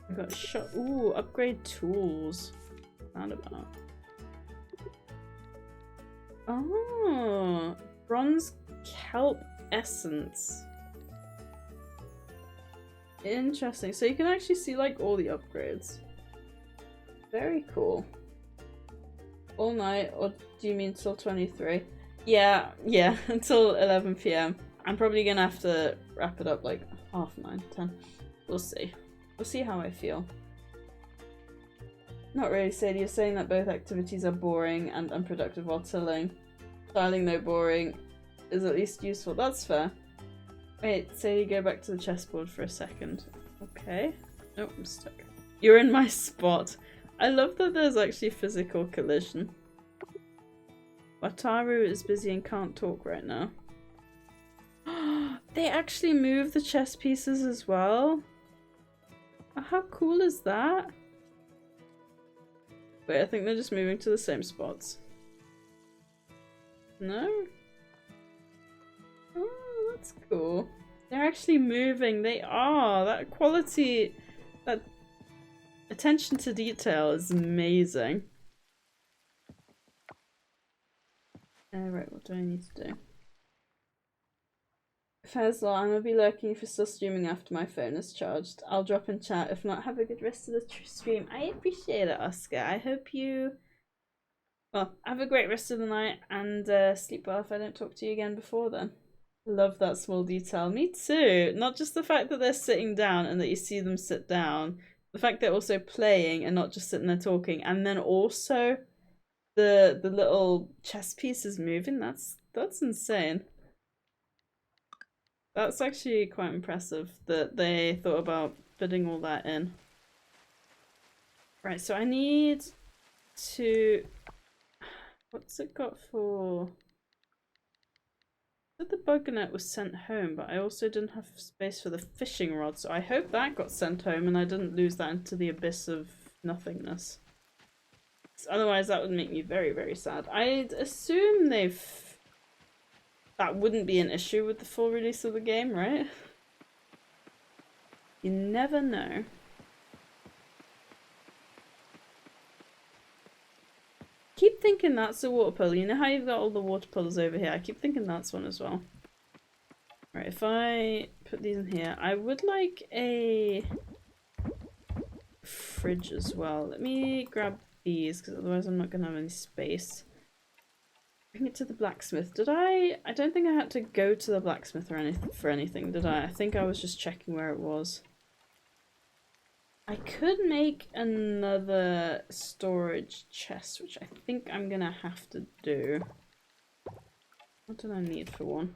[SPEAKER 1] I got shot. Ooh, upgrade tools. Found about. Oh, bronze kelp essence. Interesting. So you can actually see like all the upgrades. Very cool. All night, or do you mean till 23? Yeah, until 11 PM. I'm probably gonna have to wrap it up like 9:30, 10. We'll see. We'll see how I feel. Not really, Sadie. You're saying that both activities are boring and unproductive while tilling. Tiling, though boring, is at least useful. That's fair. Wait, Sadie, go back to the chessboard for a second. Okay. Nope, I'm stuck. You're in my spot. I love that there's actually physical collision. Wataru is busy and can't talk right now. they actually move the chess pieces as well. Oh, how cool is that? Wait, I think they're just moving to the same spots. No? Oh, that's cool. They're actually moving. They are. That quality, that attention to detail is amazing. Right, what do I need to do? Fezla, I'm gonna be lurking if you're still streaming after my phone is charged. I'll drop in chat. If not, have a good rest of the stream. I appreciate it, Oscar. I hope you... Well, have a great rest of the night and sleep well if I don't talk to you again before then. Love that small detail. Me too. Not just the fact that they're sitting down and that you see them sit down. The fact they're also playing and not just sitting there talking. And then also the little chess pieces moving. That's insane. That's actually quite impressive that they thought about fitting all that in. Right, so I need to... What's it got for... The bug net was sent home, but I also didn't have space for the fishing rod, so I hope that got sent home and I didn't lose that into the abyss of nothingness. Otherwise that would make me very, very sad. I'd assume that wouldn't be an issue with the full release of the game, right? You never know. Keep thinking that's a water puddle. You know how you've got all the water puddles over here? I keep thinking that's one as well. Right, if I put these in here, I would like a fridge as well. Let me grab these because otherwise I'm not going to have any space. Bring it to the blacksmith. Did I? I don't think I had to go to the blacksmith or anything for anything, did I? I think I was just checking where it was. I could make another storage chest, which I think I'm gonna have to do. What did I need for one?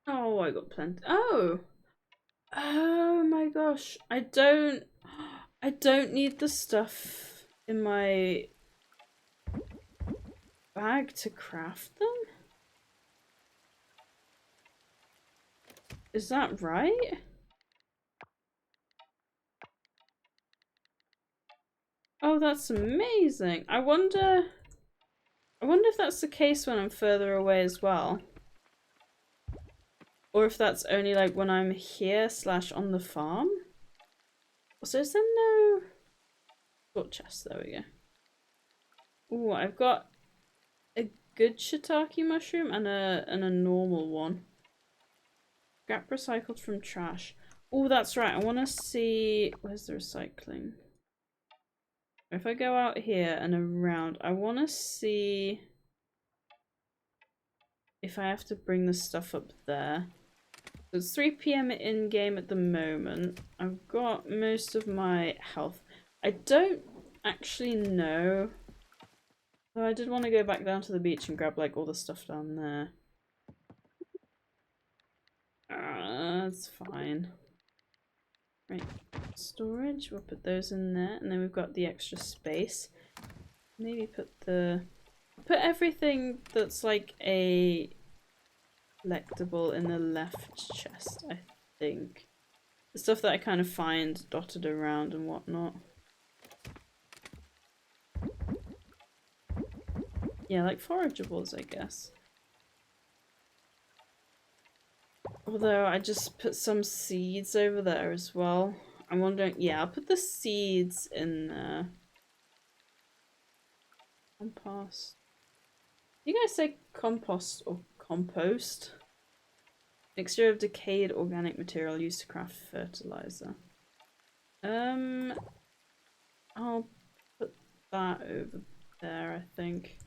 [SPEAKER 1] Oh, I got plenty. Oh! Oh my gosh. I don't need the stuff in my bag to craft them? Is that right? Oh, that's amazing. I wonder if that's the case when I'm further away as well. Or if that's only like when I'm here / on the farm. Also, is there no sort chest? There we go. Ooh, I've got a good shiitake mushroom and a normal one. Scrap recycled from trash. Oh, that's right. I want to see... Where's the recycling? If I go out here and around, I want to see if I have to bring the stuff up there. So it's 3 PM in game at the moment. I've got most of my health. I don't actually know. Though I did want to go back down to the beach and grab like all the stuff down there. That's fine. Right, storage, we'll put those in there, and then we've got the extra space. Maybe put everything that's like a collectible in the left chest, I think. The stuff that I kind of find dotted around and whatnot. Yeah, like forageables, I guess. Although I just put some seeds over there as well. I'm wondering, yeah, I'll put the seeds in there. Compost. You guys say compost or compost? Mixture of decayed organic material used to craft fertilizer. I'll put that over there, I think.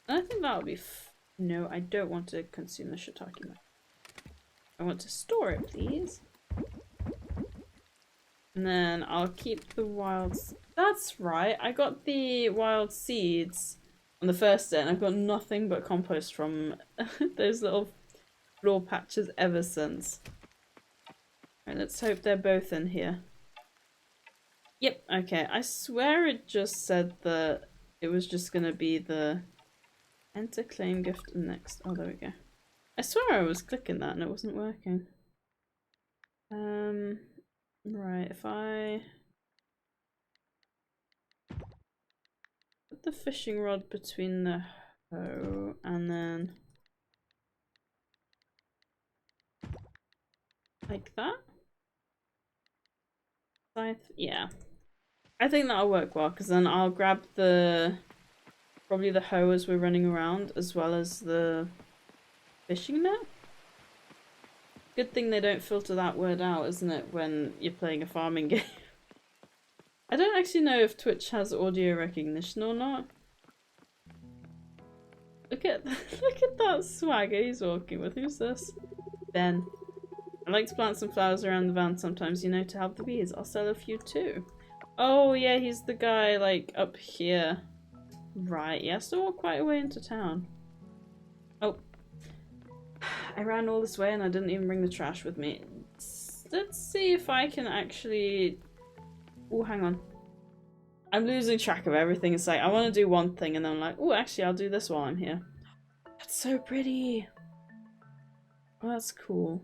[SPEAKER 1] And I think that'll be no, I don't want to consume the shiitake. I want to store it, please. And then I'll keep the wild... That's right, I got the wild seeds on the first day and I've got nothing but compost from those little floor patches ever since. Alright, let's hope they're both in here. Yep, okay. I swear it just said that it was just gonna be the Enter, claim, gift, and next. Oh, there we go. I swear I was clicking that and it wasn't working. Right, if I put the fishing rod between the hoe and then like that? Yeah. I think that'll work well, because then I'll grab probably the hoe as we're running around, as well as the fishing net. Good thing they don't filter that word out, isn't it, when you're playing a farming game? I don't actually know if Twitch has audio recognition or not. Look at that swagger he's walking with. Who's this? Ben. I like to plant some flowers around the van sometimes, you know, to help the bees. I'll sell a few too. Oh yeah, he's the guy like up here. Right, yeah, so walk quite a way into town. Oh. I ran all this way and I didn't even bring the trash with me. Let's see if I can actually... Oh, hang on. I'm losing track of everything. It's like, I want to do one thing and then I'm like, oh, actually, I'll do this while I'm here. That's so pretty. Oh, that's cool.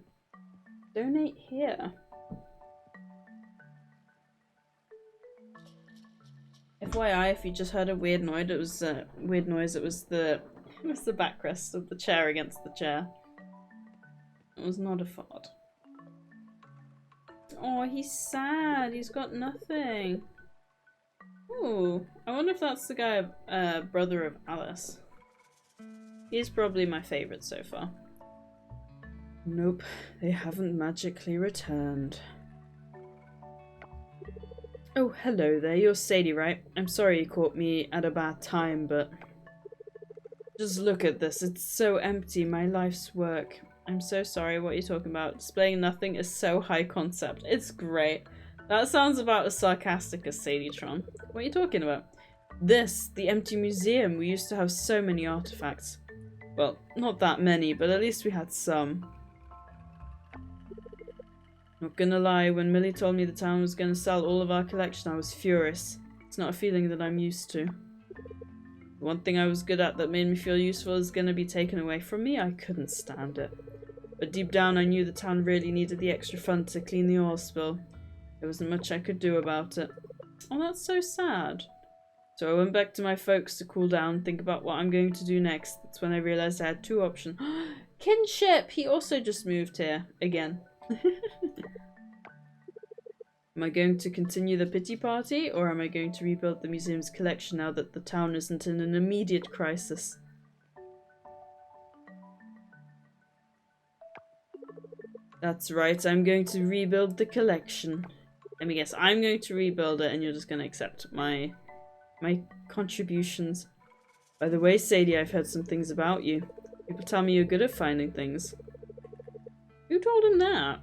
[SPEAKER 1] Donate here. FYI, if you just heard a weird noise, it was the backrest of the chair against the chair. It was not a fart. Oh, he's sad. He's got nothing. Ooh, I wonder if that's the guy, brother of Alice. He's probably my favourite so far. Nope, they haven't magically returned. Oh, hello there. You're Sadie, right? I'm sorry you caught me at a bad time, but... Just look at this. It's so empty. My life's work. I'm so sorry. What are you talking about? Displaying nothing is so high concept. It's great. That sounds about as sarcastic as Sadietron. What are you talking about? This, the empty museum. We used to have so many artifacts. Well, not that many, but at least we had some. Not gonna lie, when Millie told me the town was gonna sell all of our collection, I was furious. It's not a feeling that I'm used to. The one thing I was good at that made me feel useful is gonna be taken away from me. I couldn't stand it. But deep down I knew the town really needed the extra fund to clean the oil spill. There wasn't much I could do about it. Oh, that's so sad. So I went back to my folks to cool down, think about what I'm going to do next. That's when I realised I had two options. Kinship! He also just moved here. Again. Am I going to continue the pity party, or am I going to rebuild the museum's collection now that the town isn't in an immediate crisis? That's right, I'm going to rebuild the collection. Let me guess, I'm going to rebuild it and you're just going to accept my contributions. By the way, Sadie, I've heard some things about you. People tell me you're good at finding things. Who told him that?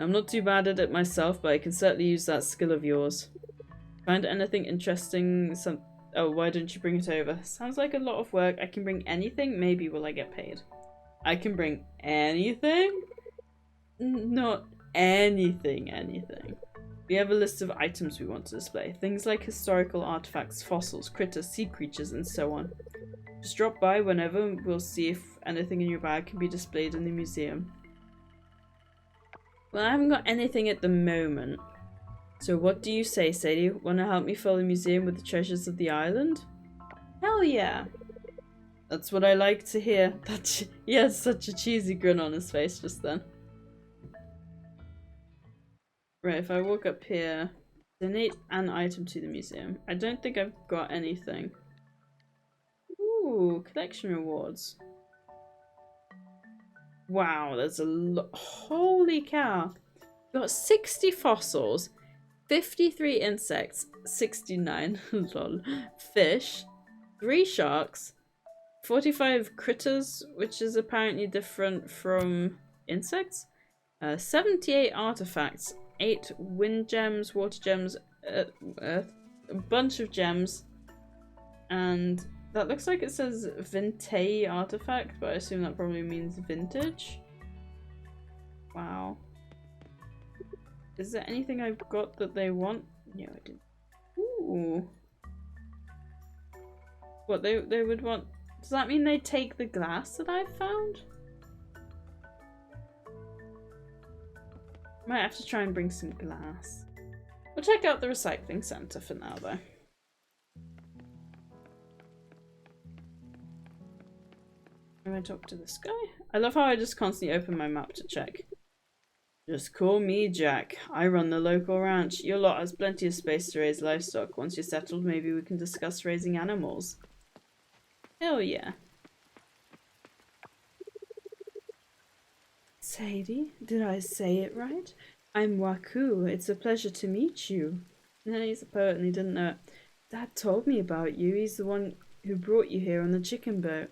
[SPEAKER 1] I'm not too bad at it myself, but I can certainly use that skill of yours. Find anything interesting? Oh, why don't you bring it over? Sounds like a lot of work. I can bring anything. Maybe will I get paid? I can bring anything? Not anything. We have a list of items we want to display. Things like historical artifacts, fossils, critters, sea creatures, and so on. Just drop by whenever and we'll see if anything in your bag can be displayed in the museum. Well, I haven't got anything at the moment. So what do you say, Sadie? Want to help me fill the museum with the treasures of the island? Hell yeah. That's what I like to hear. He has such a cheesy grin on his face just then. Right, if I walk up here, donate an item to the museum. I don't think I've got anything. Ooh, collection rewards. Wow, there's a lot. Holy cow. We've got 60 fossils, 53 insects, 69 lol, fish, 3 sharks, 45 critters, which is apparently different from insects, 78 artifacts, 8 wind gems, water gems, a bunch of gems, and that looks like it says Vintage artifact, but I assume that probably means vintage. Wow. Is there anything I've got that they want? No, I didn't. Ooh. What, they would want Does that mean they take the glass that I found? Might have to try and bring some glass. We'll check out the recycling centre for now, though. I'm gonna talk to this guy. I love how I just constantly open my map to check. Just call me Jack. I run the local ranch. Your lot has plenty of space to raise livestock. Once you're settled, maybe we can discuss raising animals. Hell yeah. Sadie, did I say it right? I'm Waku. It's a pleasure to meet you. No, he's a poet and he didn't know it. Dad told me about you. He's the one who brought you here on the chicken boat.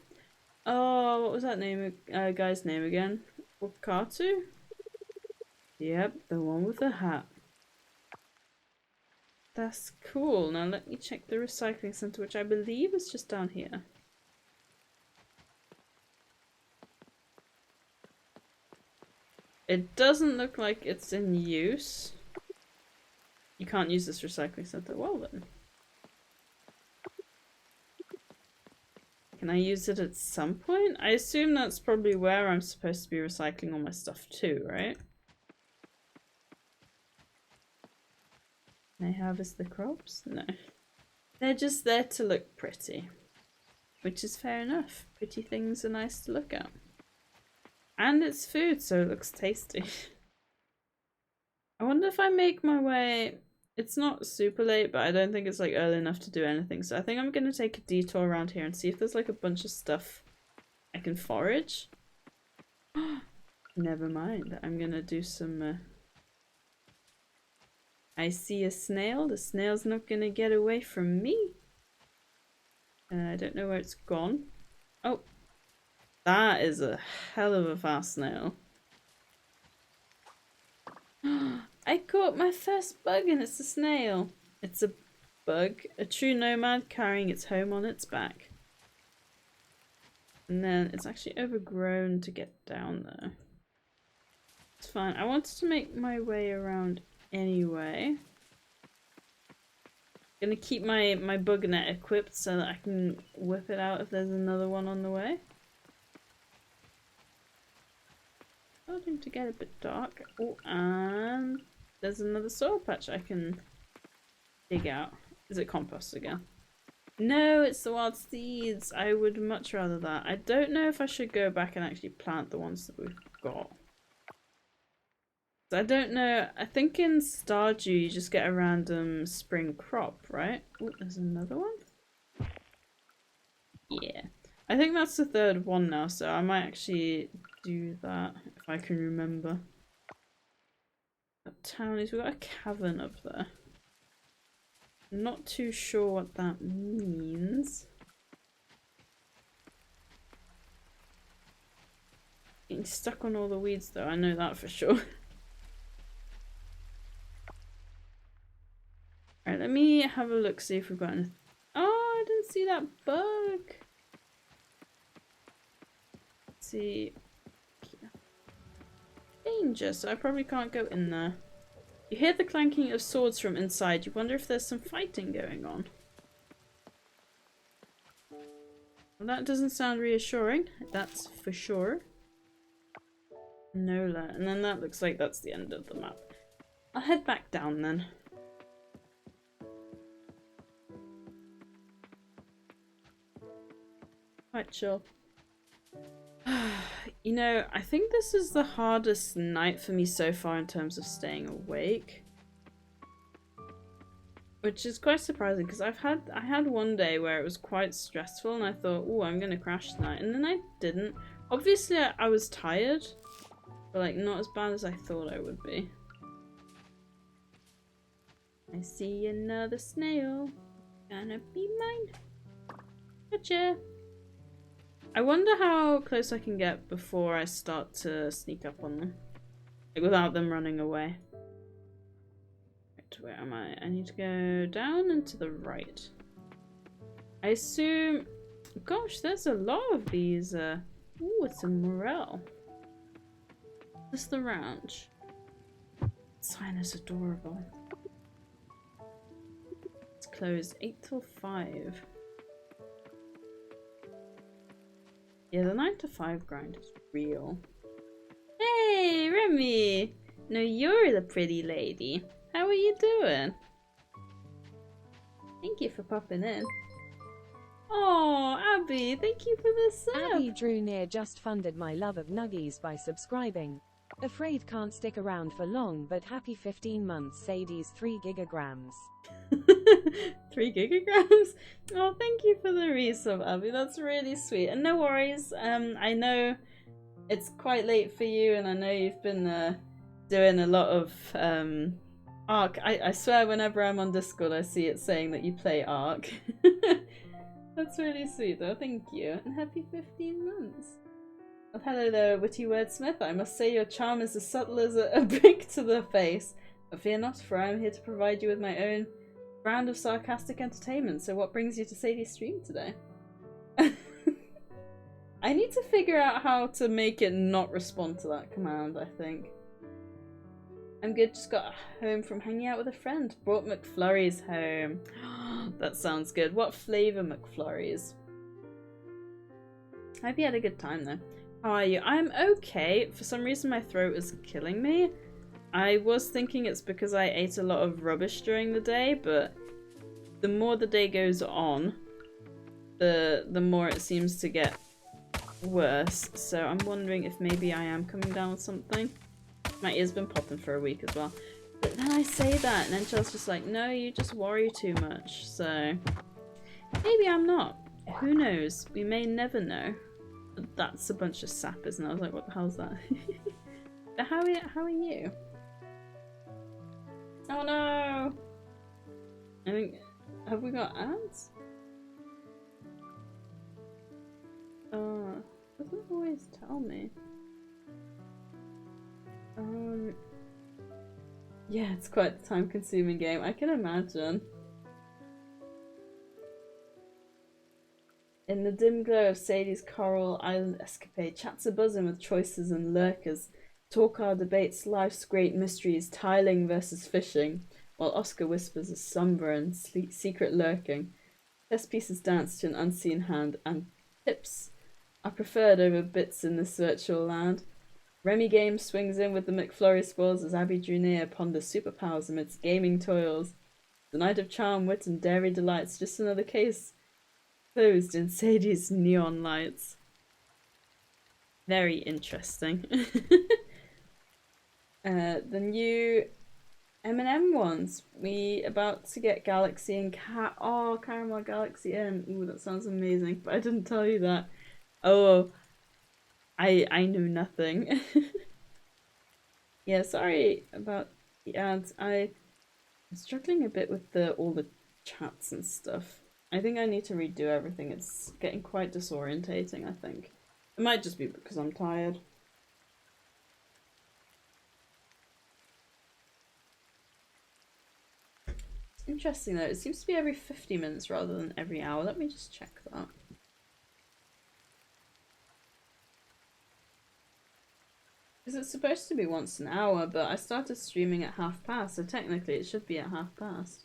[SPEAKER 1] Oh, what was that name? Guy's name again? Wakatu? Yep, the one with the hat. That's cool. Now let me check the recycling centre, which I believe is just down here. It doesn't look like it's in use. You can't use this recycling centre. Well then. Can I use it at some point? I assume that's probably where I'm supposed to be recycling all my stuff too, right? Can I harvest the crops? No. They're just there to look pretty. Which is fair enough. Pretty things are nice to look at. And it's food, so it looks tasty. I wonder if I make my way... It's not super late, but I don't think it's like early enough to do anything. So I think I'm going to take a detour around here and see if there's like a bunch of stuff I can forage. Never mind. I'm going to do some... I see a snail. The snail's not going to get away from me. I don't know where it's gone. Oh. That is a hell of a fast snail. I caught my first bug and it's a snail. It's a bug, a true nomad carrying its home on its back. And then it's actually overgrown to get down there. It's fine. I wanted to make my way around anyway. Gonna keep my bug net equipped so that I can whip it out if there's another one on the way. Starting to get a bit dark. Oh, and there's another soil patch I can dig out. Is it compost again? No, it's the wild seeds. I would much rather that. I don't know if I should go back and actually plant the ones that we've got. I don't know. I think in Stardew you just get a random spring crop, right? Oh, there's another one. Yeah. I think that's the third one now, so I might actually do that if I can remember. What town is? We've got a cavern up there. I'm not too sure what that means. Getting stuck on all the weeds though, I know that for sure. Alright, let me have a look, see if we've got anything. Oh, I didn't see that bug. Let's see. Danger, so I probably can't go in there. You hear the clanking of swords from inside. You wonder if there's some fighting going on. Well, that doesn't sound reassuring. That's for sure. Nola. And then that looks like that's the end of the map. I'll head back down then. Quite chill. You know, I think this is the hardest night for me so far in terms of staying awake. Which is quite surprising because I had one day where it was quite stressful and I thought, oh, I'm gonna crash tonight, and then I didn't. Obviously I was tired, but like not as bad as I thought I would be. I see another snail. Gonna be mine. Gotcha. I wonder how close I can get before I start to sneak up on them. Like, without them running away. Right, where am I? I need to go down and to the right. I assume... Gosh, there's a lot of these. Ooh, it's a morel. This is the ranch. Sign is adorable. It's closed 8 till 5. Yeah, the 9 to 5 grind is real. Hey, Remy! No, you're the pretty lady. How are you doing? Thank you for popping in. Oh, Abby, thank you for the sub.
[SPEAKER 3] Abby Drew Near just funded my love of nuggies by subscribing. Afraid can't stick around for long, but happy 15 months, Sadie's 3 gigagrams.
[SPEAKER 1] 3 gigagrams? Oh, thank you for the resub, Abby. That's really sweet. And no worries. I know it's quite late for you, and I know you've been doing a lot of Ark. I swear, whenever I'm on Discord, I see it saying that you play Ark. That's really sweet, though. Thank you, and happy 15 months. Well, hello there, witty wordsmith. I must say your charm is as subtle as a brick to the face. But fear not, for I am here to provide you with my own brand of sarcastic entertainment. So what brings you to Sadie's stream today? I need to figure out how to make it not respond to that command, I think. I'm good, just got home from hanging out with a friend. Brought McFlurries home. That sounds good. What flavour McFlurries? I hope you had a good time though. How are you? I'm okay. For some reason my throat is killing me. I was thinking it's because I ate a lot of rubbish during the day, but the more the day goes on, the more it seems to get worse. So I'm wondering if maybe I am coming down with something. My ear's been popping for a week as well. But then I say that and then Chelsea's just like, no, you just worry too much. So maybe I'm not. Who knows? We may never know. That's a bunch of sap, isn't it? I was like, what the hell's that? But how are you? Oh no! I think, have we got ads? Doesn't always tell me. Yeah, it's quite a time-consuming game. I can imagine. In the dim glow of Sadie's Coral Island escapade, chats are buzzing with choices and lurkers. Torquar debates life's great mysteries, tiling versus fishing, while Oscar whispers a somber and secret lurking. Chess pieces dance to an unseen hand, and tips are preferred over bits in this virtual land. Remy Games swings in with the McFlurry spoils as Abby drew near, ponders superpowers amidst gaming toils. The night of charm, wit, and dairy delights, just another case closed in Sadie's neon lights. Very interesting. The new M&M ones. We about to get Galaxy and Caramel Galaxy in. Ooh, that sounds amazing. But I didn't tell you that. Oh, I knew nothing. Yeah, sorry about the ads. I'm struggling a bit with all the chats and stuff. I think I need to redo everything. It's getting quite disorientating, I think. It might just be because I'm tired. It's interesting though. It seems to be every 50 minutes rather than every hour. Let me just check that. Because it's supposed to be once an hour, but I started streaming at past, so technically it should be at past.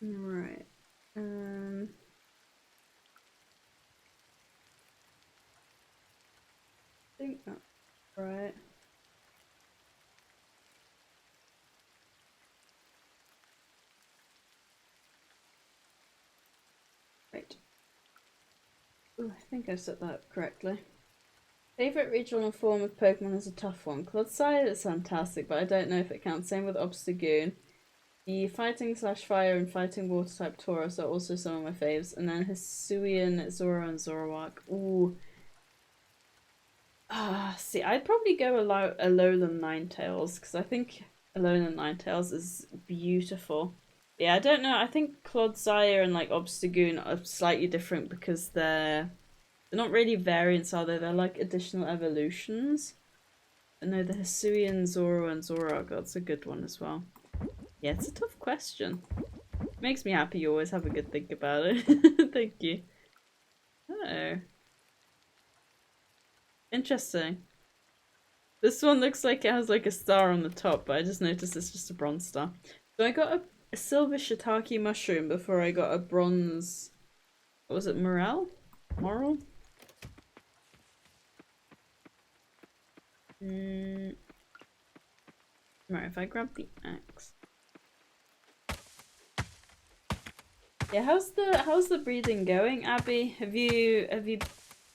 [SPEAKER 1] Right. I think that's right. Right. Ooh, I think I set that up correctly. Favorite regional form of Pokemon is a tough one. Clodsire is fantastic, but I don't know if it counts. Same with Obstagoon. The fighting/fire and fighting water type Tauros are also some of my faves. And then Hisuian, Zoro, and Zoroark. Ooh. See, I'd probably go Alolan Ninetales, because I think Alolan Ninetales is beautiful. Yeah, I don't know. I think Clodsire and like Obstagoon are slightly different because they're not really variants, are they? They're like additional evolutions. But no, the Hisuian, Zoro, and Zoroark, that's a good one as well. Yeah, it's a tough question. Makes me happy you always have a good think about it. Thank you. Oh. Interesting. This one looks like it has like a star on the top, but I just noticed it's just a bronze star. So I got a silver shiitake mushroom before I got a bronze... What was it? Morel? Moral? Right, if I grab the axe. Yeah, how's the breeding going, Abby? Have you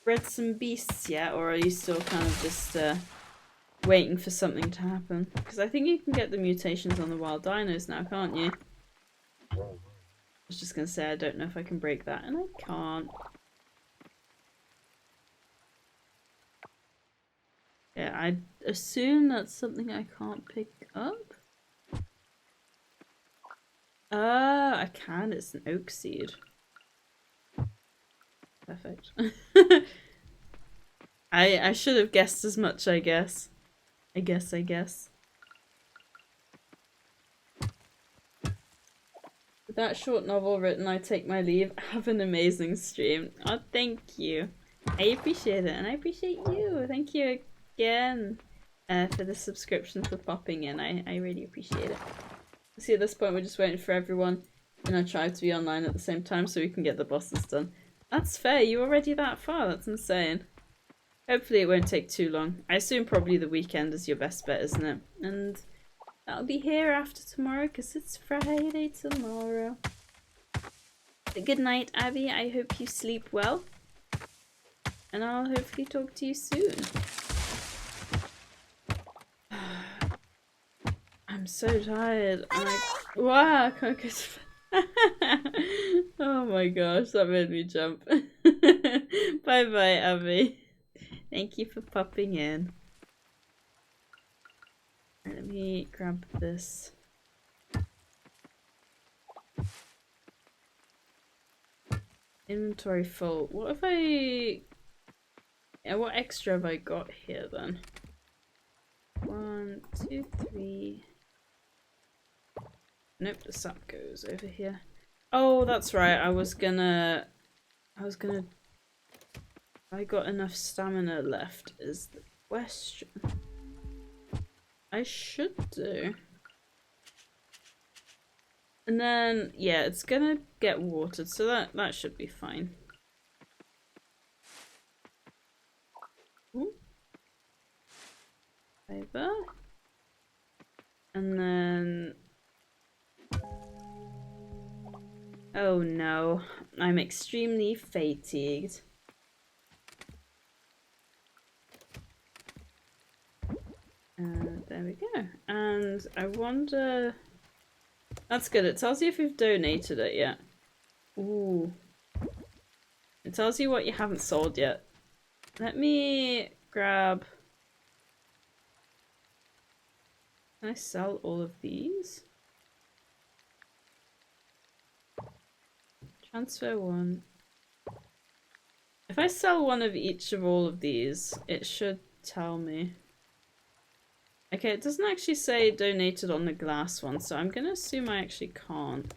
[SPEAKER 1] bred some beasts yet, or are you still kind of just waiting for something to happen? Because I think you can get the mutations on the wild dinos now, can't you? I was just gonna say I don't know if I can break that, and I can't. Yeah, I assume that's something I can't pick up. I can. It's an oak seed. Perfect. I should have guessed as much, I guess. I guess. With that short novel written, I take my leave. Have an amazing stream. Oh, thank you. I appreciate it, and I appreciate you. Thank you again for the subscription, for popping in. I really appreciate it. See, at this point, we're just waiting for everyone in our tribe to be online at the same time so we can get the bosses done. That's fair. You already that far? That's insane. Hopefully it won't take too long. I assume probably the weekend is your best bet, isn't it? And I'll be here after tomorrow because it's Friday tomorrow. But good night, Abby. I hope you sleep well. And I'll hopefully talk to you soon. I'm so tired. Wow, I can't go to bed. Oh my gosh, that made me jump. Bye bye, Abby. Thank you for popping in. Let me grab this. Inventory full. What have I... Yeah, what extra have I got here then? 1, 2, 3... Nope, the sap goes over here. Oh, that's right. I was gonna... I got enough stamina left is the question. I should do. And then, yeah, it's gonna get watered, so that should be fine. Ooh. Fiber. And then... Oh no, I'm extremely fatigued. There we go. And I wonder... That's good. It tells you if you've donated it yet. Ooh. It tells you what you haven't sold yet. Let me grab... Can I sell all of these? Transfer one. If I sell one of each of all of these, it should tell me. Okay, it doesn't actually say donated on the glass one, so I'm gonna assume I actually can't.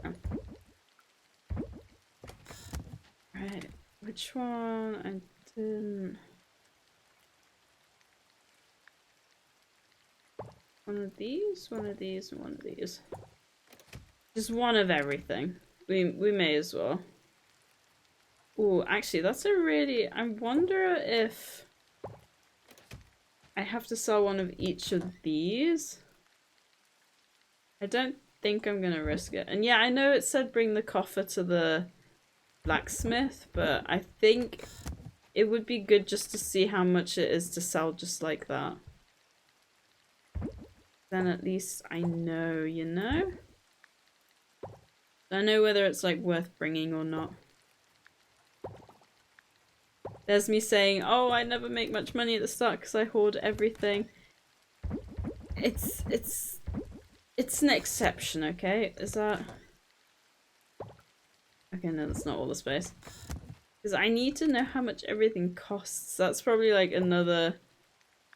[SPEAKER 1] Oh. Right, which one? I didn't... One of these, and one of these. Just one of everything. We may as well. Ooh, actually, that's a really... I wonder if I have to sell one of each of these. I don't think I'm gonna risk it. And yeah, I know it said bring the coffer to the blacksmith, but I think it would be good just to see how much it is to sell just like that. Then at least I know, you know? I know whether it's like worth bringing or not. There's me saying, oh, I never make much money at the start because I hoard everything. It's an exception, okay? Is that... Okay, no, that's not all the space. Because I need to know how much everything costs. That's probably like another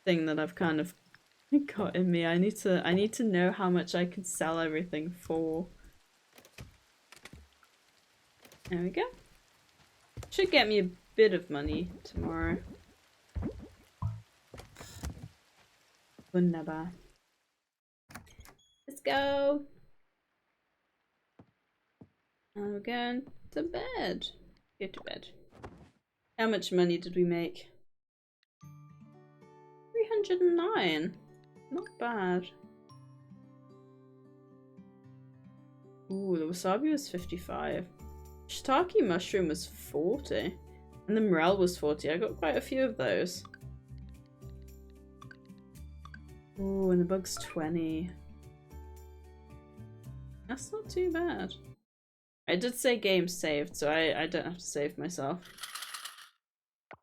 [SPEAKER 1] thing that I've kind of got in me. I need to know how much I can sell everything for. There we go. Should get me a bit of money tomorrow. Wunderbar. Let's go. And we're going to bed. Go to bed. How much money did we make? 309. Not bad. Ooh, the wasabi was 55. Shiitake mushroom was 40. And the morel was 40. I got quite a few of those. Ooh, and the bug's 20. That's not too bad. I did say game saved, so I don't have to save myself.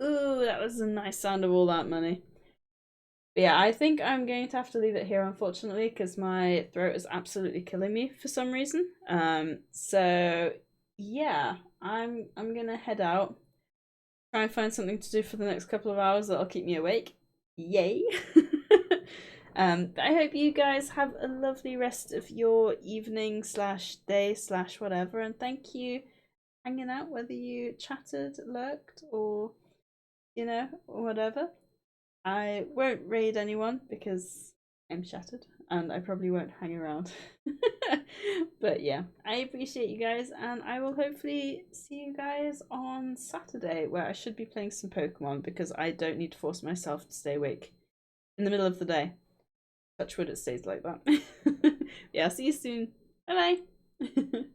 [SPEAKER 1] Ooh, that was a nice sound of all that money. But yeah, I think I'm going to have to leave it here, unfortunately, because my throat is absolutely killing me for some reason. So yeah, I'm gonna head out, try and find something to do for the next couple of hours that'll keep me awake. Yay! But I hope you guys have a lovely rest of your evening / day / whatever, and thank you for hanging out, whether you chatted, lurked, or you know, whatever. I won't raid anyone because I'm shattered and I probably won't hang around. But yeah, I appreciate you guys, and I will hopefully see you guys on Saturday, where I should be playing some Pokemon because I don't need to force myself to stay awake in the middle of the day. Touch wood, it stays like that. Yeah, I'll see you soon. Bye bye.